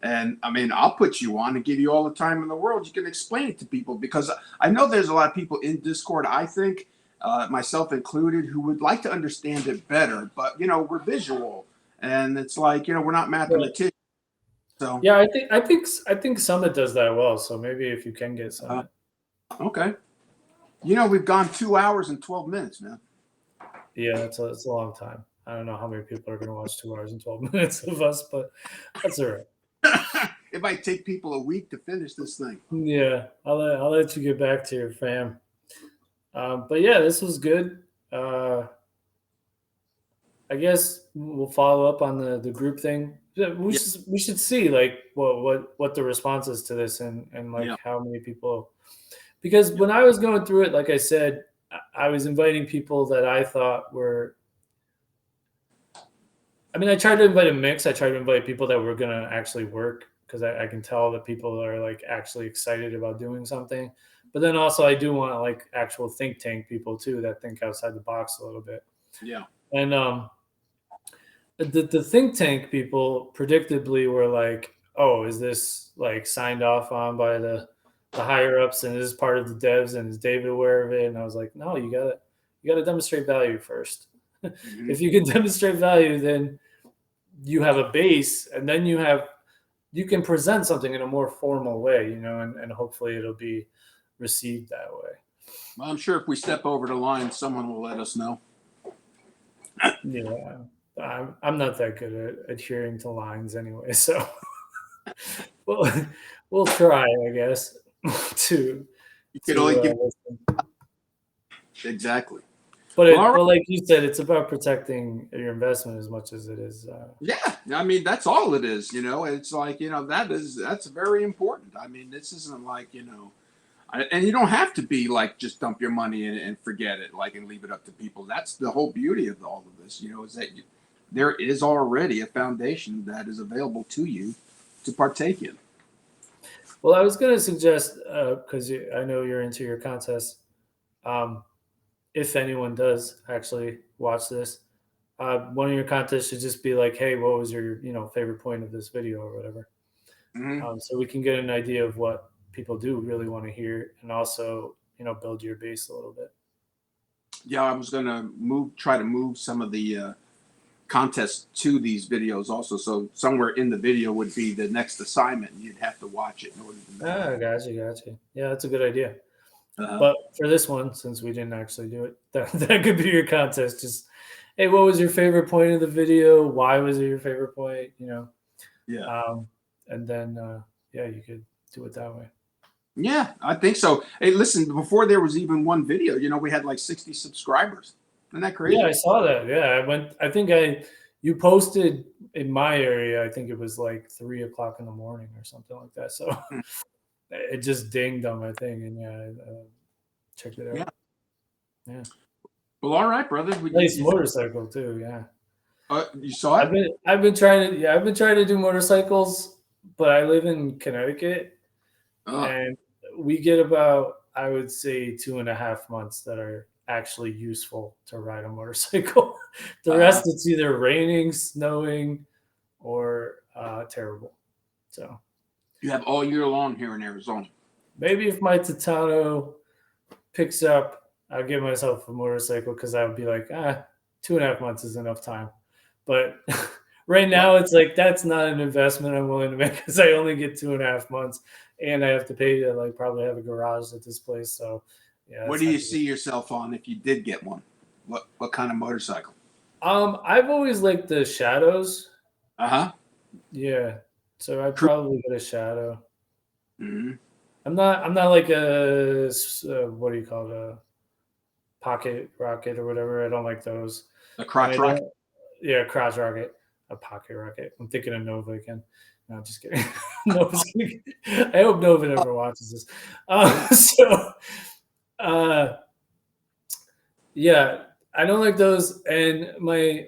And I mean, I'll put you on and give you all the time in the world. You can explain it to people because I know there's a lot of people in Discord, I think, myself included, who would like to understand it better. But, we're visual and it's like, we're not mathematicians. So yeah, I think Summit does that well. So maybe if you can get Summit. Okay. We've gone 2 hours and 12 minutes, man. Yeah, it's a long time. I don't know how many people are going to watch 2 hours and 12 minutes of us, but that's all right. It might take people a week to finish this thing. Yeah, I'll let you get back to your fam. But yeah, this was good. I guess we'll follow up on the group thing. We should see like what the response is to this and like how many people. Because when I was going through it, like I said, I was inviting people that I thought were. I mean, I tried to invite a mix. I tried to invite people that were going to actually work because I can tell that people are like actually excited about doing something. But then also I do want like actual think tank people too that think outside the box a little bit. Yeah. And the think tank people predictably were like, oh, is this like signed off on by the higher ups and is this part of the devs and is David aware of it? And I was like, no, you gotta demonstrate value first. Mm-hmm. If you can demonstrate value, then you have a base, and then you can present something in a more formal way, and hopefully it'll be received that way. Well, I'm sure if we step over the line, someone will let us know. Yeah, I'm not that good at adhering to lines anyway, so we'll try, I guess. To you can only give. exactly. But Well, all right. but like you said, it's about protecting your investment as much as it is. Yeah, I mean that's all it is. It's like that's very important. I mean, this isn't like and you don't have to be like just dump your money in and forget it, like and leave it up to people. That's the whole beauty of all of this. Is that there is already a foundation that is available to you to partake in. Well, I was going to suggest because I know you're into your contest. Um, if anyone does actually watch this, one of your contests should just be like, "Hey, what was your favorite point of this video or whatever?" Hmm. So we can get an idea of what people do really want to hear, and also build your base a little bit. Yeah, I was gonna try to move some of the contests to these videos also. So somewhere in the video would be the next assignment. You'd have to watch it in order to know. Ah, gotcha. Yeah, that's a good idea. Uh-huh. But for this one, since we didn't actually do it, that could be your contest. Just, hey, what was your favorite point of the video? Why was it your favorite point? Yeah. And then yeah, you could do it that way. Yeah, I think so. Hey, listen, before there was even one video, we had like 60 subscribers. Isn't that Yeah, I crazy? saw that. Yeah, I went. I think you posted in my area. I think it was like 3 o'clock in the morning or something like that. So Hmm. it just dinged on my thing, and yeah, I checked it Yeah. out. Yeah, Well, all right, brother. nice motorcycle too. Yeah. You saw it? I've been trying to do motorcycles, but I live in Connecticut Oh, and we get about, I would say, 2.5 months that are actually useful to ride a motorcycle. The uh, rest it's either raining, snowing, or terrible. So you have all year long here in Arizona. maybe if my Titano picks up, I'll give myself a motorcycle because I would be like, 2.5 months is enough time. But right What now, it's like that's not an investment I'm willing to make because I only get 2.5 months, and I have to pay to like probably have a garage at this place. So yeah, what that's do not you good. see yourself on if you did get one? What kind of motorcycle? I've always liked the shadows. Uh-huh. Yeah, so I'd True. probably get a shadow. Hmm. I'm not like what do you call it, a pocket rocket or whatever. I don't like those, A and crotch I rocket. don't. Yeah, crotch rocket, a pocket rocket. I'm thinking of Nova again. No, just kidding. I hope Nova never watches this. So, uh, yeah, I don't like those. And my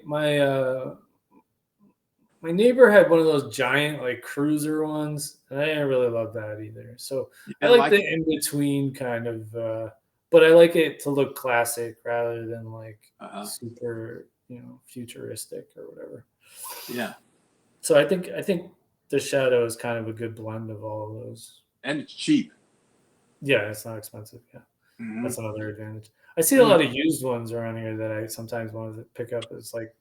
neighbor had one of those giant like cruiser ones, and I didn't really love that either. So You I didn't like like the it? in between kind of, but I like it to look classic rather than like Uh-huh. super, futuristic or whatever. Yeah. So I think the shadow is kind of a good blend of all of those. And it's cheap. Yeah, it's not expensive. Yeah, Hmm. that's another advantage. I see a lot of used ones around here that I sometimes want to pick up. It's like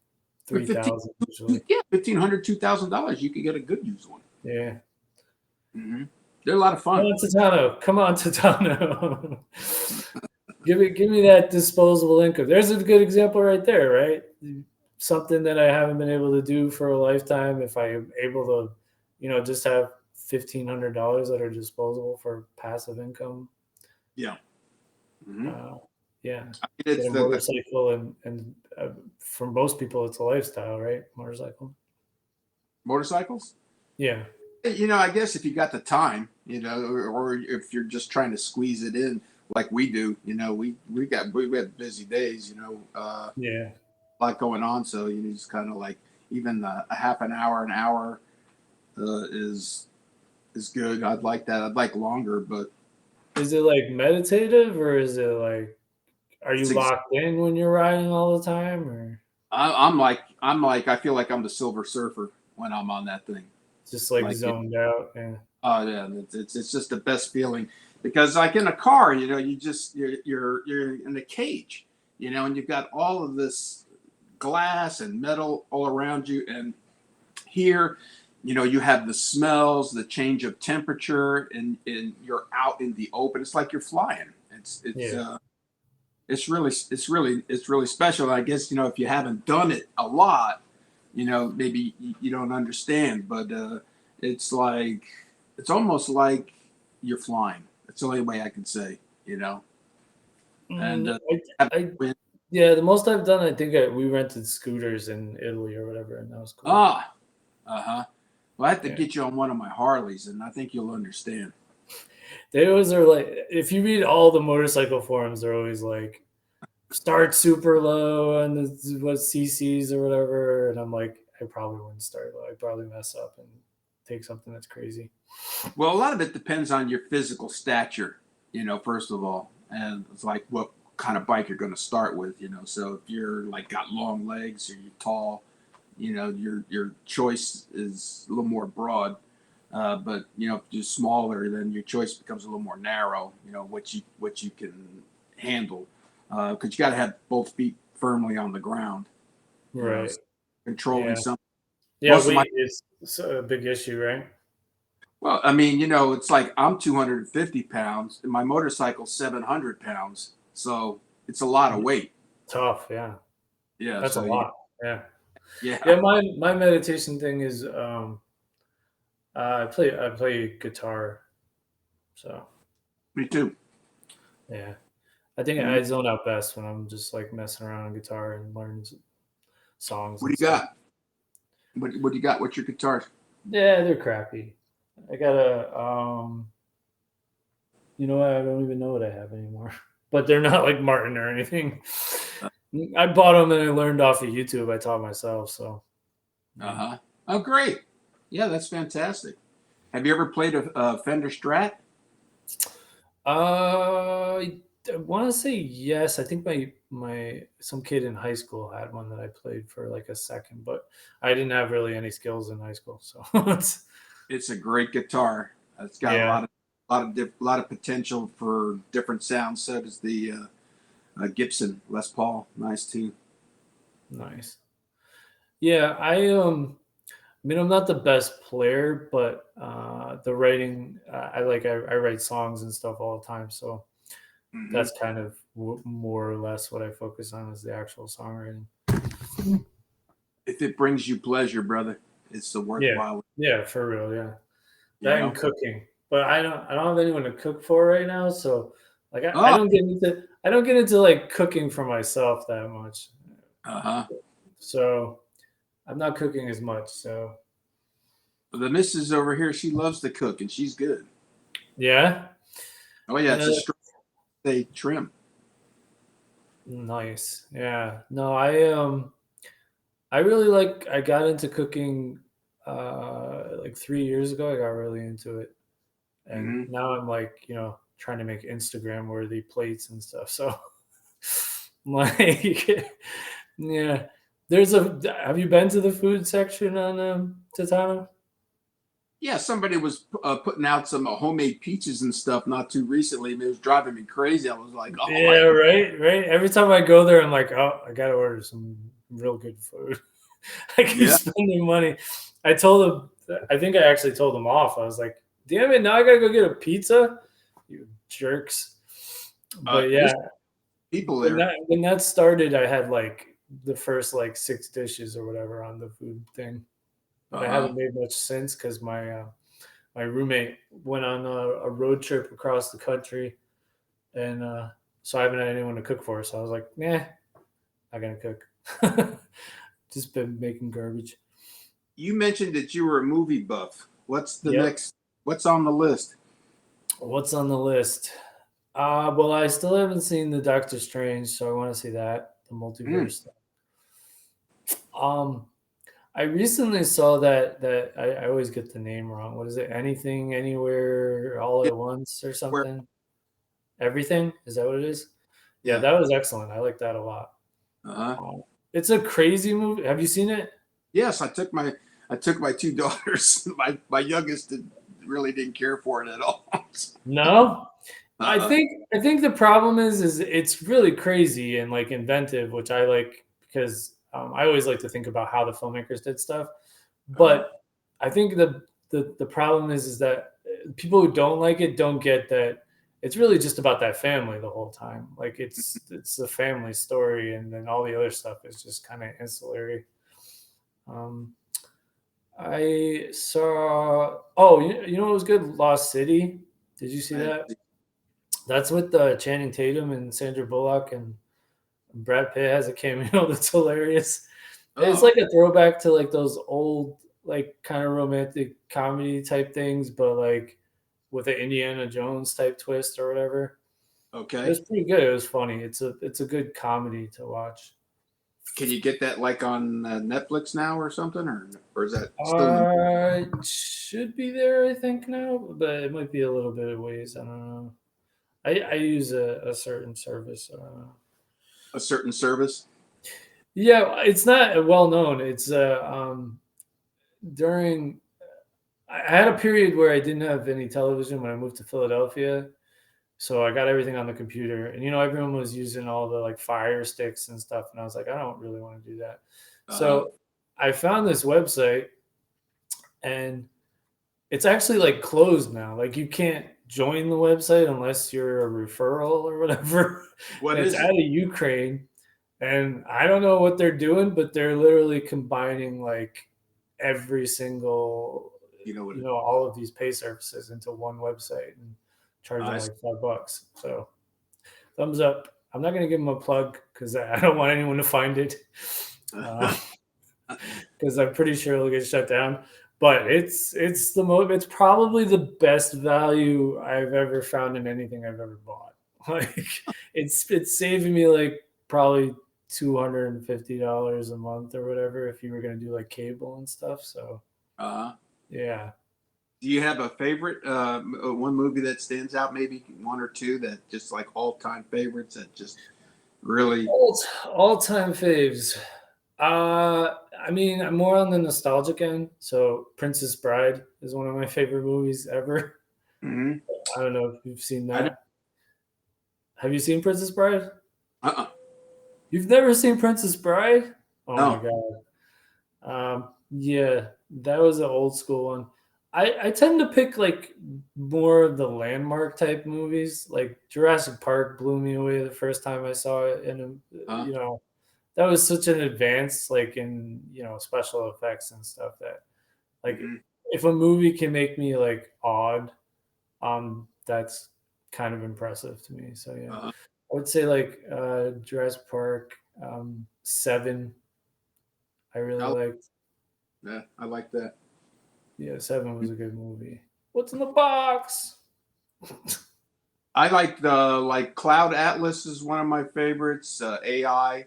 For 3,000 usually. yeah, $1,500, $2,000, you could get a good used one. Yeah. Hmm. They're a lot of Come fun. on, Titano. Come on, Titano. Give me that disposable income. There's a good example right there, right? Something that I haven't been able to do for a lifetime. If I am able to, just have $1,500 that are disposable for passive income. Yeah. Hmm. Uh, yeah, get It's a motorcycle, and for most people, it's a lifestyle, right? Motorcycle. motorcycles. Yeah, I guess if you got the time, or if you're just trying to squeeze it in like we do, we have busy days, yeah. a lot going on. So just kind of like even a half an hour is good. I'd like that. I'd like longer, but Is it like meditative, or is it like, are you it's locked in when you're riding all the time, or I'm like I feel like I'm the Silver Surfer when I'm on that thing. just like Like zoned out? Yeah, oh yeah, it's just the best feeling because like in a car, you're in a cage, and you've got all of this glass and metal all around you, and here, you have the smells, the change of temperature, and you're out in the open. It's like you're flying. yeah. It's really special. I guess if you haven't done it a lot, maybe you don't understand, but it's like it's almost like you're flying. That's the only way I can say. And I, yeah, the most I've done, I think we rented scooters in Italy or whatever, and that was cool. uh-huh. Well, I have to Yeah. get you on one of my Harleys, and I think you'll understand. They always are like, if you read all the motorcycle forums, they're always like, start super low and what CCs or whatever. And I'm like, I probably wouldn't start low. I'd probably mess up and take something that's crazy. Well, a lot of it depends on your physical stature, first of all. And it's like what kind of bike you're going to start with. So if you're like got long legs or you're tall, your choice is a little more broad. But if you're smaller, then your choice becomes a little more narrow. What you can handle, because you got to have both feet firmly on the ground. Right. Controlling something. Yeah, weight is a big issue, right? Well, I mean, it's like I'm 250 pounds and my motorcycle's 700 pounds. So it's a lot of weight. Tough, yeah. Yeah. That's a lot. Yeah. Yeah. Yeah, my meditation thing is I play guitar. So Me too. yeah. I think I zone out best when I'm just like messing around on guitar and learning songs. What do you got? What do you got? What's your guitar? Yeah, they're crappy. I got you know what? I don't even know what I have anymore. But they're not like Martin or anything. I bought them and I learned off of YouTube. I taught myself. So. Oh, great. Yeah, that's fantastic. Have you ever played a Fender Strat? I want to say yes. I think my some kid in high school had one that I played for like a second, but I didn't have really any skills in high school. So it's a great guitar. It's got a lot of potential for different sounds. So does the Gibson Les Paul. Nice too. Nice. Yeah, I mean, I'm not the best player, but the writing, I write songs and stuff all the time. So that's kind of more or less what I focus on is the actual songwriting. If it brings you pleasure, brother, it's the worthwhile. Yeah, for real. Yeah, that and cooking. But I don't have anyone to cook for right now. So like I don't get into like cooking for myself that much. So I'm not cooking as much. So the missus over here, she loves to cook and she's good. Yeah. Oh yeah, it's a straight steak trim. Nice. Yeah. No, I really I got into cooking like 3 years ago. I got really into it. And now I'm like, trying to make Instagram worthy plates and stuff. So like yeah. Have you been to the food section on Titano? Yeah, somebody was putting out some homemade peaches and stuff not too recently. And it was driving me crazy. I was like, oh, yeah, right. Every time I go there, I'm like, oh, I gotta order some real good food. I keep spending money. I think I actually told them off. I was like, damn it, now I gotta go get a pizza, you jerks. But yeah, people there. When that started, I had like the first like 6 dishes or whatever on the food thing. But I haven't made much since because my roommate went on a road trip across the country, and so I haven't had anyone to cook for. So I was like, nah, not gonna cook. Just been making garbage. You mentioned that you were a movie buff. What's the next? What's on the list? What's on the list? Well, I still haven't seen the Doctor Strange, so I want to see that, the multiverse stuff. I recently saw that I always get the name wrong. What is it? Anything, Anywhere, All at Once, or something? Everything? Is that what it is? Yeah, that was excellent. I like that a lot. It's a crazy movie. Have you seen it? Yes, I took my 2 daughters. My youngest really didn't care for it at all. No. I think the problem is it's really crazy and like inventive, which I like because I always like to think about how the filmmakers did stuff. But I think the problem is that people who don't like it don't get that it's really just about that family the whole time. Like it's a family story, and then all the other stuff is just kind of ancillary. I saw. Oh, you know what was good? Lost City. Did you see that? That's with Channing Tatum and Sandra Bullock, and Brad Pitt has a cameo that's hilarious. It's Oh, like a throwback to like those old, like kind of romantic comedy type things, but like with an Indiana Jones type twist or whatever. It okay. was pretty good. It was funny. It's a good comedy to watch. Can you get that like on Netflix now or something, or is that still in? It should be there, I think now, but it might be a little bit of ways. I don't know. I use a certain service. A certain service? Yeah, it's not well known. It's during I had a period where I didn't have any television when I moved to Philadelphia. So I got everything on the computer. And everyone was using all the like fire sticks and stuff. And I was like, I don't really want to do that. Uh-huh. So I found this website and it's actually like closed now. Like you can't join the website unless you're a referral or whatever. What And it's is out it? of Ukraine. And I don't know what they're doing, but they're literally combining like every single, You know what? all of these pay services into one website and charging I like $5. So thumbs up. I'm not gonna give them a plug because I don't want anyone to find it, because I'm pretty sure it'll get shut down. But it's probably the best value I've ever found in anything I've ever bought. Like it's saving me like probably $250 a month or whatever if you were gonna do like cable and stuff. So uh, yeah. do you have a favorite? One movie that stands out, maybe one or two that just like all-time favorites that just really. All time faves. I mean, I'm more on the nostalgic end. So Princess Bride is one of my favorite movies ever. Mhm. I don't know if you've seen I don't. that. Have you seen Princess Bride? Uh-uh. You've never seen Princess Bride? Oh my No. god. Yeah, that was an old school one. I tend to pick like more of the landmark type movies. Like Jurassic Park blew me away the first time I saw it, and Uh, that was such an advance, like in special effects and stuff. That like mhm. if a movie can make me like awed, that's kind of impressive to me. So yeah, Uh, I would say like Jurassic Park, Seven. I really I, liked. yeah, I like that. Yeah, Seven was a good movie. What's in the box? I like the like Cloud Atlas is one of my favorites. AI,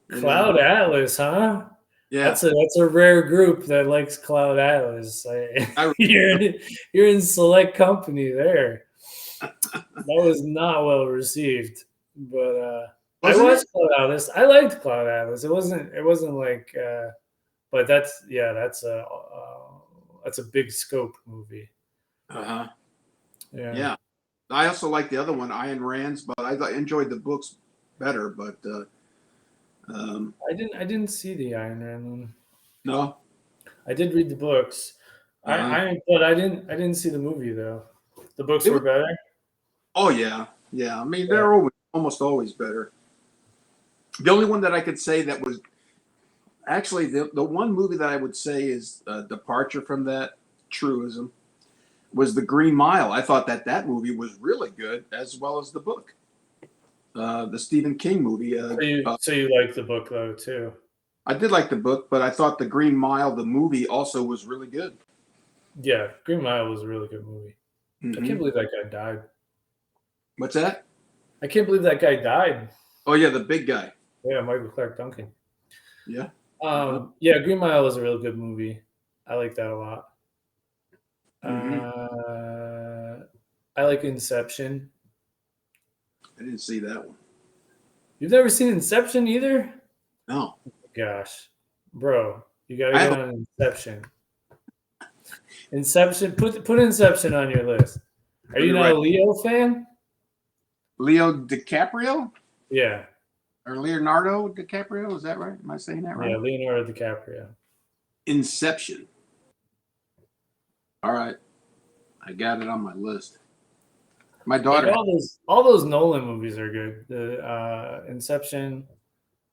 you know. Cloud Atlas, huh? Yeah, That's a rare group that likes Cloud Atlas. I You're in select company there. That was not well received, but I wasn't it. watched Cloud Atlas. I liked Cloud Atlas. It wasn't like, but that's a big scope movie. Uh-huh. Yeah, Yeah. I also like the other one, Ayn Rand's, but enjoyed the books better. But um, I didn't see the Iron Man one. no. I did read the books. Uh-huh. But I didn't see the movie though. The books It were was. better. Oh yeah, yeah. I mean, Yeah. they're almost always better. The only one that I could say that was actually the one movie that I would say is a departure from that truism was The Green Mile. I thought that movie was really good as well as the book, the Stephen King movie. So you like the book though too? I did like the book, but I thought The Green Mile, the movie, also was really good. Yeah, Green Mile was a really good movie. I can't Hmm. believe that guy died. What's that? I can't believe that guy died. Oh yeah, the big guy. Yeah, Michael Clark Duncan. Yeah. Uh-huh. Yeah, Green Mile was a real good movie. I like that a lot. Hmm. I like Inception. I didn't see that one. You've never seen Inception either? No. Gosh, bro, you got to I get have on Inception. Inception, put Inception on your list. Are let you me not write a Leo fan? Leo DiCaprio Yeah, or Leonardo DiCaprio. Is that right? Am I saying that yeah, right? Leonardo DiCaprio. Inception. All right. I got it on my list. My Like daughter. all those Nolan movies are good. The Inception.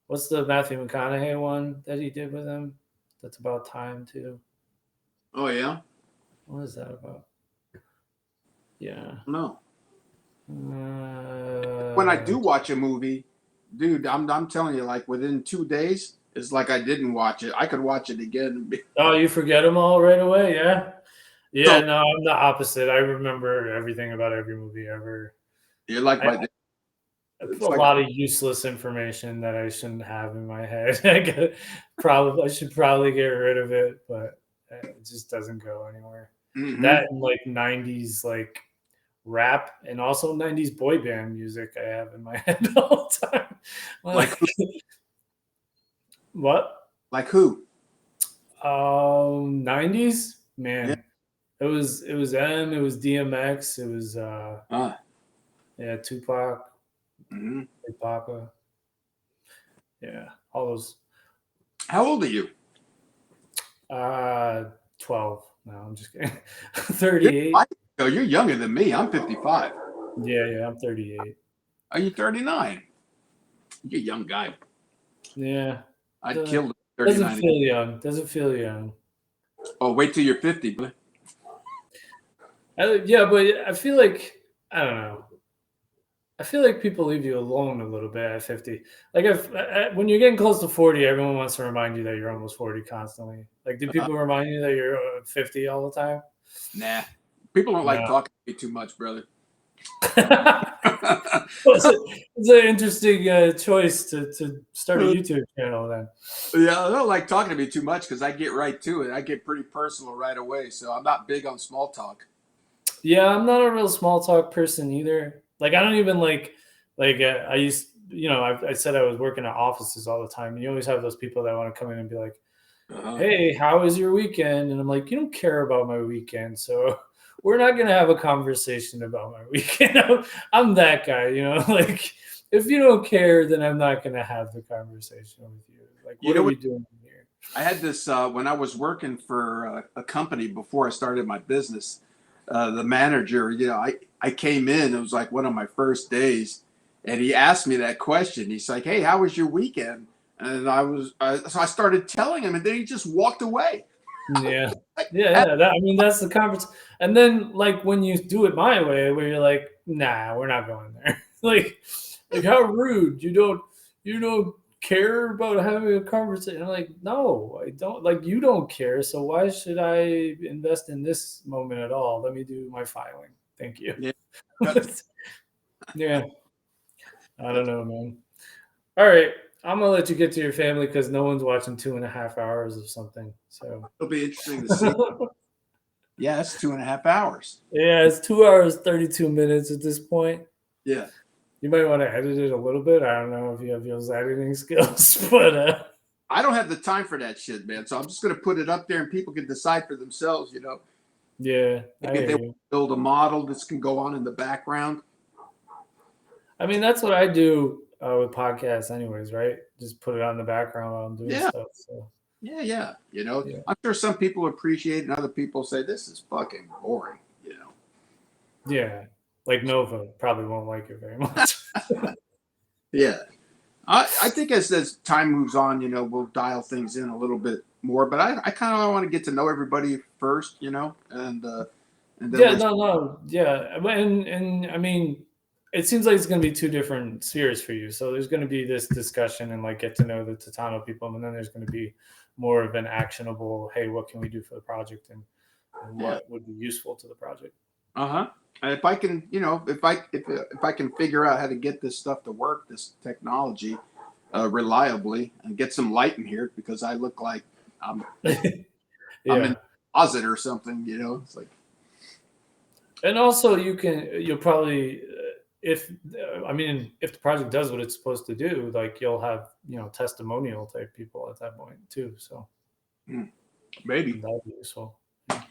What's the Matthew McConaughey one that he did with him? That's about time too. Oh yeah. What is that about? Yeah, No. When I do watch a movie, dude, I'm telling you, like within 2 days, it's like I didn't watch it. I could watch it again. Oh, you forget them all right away? Yeah. So Yeah, no, I'm the opposite. I remember everything about every movie ever. you're like I my, a it's like, lot of useless information that I shouldn't have in my head. I should probably get rid of it, but it just doesn't go anywhere. hmm That and like 90s like rap and also 90s boy band music I have in my head all the time. like Like who? what? Like who? 90s? Yeah. Man. It was M, it was DMX, it was Uh, yeah, Tupac, mhm. Big Papa. Yeah, all those How old are you? uh 12. No, I'm just kidding. You're, 38. you're younger than me. I'm 55. Yeah, I'm 38. Are you 39? You're a young guy. Yeah. I'd Doesn't kill doesn't 39. feel young. Doesn't feel young. Oh, wait till you're 50. Yeah, but I feel like I don't know. I feel like people leave you alone a little bit at 50. Like if when you're getting close to 40, everyone wants to remind you that you're almost 40 constantly. Like, do Uh, people remind you that you're 50 all the time? nah. People don't like No. talking to me too much, brother. Well, it's an interesting choice to start a YouTube channel then. Yeah, I don't like talking to me too much because I get right to it. I get pretty personal right away. So I'm not big on small talk. Yeah, I'm not a real small talk person either. Like, I don't even I used, I said I was working at offices all the time, and you always have those people that want to come in and be like, Uh-huh. "Hey, how was your weekend?" And I'm like, "You don't care about my weekend, so we're not gonna have a conversation about my weekend." I'm that guy, like if you don't care, then I'm not gonna have the conversation with you. Like, You what are know we what? doing here? I had this when I was working for a company before I started my business. The manager, I came in. It was like one of my first days, and he asked me that question. He's like, "Hey, how was your weekend?" And so I started telling him, and then he just walked away. Yeah. Like, Yeah. That's the conference. And then, like, when you do it my way, where you're like, nah, we're not going there. like how rude. You don't care about having a conversation. I'm like, no, I don't. Like, you don't care. So why should I invest in this moment at all? Let me do my filing. Thank you. yeah, Yeah. I don't know, man. All right. I'm going to let you get to your family because no one's watching 2.5 hours of something. So. it'll be interesting to see. Yeah, that's 2.5 hours. Yeah, it's 2 hours, 32 minutes at this point. Yeah. You might want to edit it a little bit. I don't know if you have those editing skills, but I don't have the time for that shit, man. So I'm just going to put it up there and people can decide for themselves, yeah, I Maybe if hear they want you. to build a model, this can go on in the background. That's what I do with podcasts, anyways, right? Just put it on the background while I'm doing Yeah. stuff. So, Yeah, yeah. yeah. I'm sure some people appreciate it and other people say this is fucking boring. Yeah. Like Nova probably won't like it very much. Yeah. I think as time moves on, we'll dial things in a little bit more. But I kind of want to get to know everybody first, and then Yeah, let no. Yeah. And it seems like it's going to be two different spheres for you. So there's going to be this discussion and like get to know the Titano people. And then there's going to be more of an actionable, hey, what can we do for the project and yeah. what would be useful to the project? Uh-huh. And if I can, if I can figure out how to get this stuff to work, this technology reliably, and get some light in here because I look like I'm I'm in Yeah. a closet or something. It's like And also you'll probably, if the project does what it's supposed to do, like you'll have, testimonial type people at that point too. So maybe. that'll be useful. Yeah.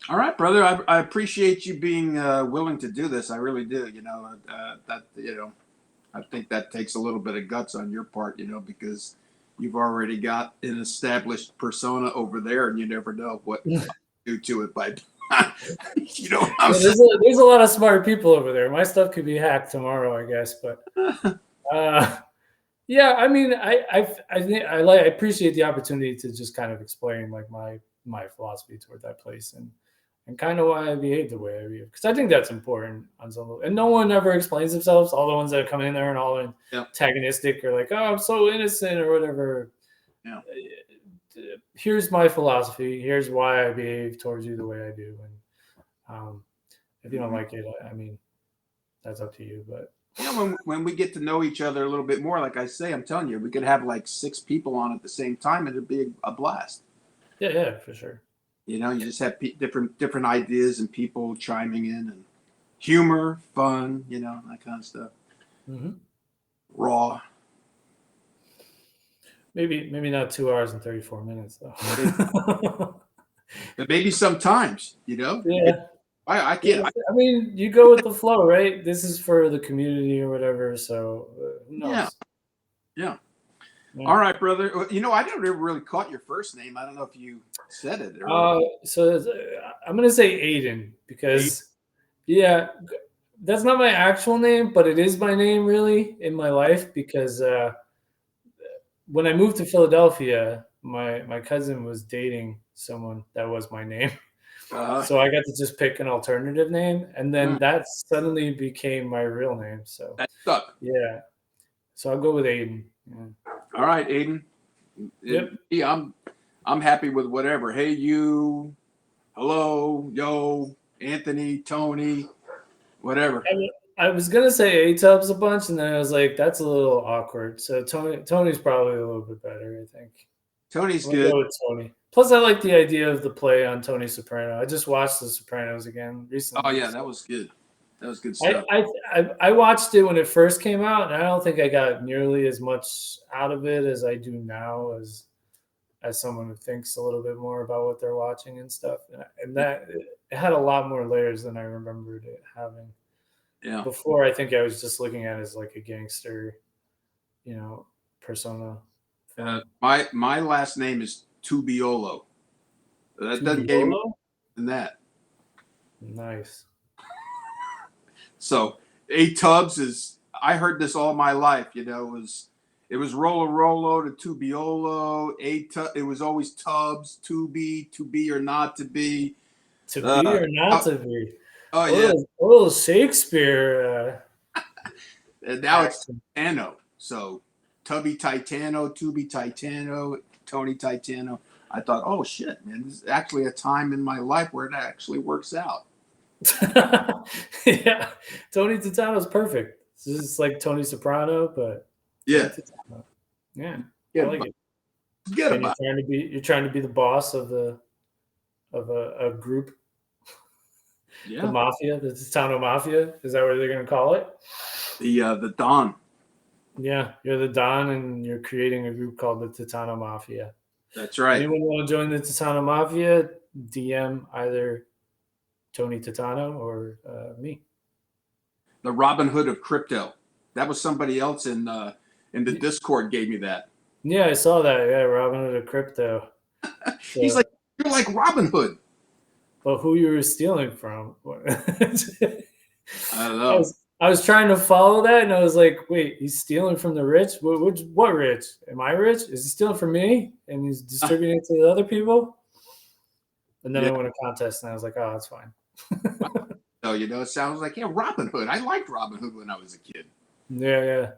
All right, brother. I appreciate you being willing to do this. I really do. I think that takes a little bit of guts on your part. Because you've already got an established persona over there, and you never know what to do to it by. You know what I'm Yeah, saying? there's a lot of smart people over there. My stuff could be hacked tomorrow, I guess. But yeah, I appreciate the opportunity to just kind of explain like my philosophy toward that place, and and kind of why I behave the way I behave. Because I think that's important on some level. And no one ever explains themselves. All the ones that come in there and all antagonistic are like, oh, I'm so innocent or whatever. Yeah. Here's my philosophy. Here's why I behave towards you the way I do. And if you don't like it, I mean, that's up to you. But when we get to know each other a little bit more, like I say, I'm telling you, we could have like 6 people on at the same time, and it'd be a blast. Yeah, for sure. You just have different ideas and people chiming in, and humor, fun, that kind of stuff. Mm-hmm. Raw. Maybe not 2 hours and 34 minutes though. But maybe sometimes, Yeah. I can't. I mean, you go with the flow, right? This is for the community or whatever. So who knows? Yeah. All right, brother. I never really caught your first name. I don't know if you said it. So I'm gonna say Aiden because, that's not my actual name, but it is my name really in my life because when I moved to Philadelphia, my cousin was dating someone that was my name. So I got to just pick an alternative name, and then that suddenly became my real name. So that stuck. Yeah. So I'll go with Aiden. Yeah. All right, Aiden. Yep. I'm happy with whatever. Hey, you. Hello, yo, Anthony, Tony, whatever. I was gonna say A-Tubs a bunch, and then I was like, that's a little awkward. So Tony's probably a little bit better, I think. Tony's good. Go with Tony. Plus, I like the idea of the play on Tony Soprano. I just watched The Sopranos again recently. Oh yeah, that was good. That was good stuff. I watched it when it first came out, and I don't think I got nearly as much out of it as I do now, as someone who thinks a little bit more about what they're watching and stuff. And that it had a lot more layers than I remembered it having. Yeah. Before, I think I was just looking at it as like a gangster, persona. My last name is Tubiolo. That doesn't get any more than that. Nice. So A-Tubs is, I heard this all my life, it was Rolo to Tubiolo, it was always Tubs, to be or not to be. To be or not to be. Oh, yeah. A little Shakespeare. And now it's Titano. So Tubby Titano, Tubi Titano, Tony Titano. I thought, oh shit, man, this is actually a time in my life where it actually works out. Yeah, Tony Titano's perfect. This is like Tony Soprano, but yeah, yeah, I like it. You're trying to be the boss of a group. Yeah, the mafia, the Titano Mafia. Is that what they're gonna call it? The Don. Yeah, you're the Don, and you're creating a group called the Titano Mafia. That's right. Anyone want to join the Titano Mafia? DM either Tony Titano or me. The Robin Hood of crypto. That was somebody else in the Discord gave me that. Yeah, I saw that. Yeah, Robin Hood of crypto. He's like, you're like Robin Hood. But who you were stealing from? I don't know. I was trying to follow that, and I was like, wait, he's stealing from the rich? What rich? Am I rich? Is he stealing from me? And he's distributing it to the other people? And then I won a contest, and I was like, oh, that's fine. So, it sounds like, Robin Hood. I liked Robin Hood when I was a kid. Yeah.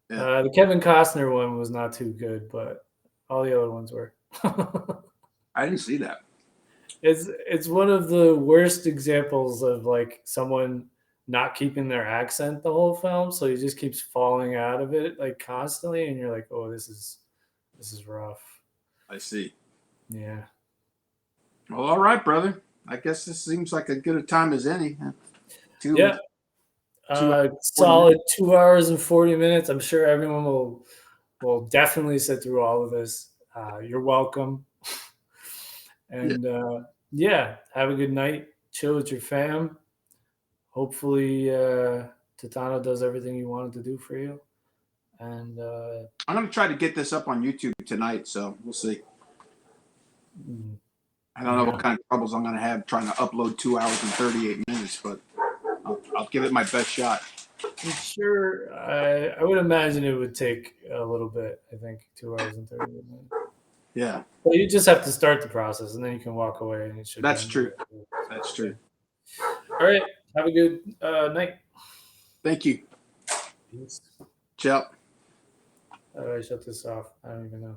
The Kevin Costner one was not too good, but all the other ones were. I didn't see that. It's one of the worst examples of like someone not keeping their accent the whole film, so he just keeps falling out of it like constantly, and you're like, oh, this is rough. I see. Yeah. Well, all right, brother. I guess this seems like as good a time as any. Solid 2 hours and 40 minutes. I'm sure everyone will definitely sit through all of this. You're welcome. And have a good night. Chill with your fam. Hopefully Titano does everything you wanted to do for you. And I'm going to try to get this up on YouTube tonight, so we'll see. I don't know what kind of troubles I'm going to have trying to upload 2 hours and 38 minutes, but I'll give it my best shot. I'm sure. I would imagine it would take a little bit. I think 2 hours and 38 minutes. Yeah, Well, you just have to start the process, and then you can walk away, and it should. that's be true. That's true. All right. Have a good night. Thank you. Peace. Ciao. How do I shut this off? I don't even know.